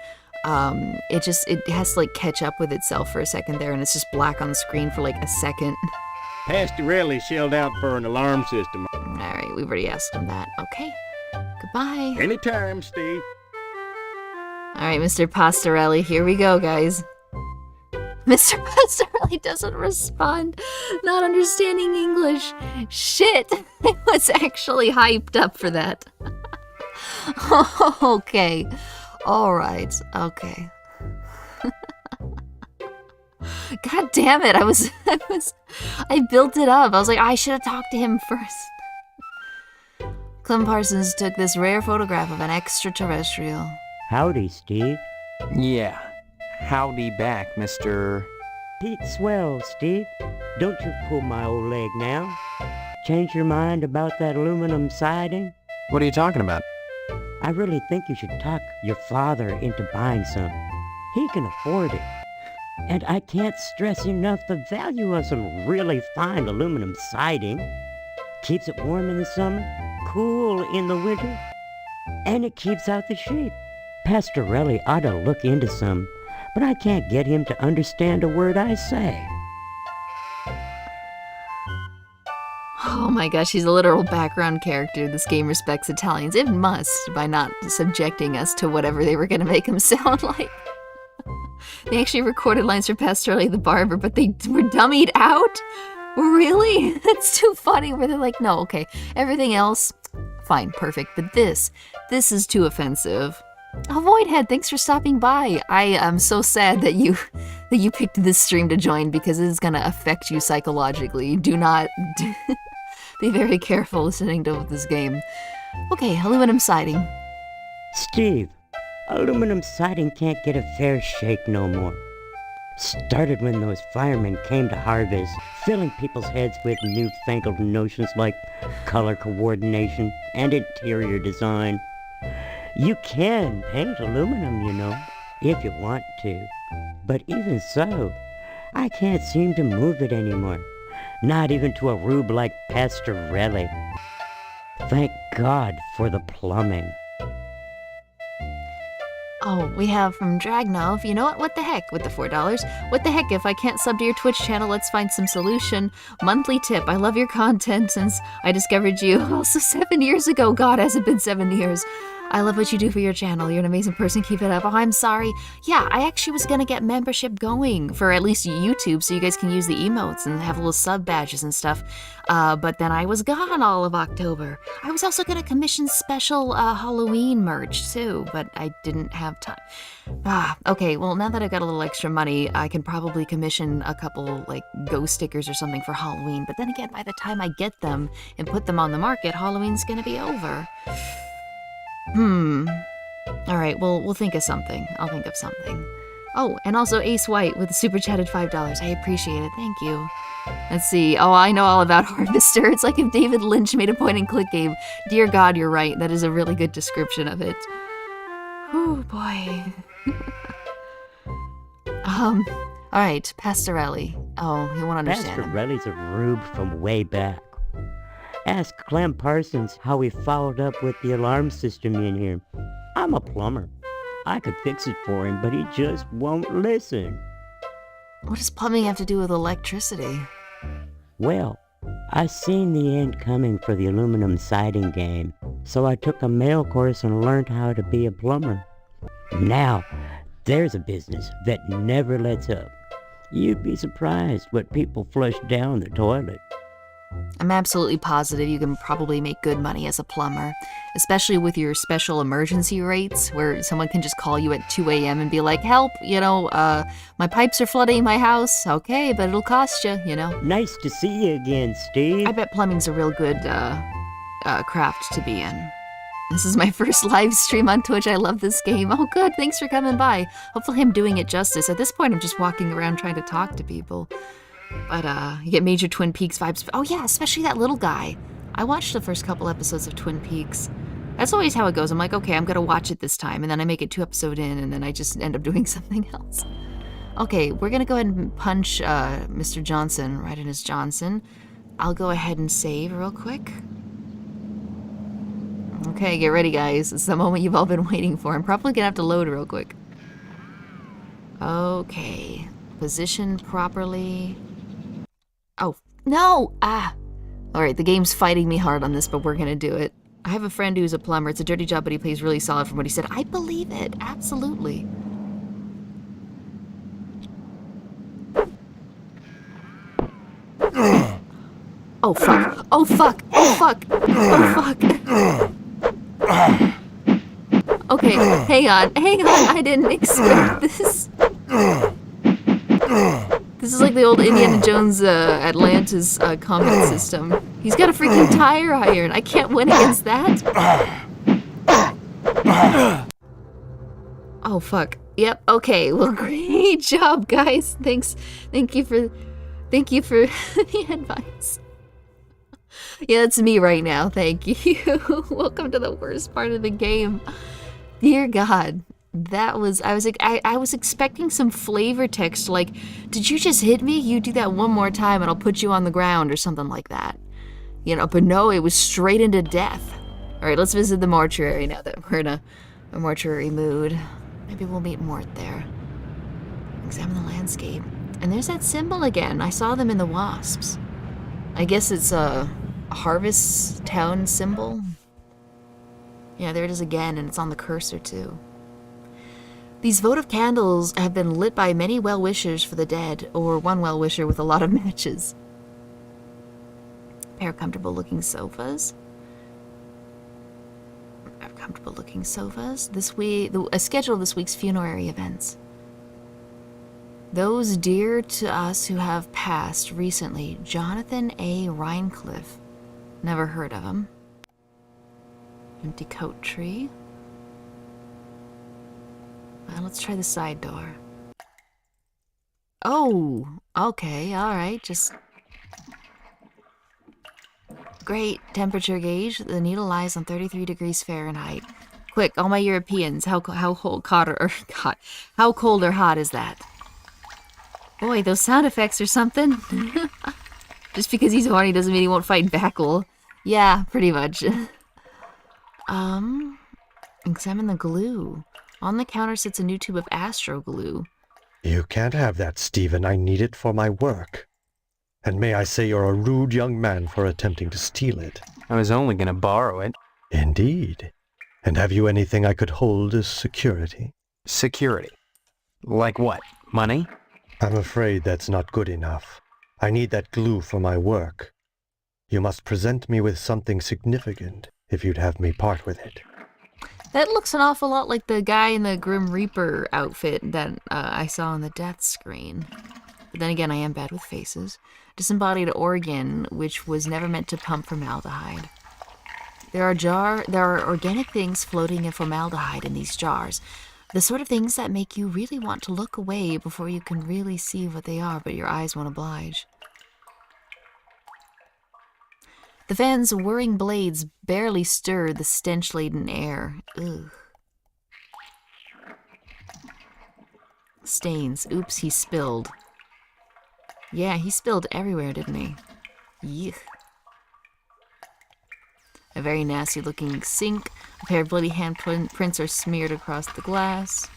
it has to catch up with itself for a second there, and it's just black on the screen for a second. Pastorelli shelled out for an alarm system. Alright, we've already asked him that. Okay, goodbye. Anytime, Steve. Alright, Mr. Pastorelli, here we go, guys. Mr. Pastorelli doesn't respond. Not understanding English. Shit! I was actually hyped up for that. Okay. Alright. Okay. God damn it. I built it up. I was like, I should have talked to him first. Clem Parsons took this rare photograph of an extraterrestrial. Howdy, Steve. Yeah. Howdy back, Mr. Pete Swell, Steve. Don't you pull my old leg now. Change your mind about that aluminum siding? What are you talking about? I really think you should talk your father into buying some. He can afford it. And I can't stress enough the value of some really fine aluminum siding. Keeps it warm in the summer, cool in the winter, and it keeps out the sheep. Pastorelli ought to look into some, but I can't get him to understand a word I say. Oh my gosh, he's a literal background character. This game respects Italians. It must, by not subjecting us to whatever they were going to make him sound like. They actually recorded lines for Pastorelli the barber, but they were dummied out? Really? That's too funny, where they're like, no, okay, everything else, fine, perfect, but this is too offensive. Oh, Voidhead, thanks for stopping by. I am so sad that you picked this stream to join because it is going to affect you psychologically. Do not... Be very careful listening to this game. Okay, aluminum siding. Steve, aluminum siding can't get a fair shake no more. Started when those firemen came to harvest, filling people's heads with newfangled notions like color coordination and interior design. You can paint aluminum, you know, if you want to. But even so, I can't seem to move it anymore. Not even to a rube like Pastorelli. Thank God for the plumbing. Oh, we have from Dragnov. You know what? What the heck with the $4? What the heck if I can't sub to your Twitch channel? Let's find some solution. Monthly tip. I love your content since I discovered you also 7 years ago. God, has it been 7 years? I love what you do for your channel. You're an amazing person. Keep it up. Oh, I'm sorry. Yeah, I actually was going to get membership going for at least YouTube so you guys can use the emotes and have little sub badges and stuff. But then I was gone all of October. I was also going to commission special Halloween merch too, but I didn't have time. Okay, well, now that I've got a little extra money, I can probably commission a couple, like, ghost stickers or something for Halloween. But then again, by the time I get them and put them on the market, Halloween's going to be over. All right, well, we'll think of something. I'll think of something. Oh, and also Ace White with the super chatted $5. I appreciate it. Thank you. Let's see. Oh, I know all about Harvester. It's like if David Lynch made a point-and-click game. Dear God, you're right. That is a really good description of it. Oh, boy. All right, Pastorelli. Oh, you won't understand him. Pastorelli's a rube from way back. Ask Clem Parsons how he followed up with the alarm system in here. I'm a plumber. I could fix it for him, but he just won't listen. What does plumbing have to do with electricity? Well, I seen the end coming for the aluminum siding game, so I took a mail course and learned how to be a plumber. Now, there's a business that never lets up. You'd be surprised what people flush down the toilet. I'm absolutely positive you can probably make good money as a plumber, especially with your special emergency rates, where someone can just call you at 2 a.m. and be like, help, my pipes are flooding my house. Okay, but it'll cost you, Nice to see you again, Steve. I bet plumbing's a real good craft to be in. This is my first live stream on Twitch. I love this game. Oh, good. Thanks for coming by. Hopefully I'm doing it justice. At this point, I'm just walking around trying to talk to people. But, you get major Twin Peaks vibes. Oh, yeah, especially that little guy. I watched the first couple episodes of Twin Peaks. That's always how it goes. I'm like, okay, I'm going to watch it this time. And then I make it 2 episodes in, and then I just end up doing something else. Okay, we're going to go ahead and punch Mr. Johnson right in his Johnson. I'll go ahead and save real quick. Okay, get ready, guys. It's the moment you've all been waiting for. I'm probably going to have to load real quick. Okay. Position properly. Oh, no! Alright, the game's fighting me hard on this, but we're gonna do it. I have a friend who's a plumber. It's a dirty job, but he plays really solid from what he said. I believe it. Absolutely. Oh, fuck. Oh, fuck. Oh, fuck. Oh, fuck. Okay, hang on. I didn't expect this. This is like the old Indiana Jones Atlantis combat system. He's got a freaking tire iron. I can't win against that. Oh, fuck. Yep, okay. Well, great job, guys. Thank you for the advice. Yeah, that's me right now. Thank you. Welcome to the worst part of the game. Dear God. I was expecting some flavor text like, did you just hit me? You do that one more time and I'll put you on the ground or something like that. But no, it was straight into death. All right, let's visit the mortuary now that we're in a mortuary mood. Maybe we'll meet Mort there. Examine the landscape. And there's that symbol again. I saw them in the wasps. I guess it's a harvest town symbol. Yeah, there it is again, and it's on the cursor too. These votive candles have been lit by many well-wishers for the dead, or one well-wisher with a lot of matches. Pair of comfortable-looking sofas. This week, a schedule of this week's funerary events. Those dear to us who have passed recently: Jonathan A. Rhinecliffe, Never heard of him. Empty coat tree. Well, let's try the side door. Oh, okay, alright, just... Great temperature gauge. The needle lies on 33 degrees Fahrenheit. Quick, all my Europeans, how cold or hot is that? Boy, those sound effects or something. Just because he's horny doesn't mean he won't fight back, lol. Yeah, pretty much. Examine the glue. On the counter sits a new tube of astro glue. You can't have that, Stephen. I need it for my work. And may I say you're a rude young man for attempting to steal it. I was only gonna borrow it. Indeed. And have you anything I could hold as security? Security? Like what? Money? I'm afraid that's not good enough. I need that glue for my work. You must present me with something significant if you'd have me part with it. That looks an awful lot like the guy in the Grim Reaper outfit that I saw on the death screen. But then again, I am bad with faces. Disembodied organ, which was never meant to pump formaldehyde. There are organic things floating in formaldehyde in these jars. The sort of things that make you really want to look away before you can really see what they are, but your eyes won't oblige. The fan's whirring blades barely stirred the stench-laden air. Ugh. Stains. Oops, he spilled. Yeah, he spilled everywhere, didn't he? Yuck. A very nasty-looking sink. A pair of bloody handprints are smeared across the glass.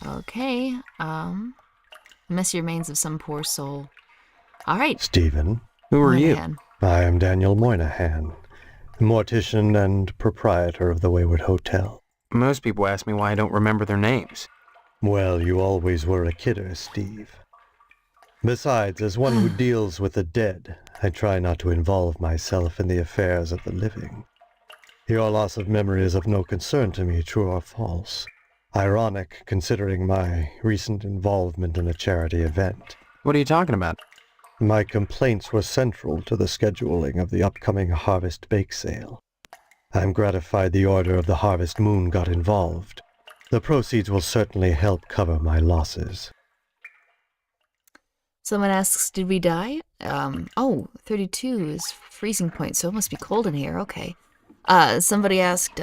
Okay, messy remains of some poor soul. All right. Stephen. Who are you? I am Daniel Moynihan, mortician and proprietor of the Wayward Hotel. Most people ask me why I don't remember their names. Well, you always were a kidder, Steve. Besides, as one who deals with the dead, I try not to involve myself in the affairs of the living. Your loss of memory is of no concern to me, true or false. Ironic, considering my recent involvement in a charity event. What are you talking about? My complaints were central to the scheduling of the upcoming Harvest Bake Sale. I'm gratified the Order of the Harvest Moon got involved. The proceeds will certainly help cover my losses. Someone asks, did we die? 32 is freezing point, so it must be cold in here. Okay. Somebody asked,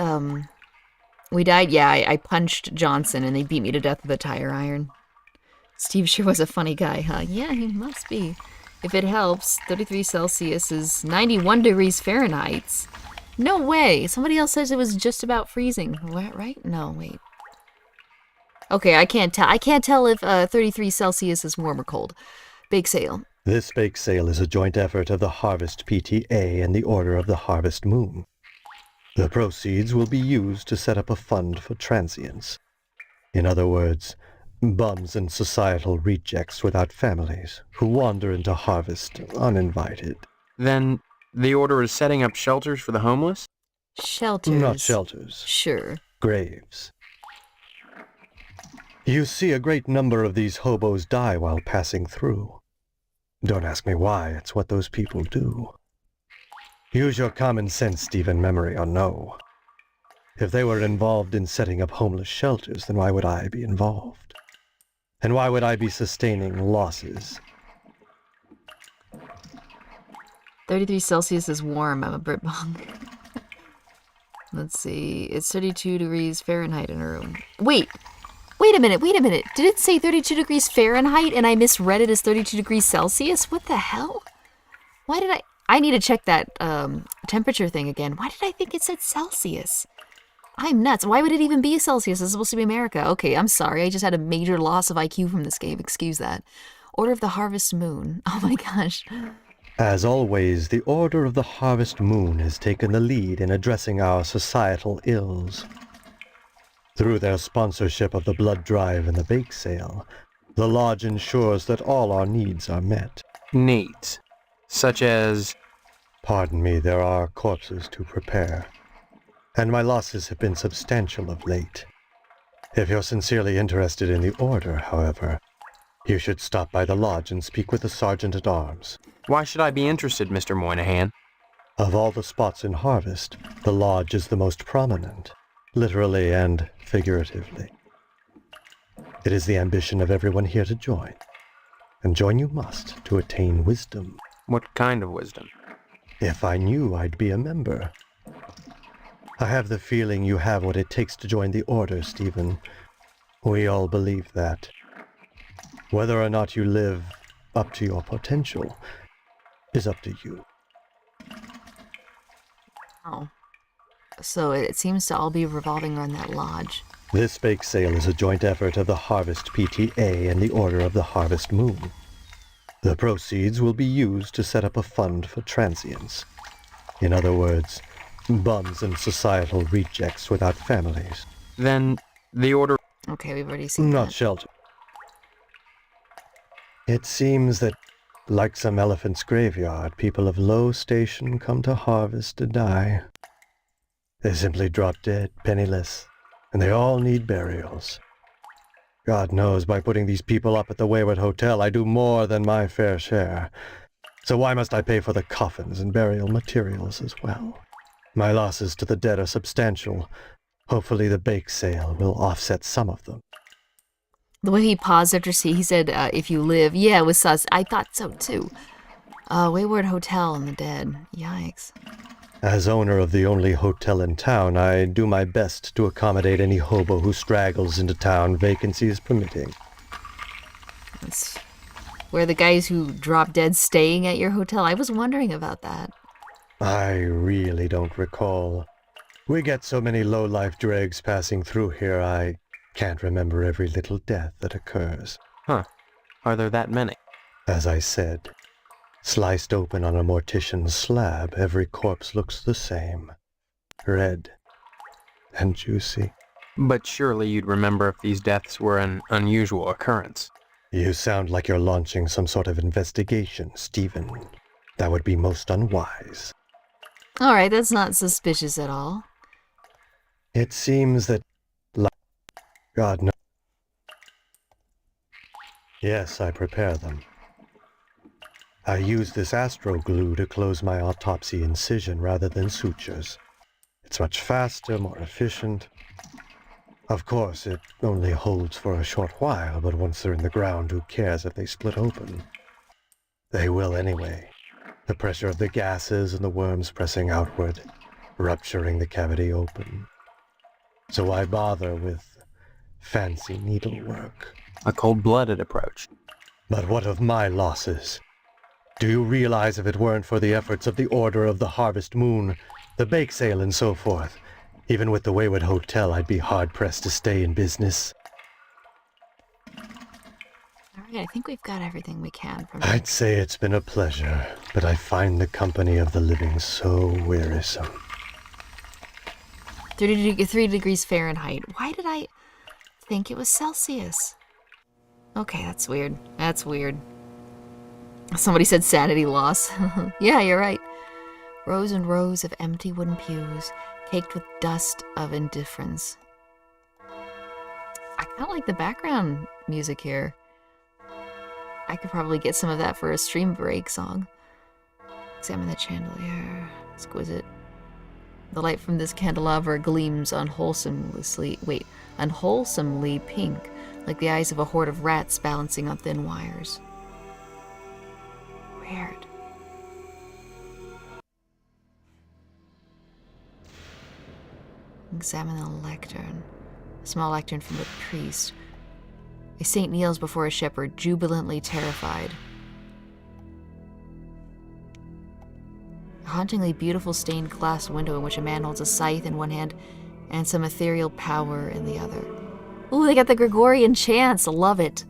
we died? Yeah, I punched Johnson and they beat me to death with a tire iron. Steve sure was a funny guy, huh? Yeah, he must be. If it helps, 33 Celsius is 91 degrees Fahrenheit. No way! Somebody else says it was just about freezing. Right? No, wait. Okay, I can't tell. I can't tell if 33 Celsius is warm or cold. Bake sale. This bake sale is a joint effort of the Harvest PTA and the Order of the Harvest Moon. The proceeds will be used to set up a fund for transients. In other words, bums and societal rejects without families who wander into Harvest uninvited. Then the Order is setting up shelters for the homeless? Shelters? Not shelters. Sure. Graves. You see a great number of these hobos die while passing through. Don't ask me why, it's what those people do. Use your common sense, Stephen, memory or no. If they were involved in setting up homeless shelters, then why would I be involved? And why would I be sustaining losses? 33 Celsius is warm. I'm a Brit bong. Let's see. It's 32 degrees Fahrenheit in a room. Wait a minute. Did it say 32 degrees Fahrenheit and I misread it as 32 degrees Celsius? What the hell? Why did I need to check that temperature thing again. Why did I think it said Celsius? I'm nuts. Why would it even be Celsius? It's supposed to be America. Okay, I'm sorry. I just had a major loss of IQ from this game. Excuse that. Order of the Harvest Moon. Oh my gosh. As always, the Order of the Harvest Moon has taken the lead in addressing our societal ills. Through their sponsorship of the blood drive and the bake sale, the lodge ensures that all our needs are met. Needs? Such as? Pardon me, there are corpses to prepare. And my losses have been substantial of late. If you're sincerely interested in the Order, however, you should stop by the lodge and speak with the Sergeant-at-Arms. Why should I be interested, Mr. Moynihan? Of all the spots in Harvest, the lodge is the most prominent, literally and figuratively. It is the ambition of everyone here to join, and join you must to attain wisdom. What kind of wisdom? If I knew, I'd be a member. I have the feeling you have what it takes to join the Order, Stephen. We all believe that. Whether or not you live up to your potential is up to you. Oh. So it seems to all be revolving around that lodge. This bake sale is a joint effort of the Harvest PTA and the Order of the Harvest Moon. The proceeds will be used to set up a fund for transients. In other words, bums and societal rejects without families. Then the Order... Okay, we've already seen Not that. shelter. It seems that, like some elephant's graveyard, people of low station come to Harvest to die. They simply drop dead, penniless, and they all need burials. God knows, by putting these people up at the Wayward Hotel, I do more than my fair share. So why must I pay for the coffins and burial materials as well? My losses to the dead are substantial. Hopefully the bake sale will offset some of them. The way he paused after he said, if you live, yeah, it was sus. I thought so too. Wayward Hotel and the dead. Yikes. As owner of the only hotel in town, I do my best to accommodate any hobo who straggles into town, vacancies permitting. That's where the guys who drop dead staying at your hotel? I was wondering about that. I really don't recall. We get so many low-life dregs passing through here, I can't remember every little death that occurs. Huh. Are there that many? As I said, sliced open on a mortician's slab, every corpse looks the same. Red and juicy. But surely you'd remember if these deaths were an unusual occurrence. You sound like you're launching some sort of investigation, Stephen. That would be most unwise. Alright, that's not suspicious at all. It seems that... God knows. Yes, I prepare them. I use this astro glue to close my autopsy incision rather than sutures. It's much faster, more efficient. Of course, it only holds for a short while, but once they're in the ground, who cares if they split open? They will anyway. The pressure of the gases and the worms pressing outward, rupturing the cavity open. So why bother with fancy needlework? A cold-blooded approach. But what of my losses? Do you realize if it weren't for the efforts of the Order of the Harvest Moon, the bake sale and so forth, even with the Wayward Hotel, I'd be hard-pressed to stay in business. Alright, I think we've got everything we can from I'd say it's been a pleasure, but I find the company of the living so wearisome. 3 degrees Fahrenheit. Why did I think it was Celsius? Okay, that's weird. That's weird. Somebody said sanity loss. Yeah, you're right. Rows and rows of empty wooden pews, caked with dust of indifference. I kind of like the background music here. I could probably get some of that for a stream break song. Examine the chandelier. Exquisite. The light from this candelabra gleams unwholesomely pink, like the eyes of a horde of rats balancing on thin wires. Weird. Examine the lectern. A small lectern from a priest. A saint kneels before a shepherd, jubilantly terrified. A hauntingly beautiful stained glass window in which a man holds a scythe in one hand and some ethereal power in the other. Ooh, they got the Gregorian chants. Love it.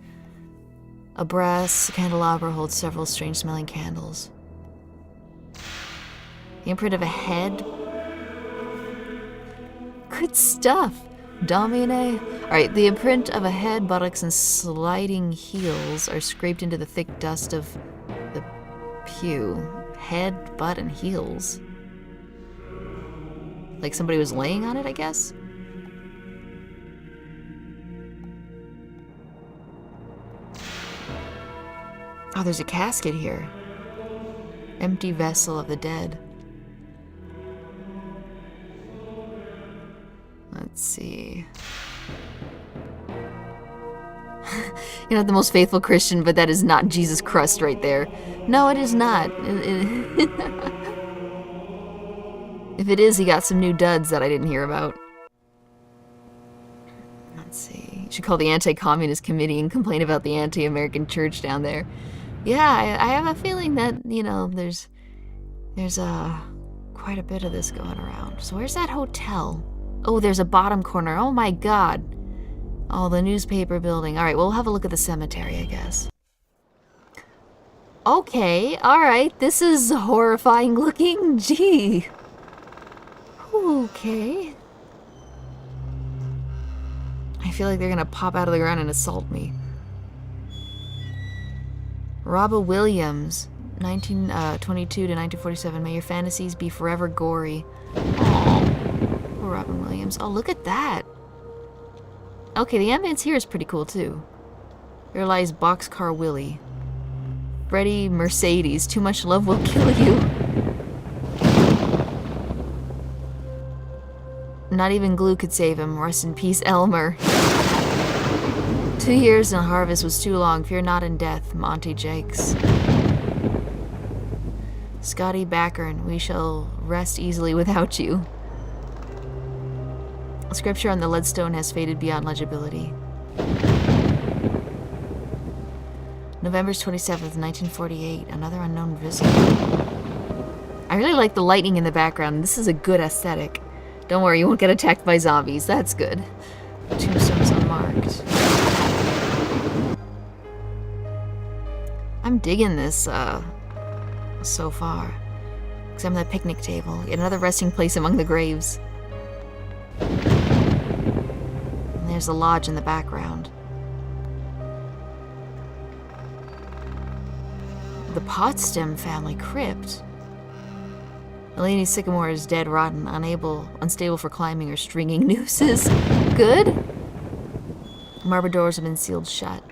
A brass candelabra holds several strange-smelling candles. The imprint of a head. Good stuff. Domine. Alright, the imprint of a head, buttocks, and sliding heels are scraped into the thick dust of the pew. Head, butt, and heels. Like somebody was laying on it, I guess? Oh, there's a casket here. Empty vessel of the dead. Let's see. You're not the most faithful Christian, but that is not Jesus Christ right there. No, it is not. If it is, he got some new duds that I didn't hear about. Let's see. You should call the anti-communist committee and complain about the anti-American church down there. Yeah, I have a feeling that, you know, there's quite a bit of this going around. So where's that hotel? Oh, there's a bottom corner. Oh my god. Oh, the newspaper building. Alright, we'll have a look at the cemetery, I guess. Okay, alright. This is horrifying looking. Gee. Okay. I feel like they're gonna pop out of the ground and assault me. Robba Williams, 1922 to 1947. May your fantasies be forever gory. Aww. Poor Robin Williams. Oh, look at that. Okay, the ambience here is pretty cool, too. Here lies Boxcar Willie. Freddie Mercedes. Too much love will kill you. Not even glue could save him. Rest in peace, Elmer. 2 years in harvest was too long. Fear not in death, Monty Jakes. Scotty Backern. We shall rest easily without you. Scripture on the leadstone has faded beyond legibility. November 27th, 1948. Another unknown visitor. I really like the lighting in the background. This is a good aesthetic. Don't worry, you won't get attacked by zombies. That's good. Tombstones unmarked. I'm digging this, so far. Examine that picnic table. Yet another resting place among the graves. And there's the lodge in the background. The Potsdam family crypt. Eleni Sycamore is dead, rotten, unstable for climbing or stringing nooses. Good. Marble doors have been sealed shut.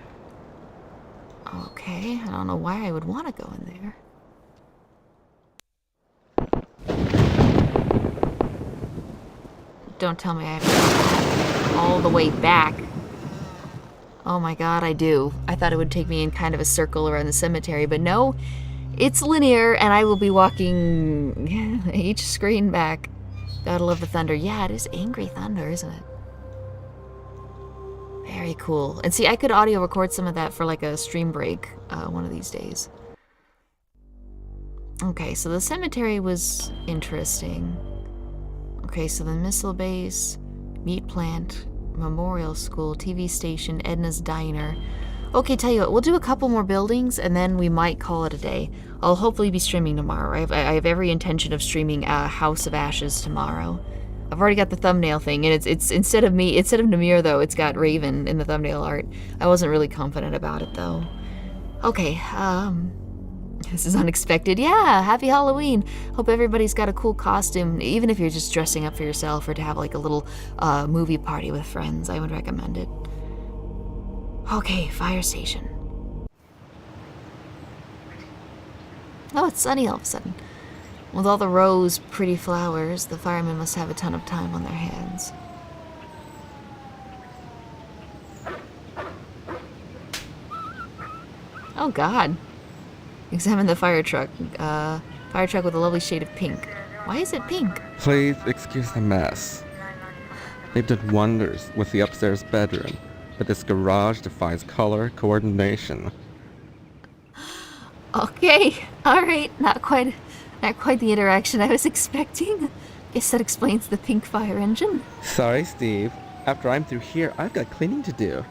Okay, I don't know why I would want to go in there. Don't tell me I have to go all the way back. Oh my god, I do. I thought it would take me in kind of a circle around the cemetery, but no. It's linear, and I will be walking each screen back. Gotta love the thunder. Yeah, it is angry thunder, isn't it? Very cool. And see, I could audio record some of that for like a stream break one of these days. Okay, so the cemetery was interesting. Okay, so the missile base, meat plant, memorial school, TV station, Edna's Diner. Okay, tell you what, we'll do a couple more buildings and then we might call it a day. I'll hopefully be streaming tomorrow. I have every intention of streaming House of Ashes tomorrow. I've already got the thumbnail thing, and it's instead of Namir though, it's got Raven in the thumbnail art. I wasn't really confident about it though. Okay, this is unexpected. Yeah, happy Halloween. Hope everybody's got a cool costume, even if you're just dressing up for yourself or to have like a little movie party with friends. I would recommend it. Okay, fire station. Oh, it's sunny all of a sudden. With all the rose, pretty flowers, the firemen must have a ton of time on their hands. Oh god. Examine the fire truck. Fire truck with a lovely shade of pink. Why is it pink? Please excuse the mess. They've done wonders with the upstairs bedroom, but this garage defies color coordination. Okay, alright, not quite the interaction I was expecting. Guess that explains the pink fire engine. Sorry, Steve. After I'm through here, I've got cleaning to do.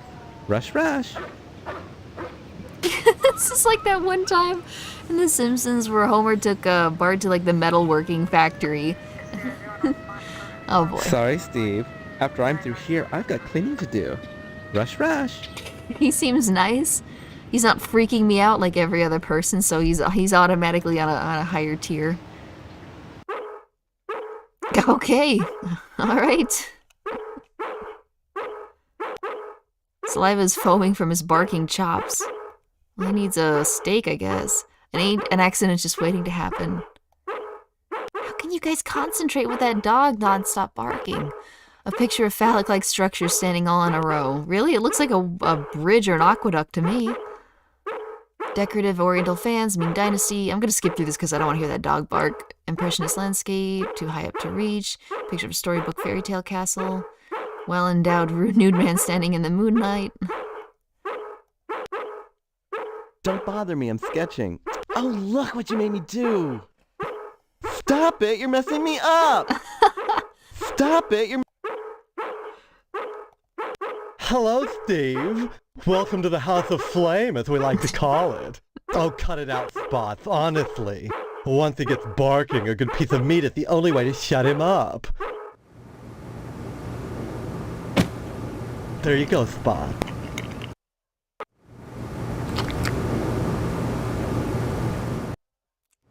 Rush, rush. This is like that one time in The Simpsons where Homer took Bart to like the metalworking factory. Oh boy. Sorry, Steve. After I'm through here, I've got cleaning to do. Rush, rush. He seems nice. He's not freaking me out like every other person, so he's automatically on a higher tier. Okay, all right. Saliva's foaming from his barking chops. Well, he needs a steak, I guess. An accident's just waiting to happen. How can you guys concentrate with that dog non-stop barking? A picture of phallic-like structures standing all in a row. Really? It looks like a bridge or an aqueduct to me. Decorative oriental fans, Ming Dynasty. I'm gonna skip through this because I don't want to hear that dog bark. Impressionist landscape, too high up to reach. Picture of a storybook fairy tale castle. Well-endowed nude man standing in the moonlight. Don't bother me, I'm sketching. Oh, look what you made me do! Stop it, you're messing me up! Stop it, you're... Hello, Steve. Welcome to the House of Flame, as we like to call it. Oh, cut it out, Spots, honestly. Once he gets barking, a good piece of meat is the only way to shut him up. There you go, Spot.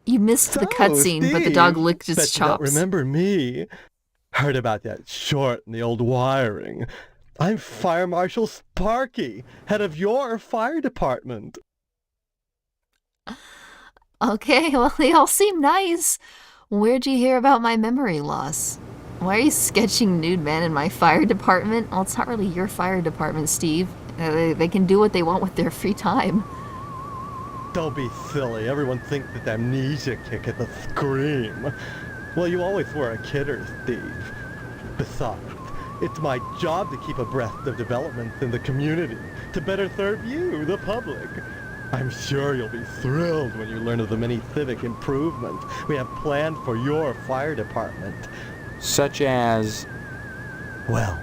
You missed the cutscene, but the dog licked its Bet you don't chops. remember me. Heard about that short and the old wiring. I'm Fire Marshal Sparky, head of your fire department. Okay, well, they all seem nice. Where'd you hear about my memory loss? Why are you sketching nude men in my fire department? Well, it's not really your fire department, Steve. They can do what they want with their free time. Don't be silly. Everyone thinks that amnesia kick is a scream. Well, you always were a kidder, Steve. Besides, it's my job to keep abreast of developments in the community, to better serve you, the public. I'm sure you'll be thrilled when you learn of the many civic improvements we have planned for your fire department. Such as... Well,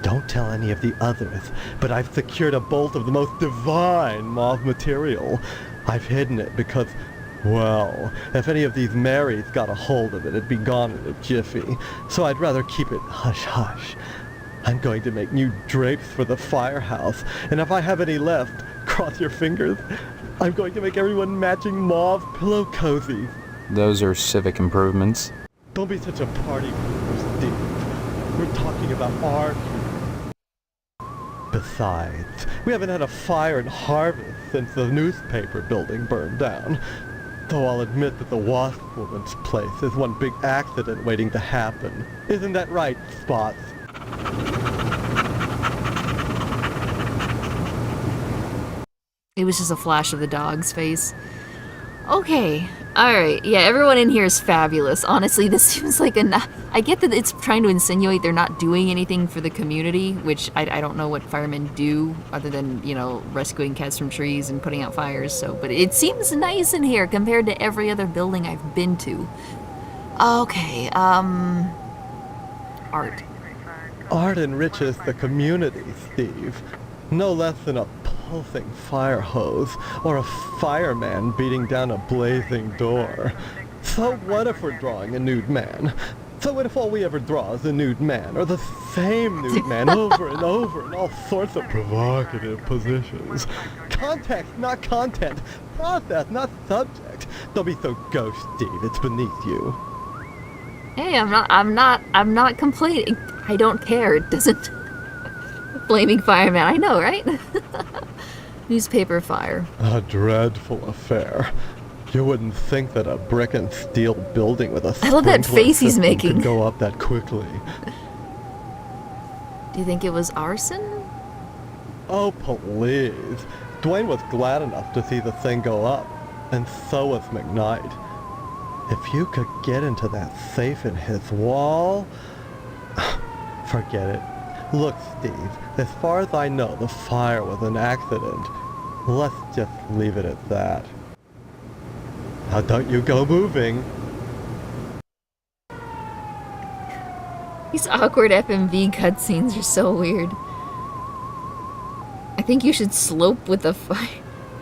don't tell any of the others, but I've secured a bolt of the most divine mauve material. I've hidden it because, well, if any of these Marys got a hold of it, it'd be gone in a jiffy. So I'd rather keep it hush-hush. I'm going to make new drapes for the firehouse, and if I have any left, cross your fingers, I'm going to make everyone matching mauve pillow cozies. Those are civic improvements. Don't be such a party pooper, Steve. We're talking about art. Besides, we haven't had a fire in Harvest since the newspaper building burned down. Though I'll admit that the Wasp Woman's place is one big accident waiting to happen. Isn't that right, Spots? It was just a flash of the dog's face. Okay, alright, yeah, everyone in here is fabulous. Honestly, this seems like I get that it's trying to insinuate they're not doing anything for the community, which I don't know what firemen do, other than, you know, rescuing cats from trees and putting out fires, so, but it seems nice in here compared to every other building I've been to. Okay, art. Art enriches the community, Steve. No less than a pulsing fire hose, or a fireman beating down a blazing door. So what if we're drawing a nude man? So what if all we ever draw is a nude man, or the same nude man over and over in all sorts of provocative positions? Context, not content. Process, not subject. Don't be so gauche, Steve. It's beneath you. Hey, I'm not complaining. I don't care. It doesn't... Flaming fireman, I know, right? Newspaper fire. A dreadful affair. You wouldn't think that a brick and steel building with a I love that sprinkler face he's system making. could go up that quickly. Do you think it was arson? Oh, please. Dwayne was glad enough to see the thing go up, and so was McKnight. If you could get into that safe in his wall... Forget it. Look, Steve, as far as I know, the fire was an accident. Let's just leave it at that. Now don't you go moving. These awkward FMV cutscenes are so weird. I think you should slope with the fire.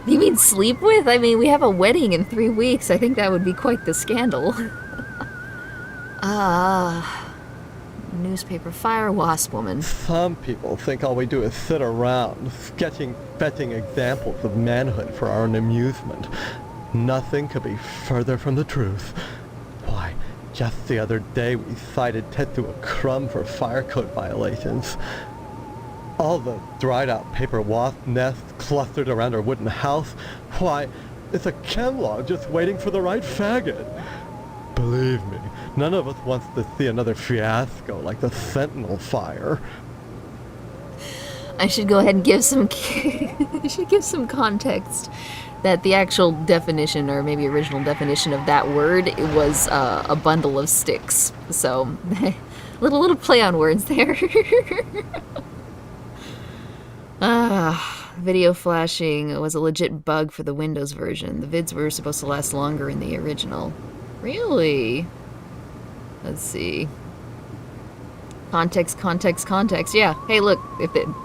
You mean sleep with? I mean, we have a wedding in 3 weeks. I think that would be quite the scandal. Newspaper fire wasp woman. Some people think all we do is sit around, sketching, fetching examples of manhood for our own amusement. Nothing could be further from the truth. Why, just the other day we cited Tetsu Crumb for fire code violations. All the dried out paper wasp nests clustered around our wooden house. Why, It's a Kenlaw just waiting for the right faggot. Believe me, none of us wants to see another fiasco like the Sentinel fire. I should go ahead and give some I should give some context that the actual definition, or maybe original definition of that word, it was a bundle of sticks. So, little play on words there. Video flashing was a legit bug for the Windows version. The vids were supposed to last longer in the original. Really? Let's see. Context. Yeah. Hey, look.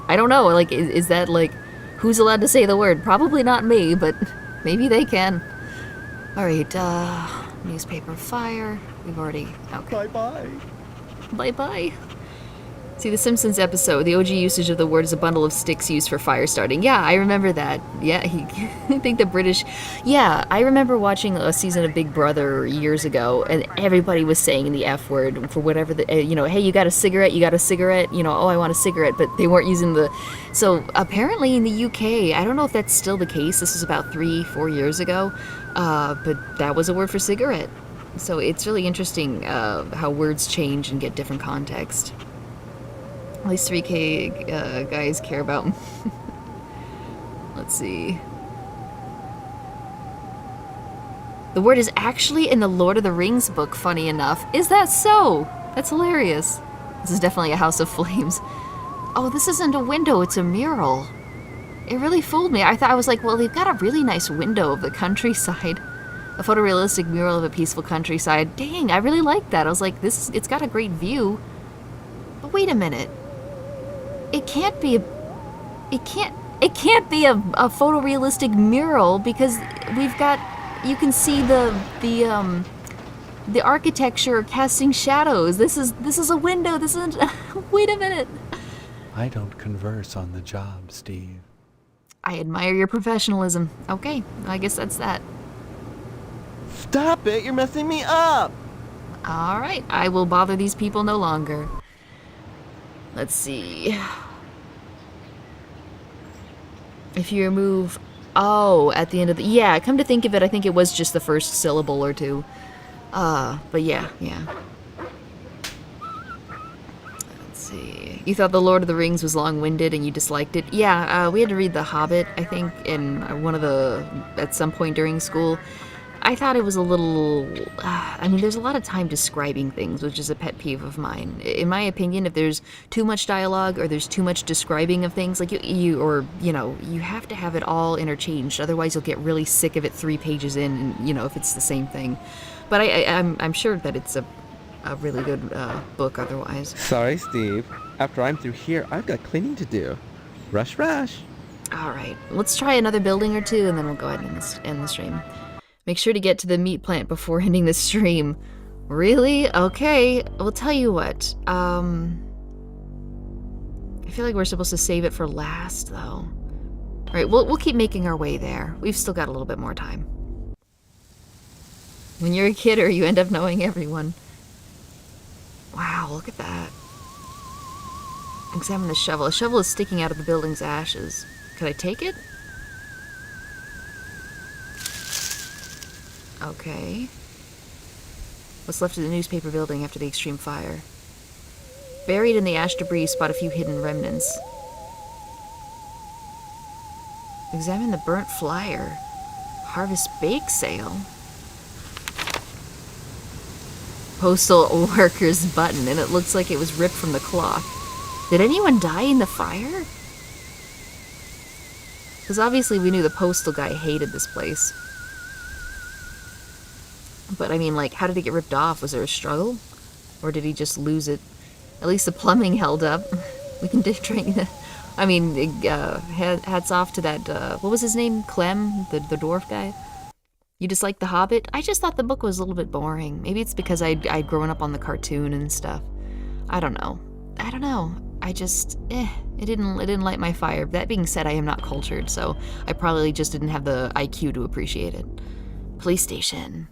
I don't know. Like, is that like, who's allowed to say the word? Probably not me, but maybe they can. All right. Newspaper fire. We've already. Okay. Bye. See, the Simpsons episode, the OG usage of the word is a bundle of sticks used for fire starting. Yeah, I remember that. Yeah, I think the British... Yeah, I remember watching a season of Big Brother years ago, and everybody was saying the F word for whatever the... hey, you got a cigarette? Oh, I want a cigarette, but they weren't using the... So, apparently in the UK, I don't know if that's still the case, this was about 3-4 years ago, but that was a word for cigarette. So it's really interesting how words change and get different context. At least 3K guys care about... Let's see. The word is actually in the Lord of the Rings book, funny enough. Is that so? That's hilarious. This is definitely a House of Flames. Oh, this isn't a window, it's a mural. It really fooled me. I was like, well, they've got a really nice window of the countryside. A photorealistic mural of a peaceful countryside. Dang, I really like that. I was like, it's got a great view. But wait a minute. It can't be a photorealistic mural because we've got, you can see the architecture casting shadows. This is a window. This isn't. Wait a minute. I don't converse on the job, Steve. I admire your professionalism. Okay, I guess that's that. Stop it! You're messing me up! All right, I will bother these people no longer. Let's see. If you remove... Oh, at the end of the... Yeah, come to think of it, I think it was just the first syllable or two. But yeah. Let's see. You thought The Lord of the Rings was long-winded and you disliked it? Yeah, we had to read The Hobbit, I think, in at some point during school. I thought it was a little... I mean, there's a lot of time describing things, which is a pet peeve of mine. In my opinion, if there's too much dialogue or there's too much describing of things, like you have to have it all interchanged. Otherwise, you'll get really sick of it 3 pages in, and, if it's the same thing. But I'm sure that it's a really good book otherwise. Sorry, Steve. After I'm through here, I've got cleaning to do. Rush. All right. Let's try another building or two, and then we'll go ahead and end the stream. Make sure to get to the meat plant before ending the stream. Really? Okay. We'll tell you what. I feel like we're supposed to save it for last, though. All right, we'll keep making our way there. We've still got a little bit more time. When you're a kidder, you end up knowing everyone. Wow, look at that. Examine the shovel. A shovel is sticking out of the building's ashes. Could I take it? Okay. What's left of the newspaper building after the extreme fire? Buried in the ash debris, spot a few hidden remnants. Examine the burnt flyer. Harvest bake sale. Postal worker's button, and it looks like it was ripped from the cloth. Did anyone die in the fire? Because obviously we knew the postal guy hated this place. But I mean, like, how did it get ripped off? Was there a struggle? Or did he just lose it? At least the plumbing held up. We can drink that. I mean, hats off to that, what was his name? Clem? The dwarf guy? You dislike The Hobbit? I just thought the book was a little bit boring. Maybe it's because I'd grown up on the cartoon and stuff. I don't know. I just, it didn't light my fire. That being said, I am not cultured, so I probably just didn't have the IQ to appreciate it. Police station.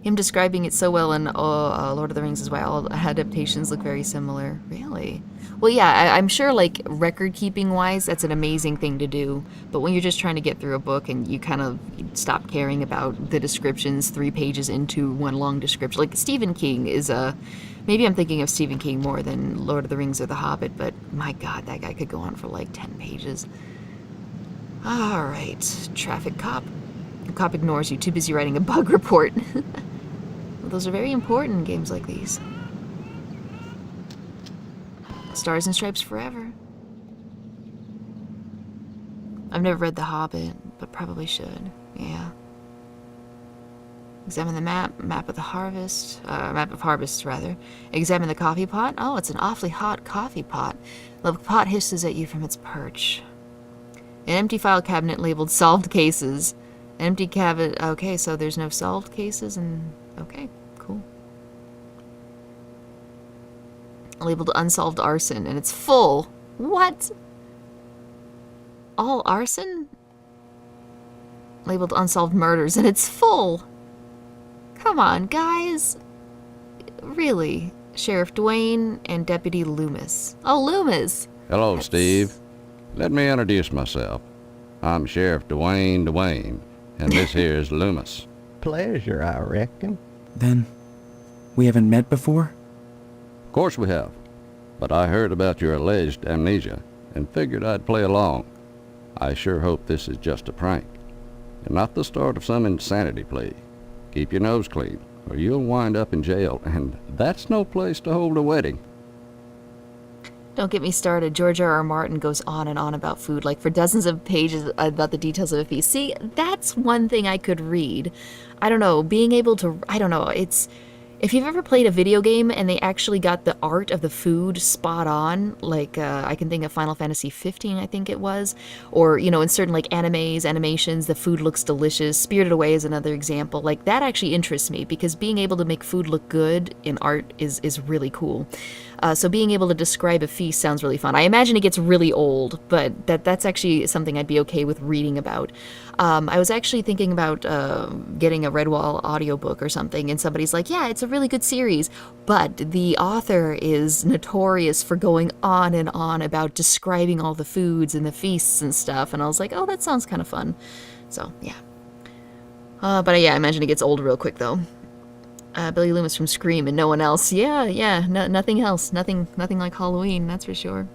Him describing it so well in Lord of the Rings is why all adaptations look very similar. Really? Well, yeah, I'm sure, like, record-keeping wise, that's an amazing thing to do. But when you're just trying to get through a book and you kind of stop caring about the descriptions 3 pages into one long description. Like, Stephen King is maybe I'm thinking of Stephen King more than Lord of the Rings or The Hobbit, but my God, that guy could go on for like 10 pages. All right, traffic cop. The cop ignores you, too busy writing a bug report. Well, those are very important in games like these. Stars and Stripes forever. I've never read The Hobbit, but probably should. Yeah. Examine the map of the harvest, map of harvests rather. Examine the coffee pot. Oh, it's an awfully hot coffee pot. The pot hisses at you from its perch. An empty file cabinet labeled solved cases. An empty cabinet. Okay, so there's no solved cases, and okay, cool. Labeled unsolved arson, and it's full. What? All arson? Labeled unsolved murders, and it's full. Come on, guys. Really? Sheriff Dwayne and Deputy Loomis. Oh, Loomis! Hello, Steve. Let me introduce myself. I'm Sheriff Dwayne, and this here is Loomis. Pleasure, I reckon. Then, we haven't met before? Of course we have. But I heard about your alleged amnesia and figured I'd play along. I sure hope this is just a prank and not the start of some insanity plea. Keep your nose clean, or you'll wind up in jail, and that's no place to hold a wedding. Don't get me started. George R.R. Martin goes on and on about food, like for dozens of pages about the details of a feast. See, that's one thing I could read. I don't know, being able to, I don't know, it's, if you've ever played a video game and they actually got the art of the food spot on, like I can think of Final Fantasy 15, I think it was, or, you know, in certain like animations, the food looks delicious. Spirited Away is another example. Like, that actually interests me because being able to make food look good in art is really cool. So being able to describe a feast sounds really fun. I imagine it gets really old, but that's actually something I'd be okay with reading about. I was actually thinking about getting a Redwall audiobook or something, and somebody's like, yeah, it's a really good series, but the author is notorious for going on and on about describing all the foods and the feasts and stuff, and I was like, oh, that sounds kind of fun. So, yeah. But yeah, I imagine it gets old real quick, though. Billy Loomis from Scream and no one else. Yeah, nothing else. Nothing like Halloween, that's for sure.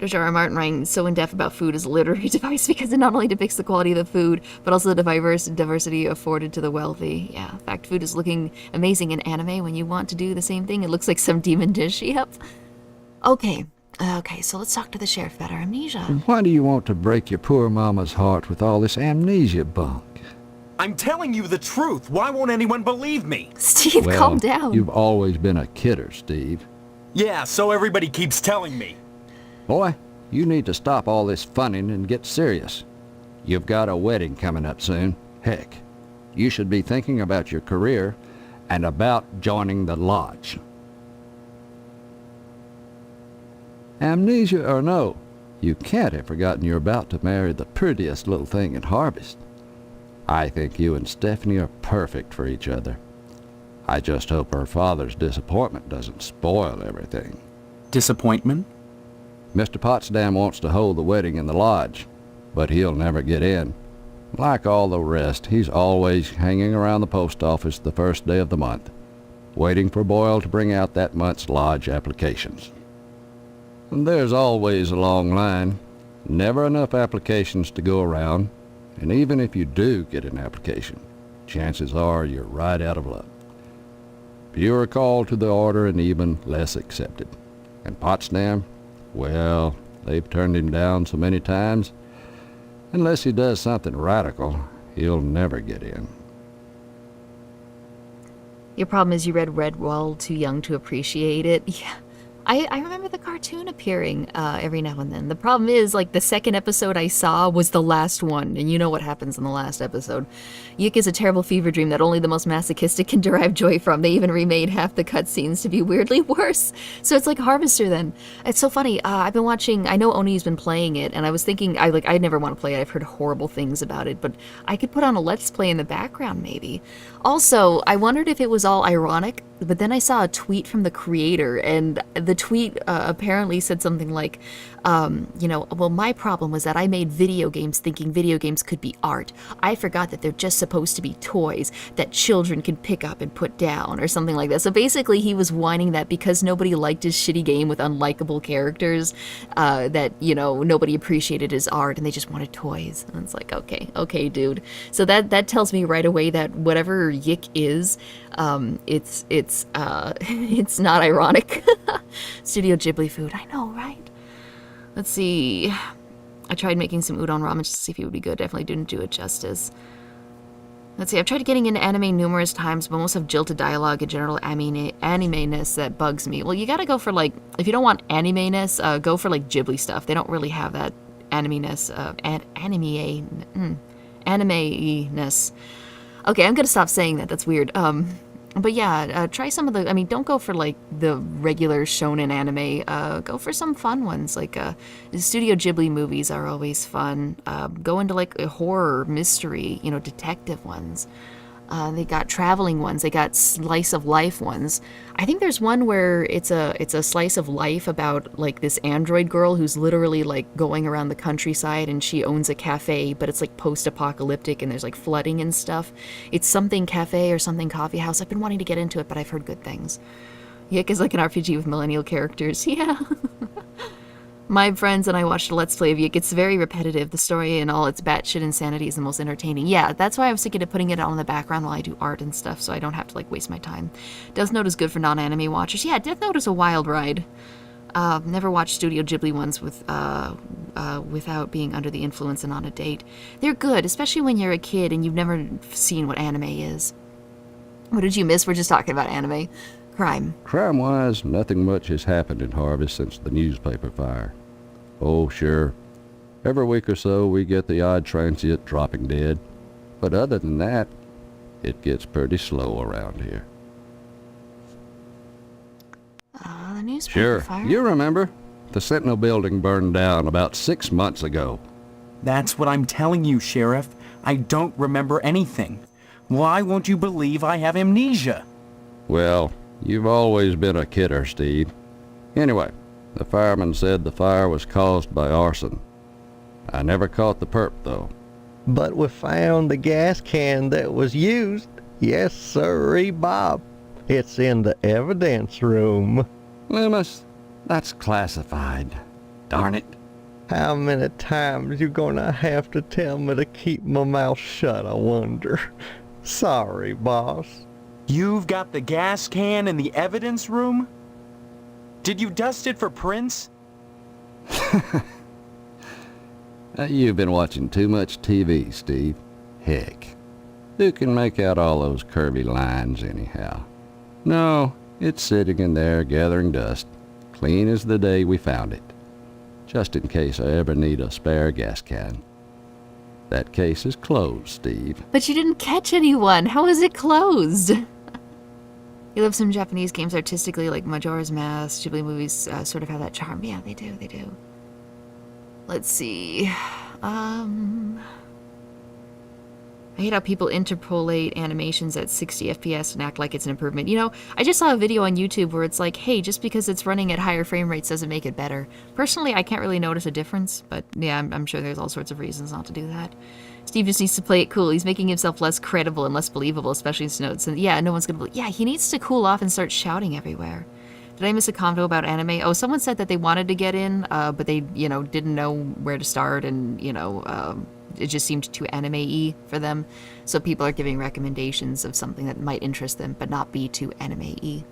George R.R. Martin writing so in-depth about food is a literary device because it not only depicts the quality of the food, but also the diversity afforded to the wealthy. Yeah, in fact, food is looking amazing in anime when you want to do the same thing. It looks like some demon dish. Yep. Okay, so let's talk to the sheriff about our amnesia. Why do you want to break your poor mama's heart with all this amnesia bunk? I'm telling you the truth. Why won't anyone believe me? Steve, calm down. You've always been a kidder, Steve. Yeah, so everybody keeps telling me. Boy, you need to stop all this funning and get serious. You've got a wedding coming up soon. Heck, you should be thinking about your career and about joining the lodge. Amnesia or no, you can't have forgotten you're about to marry the prettiest little thing in Harvest. I think you and Stephanie are perfect for each other. I just hope her father's disappointment doesn't spoil everything. Disappointment? Mr. Potsdam wants to hold the wedding in the lodge, but he'll never get in. Like all the rest, he's always hanging around the post office the first day of the month, waiting for Boyle to bring out that month's lodge applications. And there's always a long line, never enough applications to go around, and even if you do get an application, chances are you're right out of luck. Fewer called to the order and even less accepted. And Potsdam, well, they've turned him down so many times, unless he does something radical, he'll never get in. Your problem is you read Redwall too young to appreciate it. Yeah, I remember the cartoon appearing every now and then. The problem is, like, the second episode I saw was the last one, and you know what happens in the last episode. Yik is a terrible fever dream that only the most masochistic can derive joy from. They even remade half the cutscenes to be weirdly worse. So it's like Harvester then. It's so funny. I've been watching, I know Oni's been playing it, and I was thinking, I never want to play it. I've heard horrible things about it, but I could put on a Let's Play in the background maybe. Also, I wondered if it was all ironic, but then I saw a tweet from the creator, and the tweet apparently said something like, well, my problem was that I made video games thinking video games could be art. I forgot that they're just supposed to be toys that children can pick up and put down, or something like that. So basically, he was whining that because nobody liked his shitty game with unlikable characters, that, nobody appreciated his art, and they just wanted toys. And it's like, okay, dude. So that tells me right away that whatever Yik is, it's not ironic. Studio Ghibli food, I know, right? Let's see. I tried making some udon ramen just to see if it would be good. Definitely didn't do it justice. Let's see. I've tried getting into anime numerous times, but most have jilted dialogue and general anime-ness that bugs me. Well, you gotta go for, like, if you don't want anime-ness, go for, like, Ghibli stuff. They don't really have that anime-ness, anime-ness. Okay, I'm gonna stop saying that. That's weird. But yeah, try some of the, don't go for, like, the regular shonen anime. Go for some fun ones. Like, the Studio Ghibli movies are always fun. Go into, like, a horror, mystery, detective ones. They got traveling ones. They got slice of life ones. I think there's one where it's a slice of life about, like, this android girl who's literally, like, going around the countryside, and she owns a cafe, but it's, like, post-apocalyptic, and there's, like, flooding and stuff. It's something cafe or something coffee house. I've been wanting to get into it, but I've heard good things. Yik is like an RPG with millennial characters. Yeah. My friends and I watched a Let's Play of Yik. It's very repetitive. The story and all its batshit insanity is the most entertaining. Yeah, that's why I was thinking of putting it on in the background while I do art and stuff, so I don't have to, like, waste my time. Death Note is good for non-anime watchers. Yeah, Death Note is a wild ride. Never watched Studio Ghibli ones without being under the influence and on a date. They're good, especially when you're a kid and you've never seen what anime is. What did you miss? We're just talking about anime. Crime. Crime-wise, nothing much has happened in Harvest since the newspaper fire. Oh, sure. Every week or so, we get the odd transient dropping dead. But other than that, it gets pretty slow around here. The newspaper Sure. fire? You remember? The Sentinel building burned down about 6 months ago. That's what I'm telling you, Sheriff. I don't remember anything. Why won't you believe I have amnesia? Well, you've always been a kidder, Steve. Anyway, the fireman said the fire was caused by arson. I never caught the perp, though. But we found the gas can that was used. Yes, sirree, Bob. It's in the evidence room. Loomis, that's classified. Darn it. How many times you gonna have to tell me to keep my mouth shut, I wonder? Sorry, boss. You've got the gas can in the evidence room? Did you dust it for prints? You've been watching too much TV, Steve. Heck, who can make out all those curvy lines anyhow? No, it's sitting in there gathering dust, clean as the day we found it. Just in case I ever need a spare gas can. That case is closed, Steve. But you didn't catch anyone. How is it closed? You love some Japanese games artistically, like Majora's Mask. Ghibli movies sort of have that charm. Yeah, they do. Let's see. I hate how people interpolate animations at 60 FPS and act like it's an improvement. I just saw a video on YouTube where it's like, hey, just because it's running at higher frame rates doesn't make it better. Personally, I can't really notice a difference, but yeah, I'm sure there's all sorts of reasons not to do that. Steve just needs to play it cool. He's making himself less credible and less believable, especially in Snowden. And yeah, no one's gonna believe. Yeah, he needs to cool off and start shouting everywhere. Did I miss a convo about anime? Oh, someone said that they wanted to get in, but they, didn't know where to start, and, it just seemed too anime-y for them. So people are giving recommendations of something that might interest them, but not be too anime-y.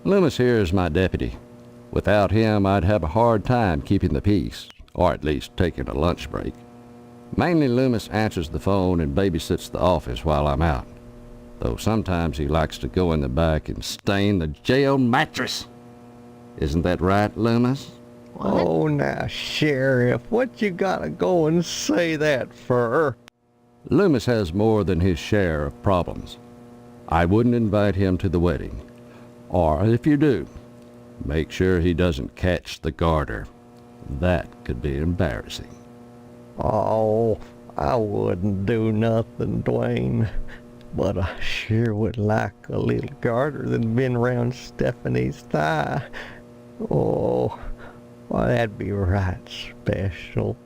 Loomis here is my deputy. Without him, I'd have a hard time keeping the peace, or at least taking a lunch break. Mainly Loomis answers the phone and babysits the office while I'm out. Though sometimes he likes to go in the back and stain the jail mattress. Isn't that right, Loomis? What? Oh, now, Sheriff, what you gotta go and say that for? Loomis has more than his share of problems. I wouldn't invite him to the wedding. Or if you do, make sure he doesn't catch the garter. That could be embarrassing. Oh, I wouldn't do nothing, Dwayne. But I sure would like a little garter that's been round Stephanie's thigh. Oh, well, that'd be right special.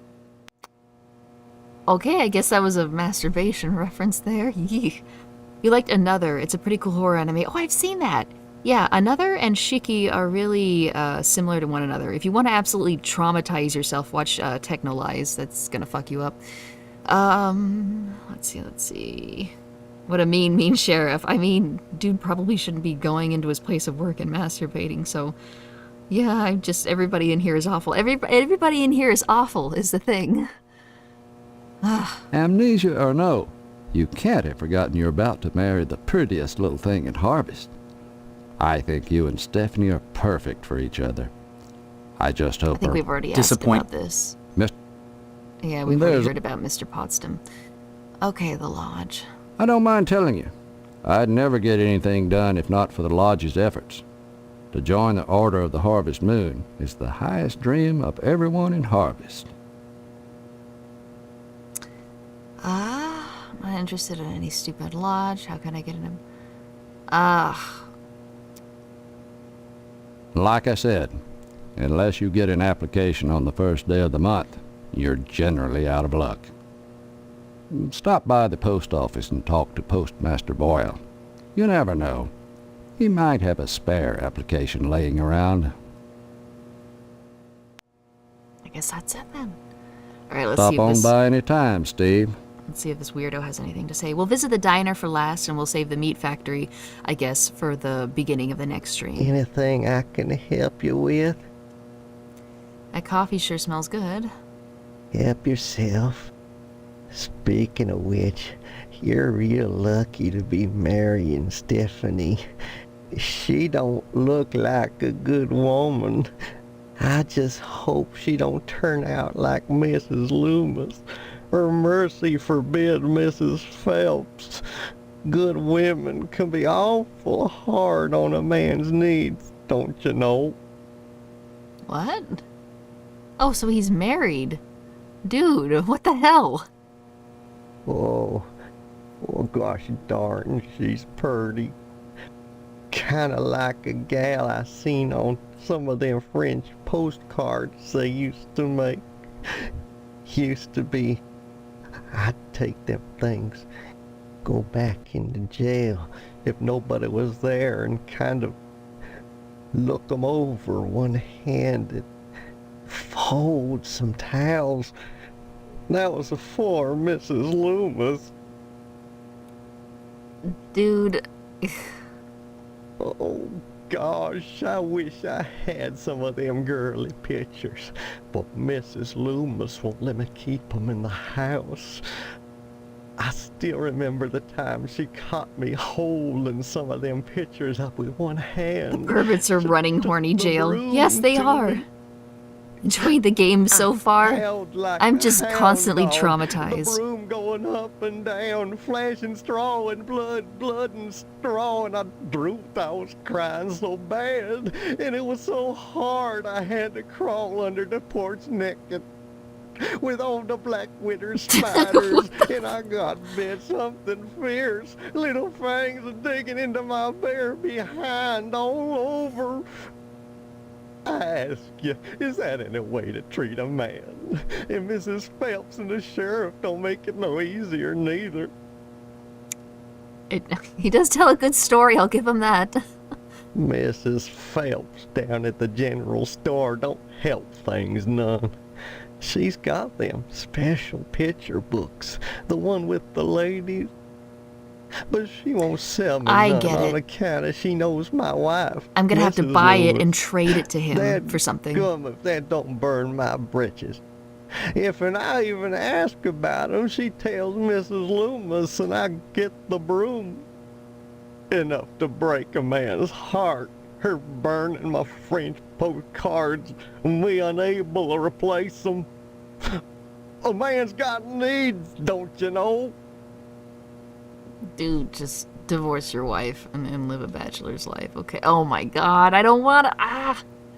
Okay, I guess that was a masturbation reference there. Yee. You liked Another. It's a pretty cool horror anime. Oh, I've seen that. Yeah, Another and Shiki are really similar to one another. If you want to absolutely traumatize yourself, watch Technolize. That's gonna fuck you up. Let's see. What a mean sheriff. I mean, dude probably shouldn't be going into his place of work and masturbating, so... Yeah, everybody in here is awful. Everybody in here is awful, is the thing. Amnesia or no, you can't have forgotten you're about to marry the prettiest little thing in Harvest. I think you and Stephanie are perfect for each other. I just hope I think we've already asked about this. Yeah, we've already heard about Mr. Potsdam. Okay, the lodge. I don't mind telling you, I'd never get anything done if not for the lodge's efforts. To join the Order of the Harvest Moon is the highest dream of everyone in Harvest. I'm not interested in any stupid lodge. How can I get in him? Like I said, unless you get an application on the first day of the month, you're generally out of luck. Stop by the post office and talk to Postmaster Boyle. You never know. He might have a spare application laying around. I guess that's it then. Alright, let's Stop see if on by any time, Steve. Let's see if this weirdo has anything to say. We'll visit the diner for last, and we'll save the meat factory, I guess, for the beginning of the next stream. Anything I can help you with? That coffee sure smells good. Help yourself. Speaking of which, you're real lucky to be marrying Stephanie. She don't look like a good woman. I just hope she don't turn out like Mrs. Loomis, or mercy forbid Mrs. Phelps. Good women can be awful hard on a man's needs, don't you know? What? Oh, so he's married. Dude, what the hell? Oh gosh darn, she's purty. Kinda like a gal I seen on some of them French postcards they used to make. Used to be, I'd take them things, go back into jail if nobody was there and kind of look 'em over one-handed, fold some towels. That was before Mrs. Loomis. Dude. Oh gosh, I wish I had some of them girly pictures, but Mrs. Loomis won't let me keep 'em in the house. I still remember the time she caught me holding some of them pictures up with one hand. The perverts are running horny jail. Yes, they are. Enjoying the game so far. I'm just constantly traumatized. The broom going up and down, flashing straw and blood and straw, and I drooped. I was crying so bad, and it was so hard I had to crawl under the porch naked with all the black winter spiders, and I got bit something fierce. Little fangs are digging into my bare behind all over. I ask you, is that any way to treat a man? And Mrs. Phelps and the sheriff don't make it no easier neither. He does tell a good story, I'll give him that. Mrs. Phelps down at the general store don't help things none. She's got them special picture books, the one with the ladies. But she won't sell me none on account of she knows my wife. I'm gonna have to buy it and trade it to him for something. If that don't burn my britches. If I even ask about him, she tells Mrs. Loomis and I get the broom. Enough to break a man's heart. Her burning my French postcards and me unable to replace them. A man's got needs, don't you know? Dude, just divorce your wife and live a bachelor's life, okay? Oh my god, I don't wanna.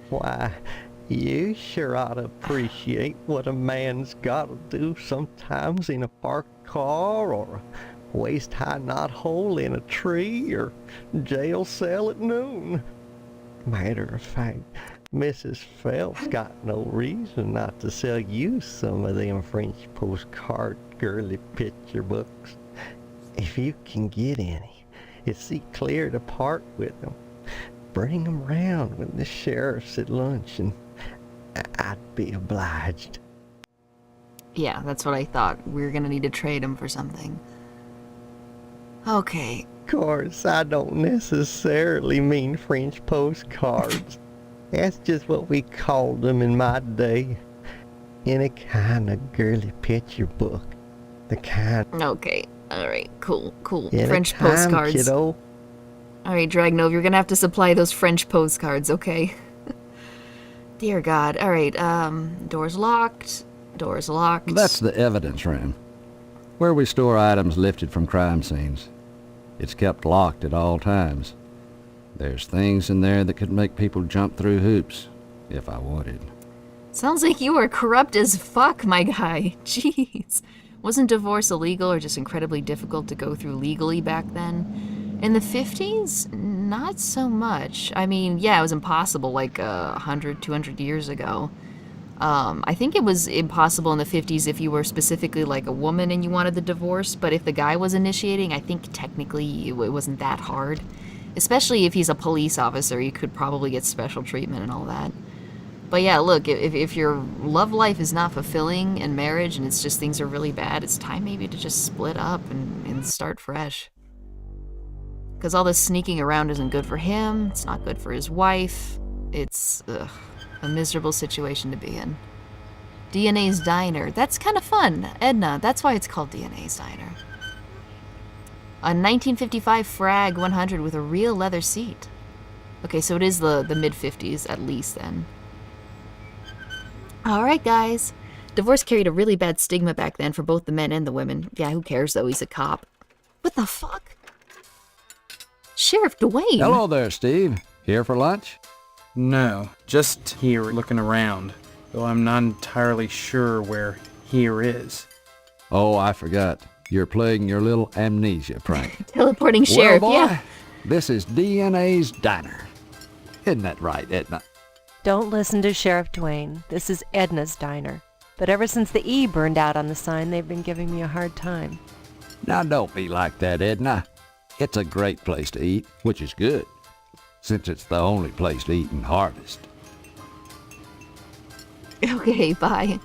Why, you sure ought to appreciate what a man's gotta do sometimes in a parked car, or a waist-high knothole in a tree, or jail cell at noon. Matter of fact, Mrs. Phelps got no reason not to sell you some of them French postcard girly picture books. If you can get any, it's see clear to part with them. Bring them round when the sheriff's at lunch, and I'd be obliged. Yeah, that's what I thought. We were gonna need to trade them for something. Okay. Of course, I don't necessarily mean French postcards. That's just what we called them in my day. Any kind of girly picture book. The kind... Okay. Alright, cool. Any French time, postcards. Kiddo. Alright, Dragnov, you're gonna have to supply those French postcards, okay? Dear God. Alright, door's locked. Door's locked. That's the evidence room, where we store items lifted from crime scenes. It's kept locked at all times. There's things in there that could make people jump through hoops, if I wanted. Sounds like you are corrupt as fuck, my guy. Jeez. Wasn't divorce illegal or just incredibly difficult to go through legally back then? In the 50s? Not so much. I mean, yeah, it was impossible like 100, 200 years ago. I think it was impossible in the 50s if you were specifically like a woman and you wanted the divorce, but if the guy was initiating, I think technically it wasn't that hard. Especially if he's a police officer, you could probably get special treatment and all that. But yeah, look, if your love life is not fulfilling in marriage and it's just things are really bad, it's time maybe to just split up and start fresh. Because all this sneaking around isn't good for him, it's not good for his wife, it's a miserable situation to be in. DNA's Diner, that's kind of fun. Edna, that's why it's called DNA's Diner. A 1955 Frag 100 with a real leather seat. Okay, so it is the mid-50s at least then. Alright guys. Divorce carried a really bad stigma back then for both the men and the women. Yeah, who cares though, he's a cop. What the fuck? Sheriff Dwayne! Hello there, Steve. Here for lunch? No, just here looking around, though I'm not entirely sure where here is. Oh, I forgot. You're playing your little amnesia prank. Teleporting sheriff, well, boy, yeah. This is DNA's Diner. Isn't that right, Edna? Don't listen to Sheriff Dwayne. This is Edna's Diner. But ever since the E burned out on the sign, they've been giving me a hard time. Now don't be like that, Edna. It's a great place to eat, which is good, since it's the only place to eat in Harvest. Okay, bye.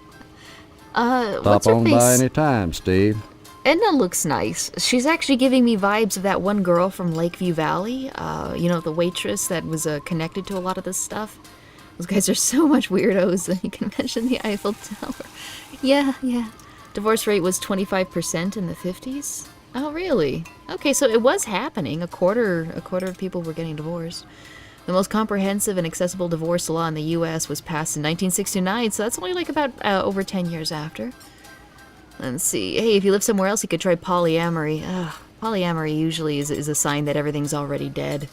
Stop What's her on face? by any time, Steve. Edna looks nice. She's actually giving me vibes of that one girl from Lakeview Valley. You know, the waitress that was connected to a lot of this stuff. Those guys are so much weirdos that you can mention the Eiffel Tower. Yeah. Divorce rate was 25% in the 50s. Oh, really? Okay, so it was happening. A quarter of people were getting divorced. The most comprehensive and accessible divorce law in the U.S. was passed in 1969, so that's only like about over 10 years after. Let's see. Hey, if you live somewhere else, you could try polyamory. Polyamory usually is a sign that everything's already dead,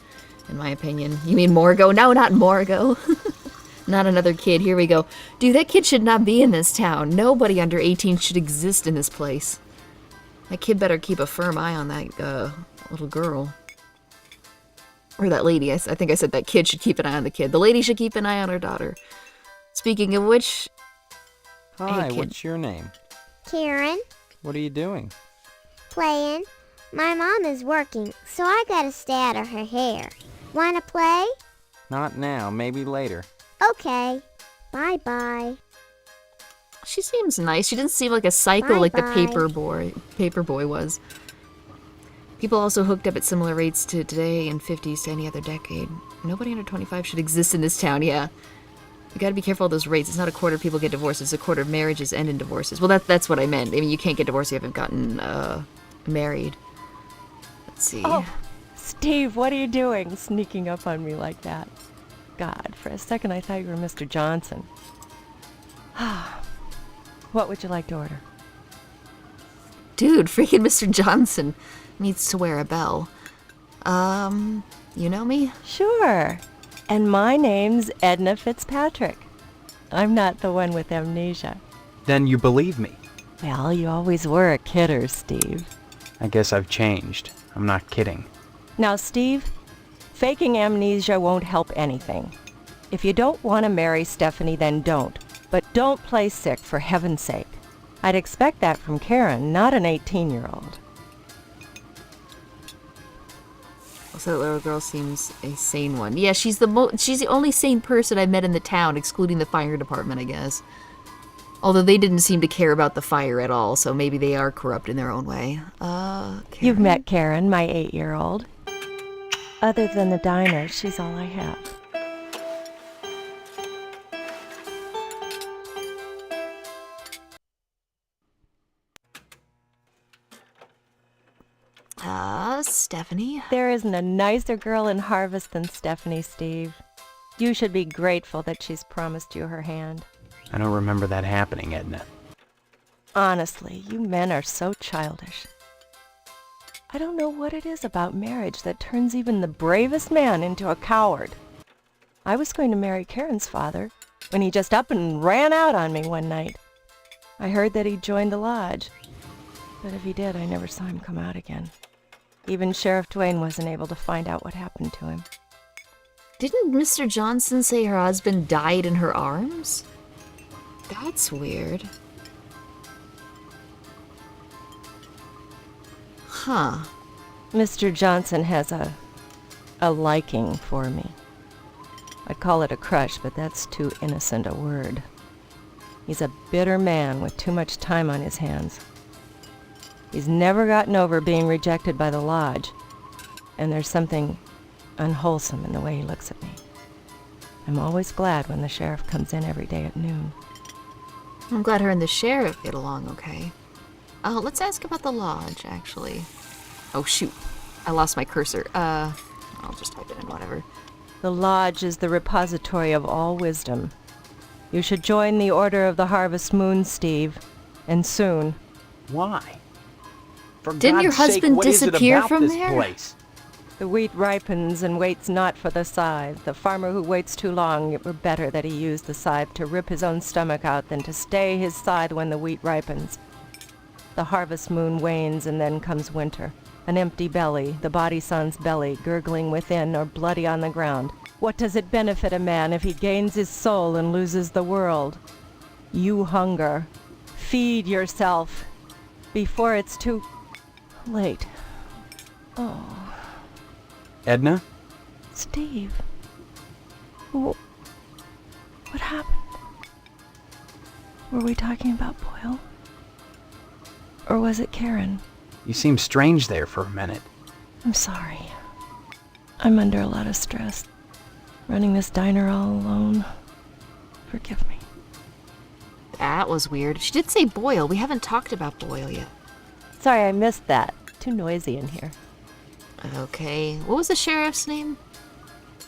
in my opinion. You mean Morgo? No, not Morgo. Not another kid. Here we go. Dude, that kid should not be in this town. Nobody under 18 should exist in this place. That kid better keep a firm eye on that little girl. Or that lady. I think I said that kid should keep an eye on the kid. The lady should keep an eye on her daughter. Speaking of which... Hi, hey, what's your name? Karen, What are you doing? playing. My mom is working, so I gotta stay out of her hair. Wanna play? Not now, maybe later. Okay. Bye-bye. She seems nice. She didn't seem like a psycho like the Bye-bye. Paperboy was. People also hooked up at similar rates to today and 50s to any other decade. Nobody under 25 should exist in this town, yeah. You gotta be careful of those rates. It's not a quarter of people get divorced, it's a quarter of marriages end in divorces. Well, that's what I meant. I mean, you can't get divorced if you haven't gotten married. Let's see. Oh, Steve, what are you doing, sneaking up on me like that? God, for a second I thought you were Mr. Johnson. What would you like to order? Dude, freaking Mr. Johnson needs to wear a bell. You know me? Sure. And my name's Edna Fitzpatrick. I'm not the one with amnesia. Then you believe me. Well, you always were a kidder, Steve. I guess I've changed. I'm not kidding. Now, Steve, faking amnesia won't help anything. If you don't want to marry Stephanie, then don't. But don't play sick, for heaven's sake. I'd expect that from Karen, not an 18-year-old. So that little girl seems a sane one. Yeah, she's the only sane person I've met in the town, excluding the fire department, I guess. Although they didn't seem to care about the fire at all, so maybe they are corrupt in their own way. You've met Karen, my 8-year-old. Other than the diner, she's all I have. Stephanie? There isn't a nicer girl in Harvest than Stephanie, Steve. You should be grateful that she's promised you her hand. I don't remember that happening, Edna. Honestly, you men are so childish. I don't know what it is about marriage that turns even the bravest man into a coward. I was going to marry Karen's father when he just up and ran out on me one night. I heard that he joined the lodge, but if he did, I never saw him come out again. Even Sheriff Dwayne wasn't able to find out what happened to him. Didn't Mr. Johnson say her husband died in her arms? That's weird. Huh. Mr. Johnson has a liking for me. I'd call it a crush, but that's too innocent a word. He's a bitter man with too much time on his hands. He's never gotten over being rejected by the lodge, and there's something unwholesome in the way he looks at me. I'm always glad when the sheriff comes in every day at noon. I'm glad her and the sheriff get along okay. Let's ask about the lodge, actually. Oh, shoot. I lost my cursor. I'll just type it in, whatever. The lodge is the repository of all wisdom. You should join the Order of the Harvest Moon, Steve, and soon. Why? For Didn't your husband disappear from there? Place? The wheat ripens and waits not for the scythe. The farmer who waits too long, it were better that he use the scythe to rip his own stomach out than to stay his scythe when the wheat ripens. The harvest moon wanes and then comes winter. An empty belly, the body sans belly, gurgling within or bloody on the ground. What does it benefit a man if he gains his soul and loses the world? You hunger. Feed yourself before it's too late. Oh. Edna? Steve. What happened? Were we talking about Boyle? Or was it Karen? You seemed strange there for a minute. I'm sorry. I'm under a lot of stress. Running this diner all alone. Forgive me. That was weird. She did say Boyle. We haven't talked about Boyle yet. Sorry, I missed that. Too noisy in here. Okay. What was the sheriff's name?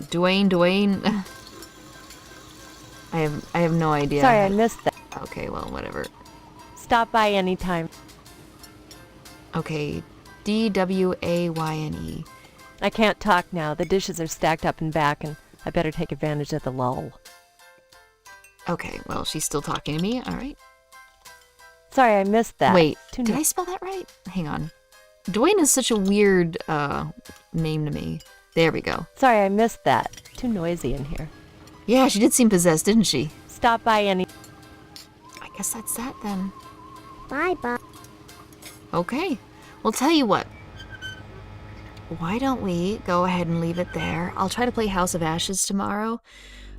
Dwayne? I have no idea. Sorry, I missed that. Okay, well, whatever. Stop by anytime. Okay. Dwayne. I can't talk now. The dishes are stacked up and back, and I better take advantage of the lull. Okay, well, she's still talking to me. All right. Sorry, I missed that. Wait, did I spell that right? Hang on. Dwayne is such a weird name to me. There we go. Sorry, I missed that. Too noisy in here. Yeah, she did seem possessed, didn't she? Stop by any... I guess that's that then. Bye, Bob. Okay. Well, tell you what. Why don't we go ahead and leave it there? I'll try to play House of Ashes tomorrow.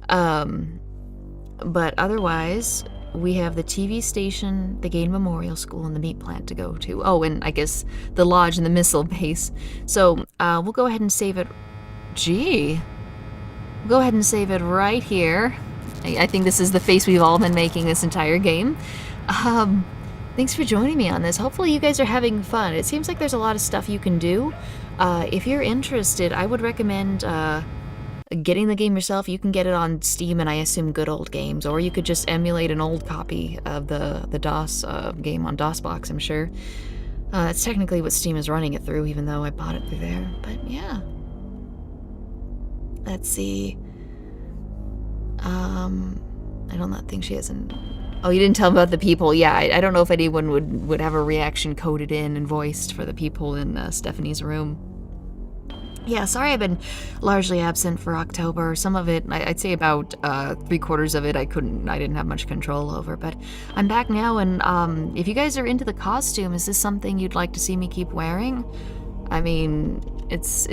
But otherwise, we have the TV station, the Gain Memorial School, and the meat plant to go to. Oh, and I guess the lodge and the missile base. So we'll go ahead and save it. We'll go ahead and save it right here. I think this is the face we've all been making this entire game. Thanks for joining me on this. Hopefully you guys are having fun. It seems like there's a lot of stuff you can do. If you're interested, I would recommend getting the game yourself. You can get it on Steam and I assume Good Old Games, or you could just emulate an old copy of the DOS game on DOSBox, I'm sure. That's technically what Steam is running it through, even though I bought it through there. But yeah. Let's see. I don't not think she has an... Oh, you didn't tell me about the people. Yeah, I don't know if anyone would have a reaction coded in and voiced for the people in Stephanie's room. Yeah, sorry I've been largely absent for October. Some of it, I'd say about 3/4 of it, I didn't have much control over. But I'm back now, and if you guys are into the costume, is this something you'd like to see me keep wearing? I mean, it's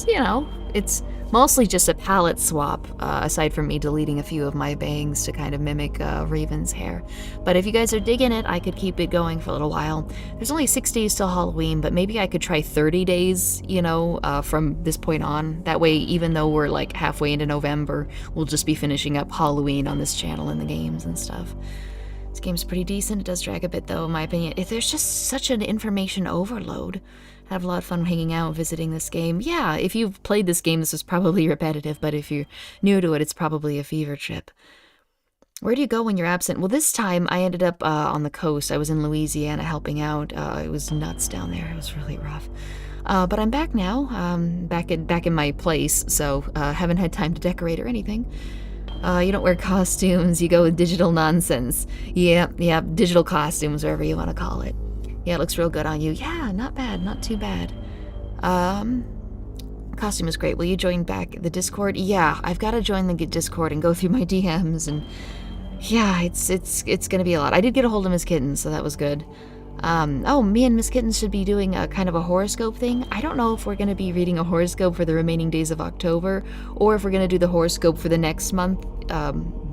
you know, it's mostly just a palette swap, aside from me deleting a few of my bangs to kind of mimic Raven's hair. But if you guys are digging it, I could keep it going for a little while. There's only 6 days till Halloween, but maybe I could try 30 days, you know, from this point on. That way, even though we're like halfway into November, we'll just be finishing up Halloween on this channel and the games and stuff. This game's pretty decent. It does drag a bit, though, in my opinion. There's just such an information overload. I have a lot of fun hanging out, visiting this game. Yeah, if you've played this game, this is probably repetitive, but if you're new to it, it's probably a fever trip. Where do you go when you're absent? Well, this time I ended up on the coast. I was in Louisiana helping out. It was nuts down there. It was really rough. But I'm back now, back in my place, so haven't had time to decorate or anything. You don't wear costumes, you go with digital nonsense. Yeah, digital costumes, whatever you want to call it. Yeah, it looks real good on you. Yeah, not bad, not too bad. Costume is great. Will you join back the Discord? Yeah, I've got to join the Discord and go through my DMs, and yeah, it's gonna be a lot. I did get a hold of MissKittens, so that was good. Oh, me and MissKittens should be doing a kind of a horoscope thing. I don't know if we're gonna be reading a horoscope for the remaining days of October, or if we're gonna do the horoscope for the next month,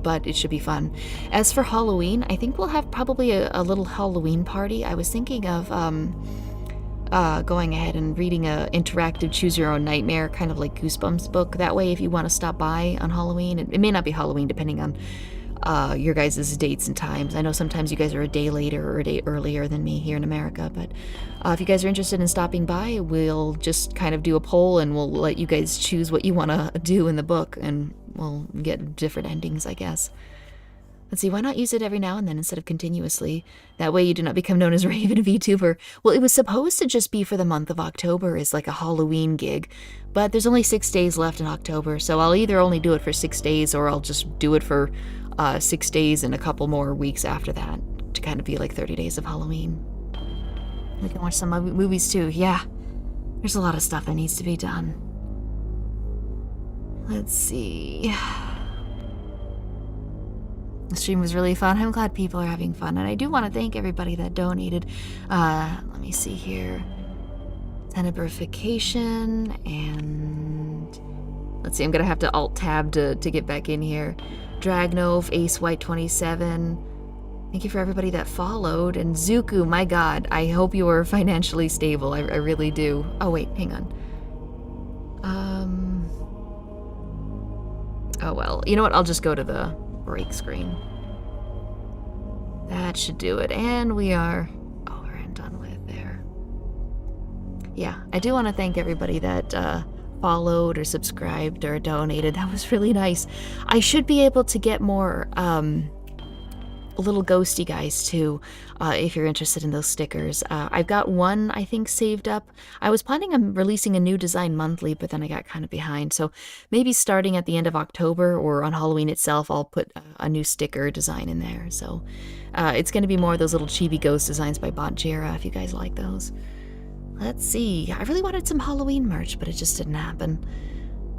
but it should be fun. As for Halloween, I think we'll have probably a little Halloween party. I was thinking of going ahead and reading a interactive Choose Your Own Nightmare, kind of like Goosebumps book. That way, if you want to stop by on Halloween, it may not be Halloween depending on your guys' dates and times. I know sometimes you guys are a day later or a day earlier than me here in America, but if you guys are interested in stopping by, we'll just kind of do a poll and we'll let you guys choose what you want to do in the book, and we'll get different endings, I guess. Let's see, why not use it every now and then instead of continuously? That way you do not become known as Raven VTuber. Well, it was supposed to just be for the month of October as like a Halloween gig, but there's only 6 days left in October, so I'll either only do it for 6 days or I'll just do it for 6 days and a couple more weeks after that to kind of be like 30 days of Halloween. We can watch some movies too. Yeah, there's a lot of stuff that needs to be done. Let's see. The stream was really fun. I'm glad people are having fun, and I do want to thank everybody that donated. Let me see here. Teneberification, and let's see, I'm gonna have to alt-tab to get back in here. Dragnov, Ace White 27. Thank you for everybody that followed. And Zuku, my god, I hope you are financially stable. I really do. Oh wait, hang on. Oh well, you know what? I'll just go to the break screen. That should do it. And we are over and done with there. Yeah, I do want to thank everybody that followed or subscribed or donated. That was really nice. I should be able to get more little ghosty guys too, if you're interested in those stickers. I've got one, I think, saved up. I was planning on releasing a new design monthly, but then I got kind of behind. So maybe starting at the end of October or on Halloween itself, I'll put a new sticker design in there. So it's going to be more of those little chibi ghost designs by Botjira, if you guys like those. Let's see. I really wanted some Halloween merch, but it just didn't happen.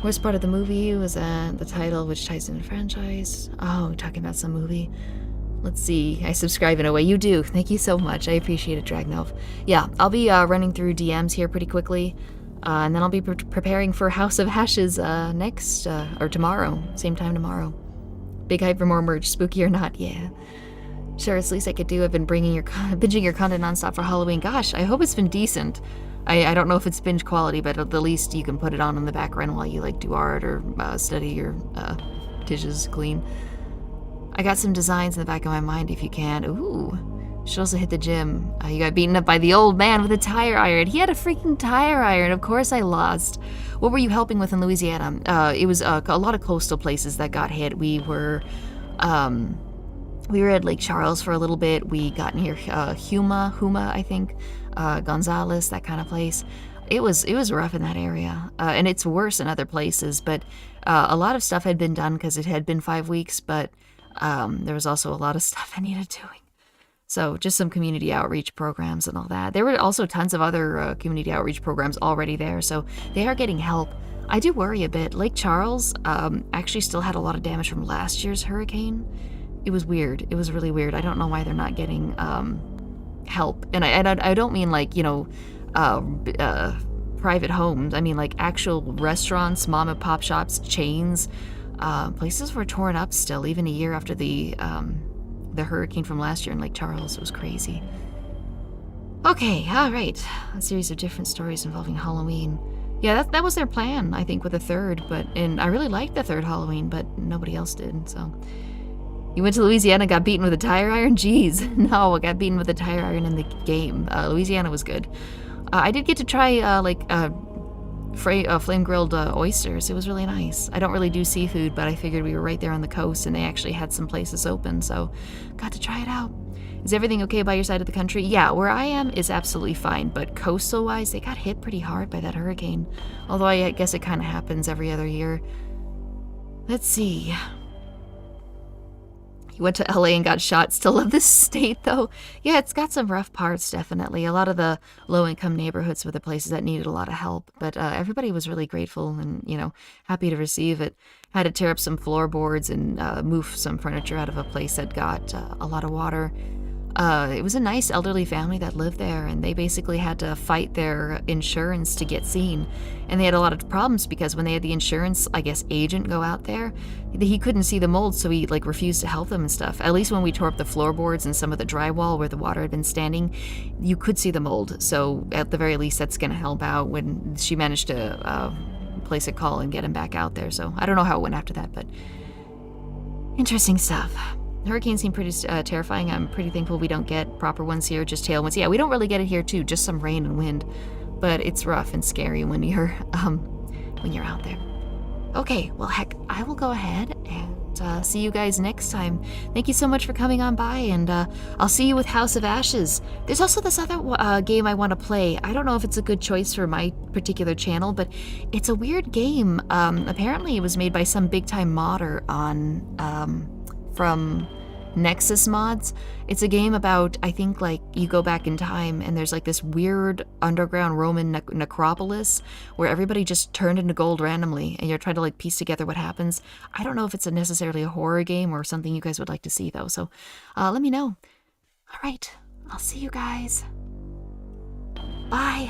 Worst part of the movie was the title, which ties into the franchise. Oh, talking about some movie. Let's see. I subscribe in a way. You do. Thank you so much. I appreciate it, Dragnov. Yeah, I'll be running through DMs here pretty quickly, and then I'll be preparing for House of Ashes next, or tomorrow. Same time tomorrow. Big hype for more merch, spooky or not, yeah. Sure, it's the least I could do. I've been binging your content nonstop for Halloween. Gosh, I hope it's been decent. I don't know if it's binge quality, but at the least you can put it on in the background while you like do art or study your dishes clean. I got some designs in the back of my mind if you can. Ooh, Should also hit the gym. You got beaten up by the old man with a tire iron. He had a freaking tire iron. Of course I lost. What were you helping with in Louisiana? It was a lot of coastal places that got hit. We were at Lake Charles for a little bit. We got near Huma, I think, Gonzales, that kind of place. It was rough in that area, and it's worse in other places. But a lot of stuff had been done because it had been 5 weeks. But there was also a lot of stuff I needed doing. So just some community outreach programs and all that. There were also tons of other community outreach programs already there, so they are getting help. I do worry a bit. Lake Charles actually still had a lot of damage from last year's hurricane. It was weird. It was really weird. I don't know why they're not getting help. And I don't mean like, private homes. I mean like actual restaurants, mom and pop shops, chains. Places were torn up still, even a year after the hurricane from last year in Lake Charles. It was crazy. Okay, all right. A series of different stories involving Halloween. Yeah, that was their plan, I think, with the third. And I really liked the third Halloween, but nobody else did. So you went to Louisiana, got beaten with a tire iron? Jeez, no, I got beaten with a tire iron in the game. Louisiana was good. I did get to try flame-grilled oysters. It was really nice. I don't really do seafood, but I figured we were right there on the coast and they actually had some places open, so got to try it out. Is everything okay by your side of the country? Yeah, where I am is absolutely fine, but coastal-wise, they got hit pretty hard by that hurricane. Although I guess it kind of happens every other year. Let's see. You went to LA and got shot. Still love this state, though. Yeah, it's got some rough parts, definitely. A lot of the low-income neighborhoods were the places that needed a lot of help. But everybody was really grateful and, happy to receive it. Had to tear up some floorboards and move some furniture out of a place that got a lot of water. It was a nice elderly family that lived there, and they basically had to fight their insurance to get seen. And they had a lot of problems because when they had the insurance, I guess, agent go out there, he couldn't see the mold, so he refused to help them and stuff. At least when we tore up the floorboards and some of the drywall where the water had been standing, you could see the mold. So at the very least, that's going to help out when she managed to place a call and get him back out there. So I don't know how it went after that, but interesting stuff. Hurricanes seem pretty terrifying. I'm pretty thankful we don't get proper ones here, just tailwinds. Yeah, we don't really get it here too, just some rain and wind. But it's rough and scary when you're out there. Okay, well heck, I will go ahead and see you guys next time. Thank you so much for coming on by, and I'll see you with House of Ashes. There's also this other game I want to play. I don't know if it's a good choice for my particular channel, but it's a weird game. Apparently it was made by some big-time modder on from Nexus Mods. It's a game about, I think, you go back in time and there's this weird underground Roman necropolis where everybody just turned into gold randomly and you're trying to piece together what happens. I don't know if it's necessarily a horror game or something you guys would like to see though, so let me know. All right, I'll see you guys. Bye.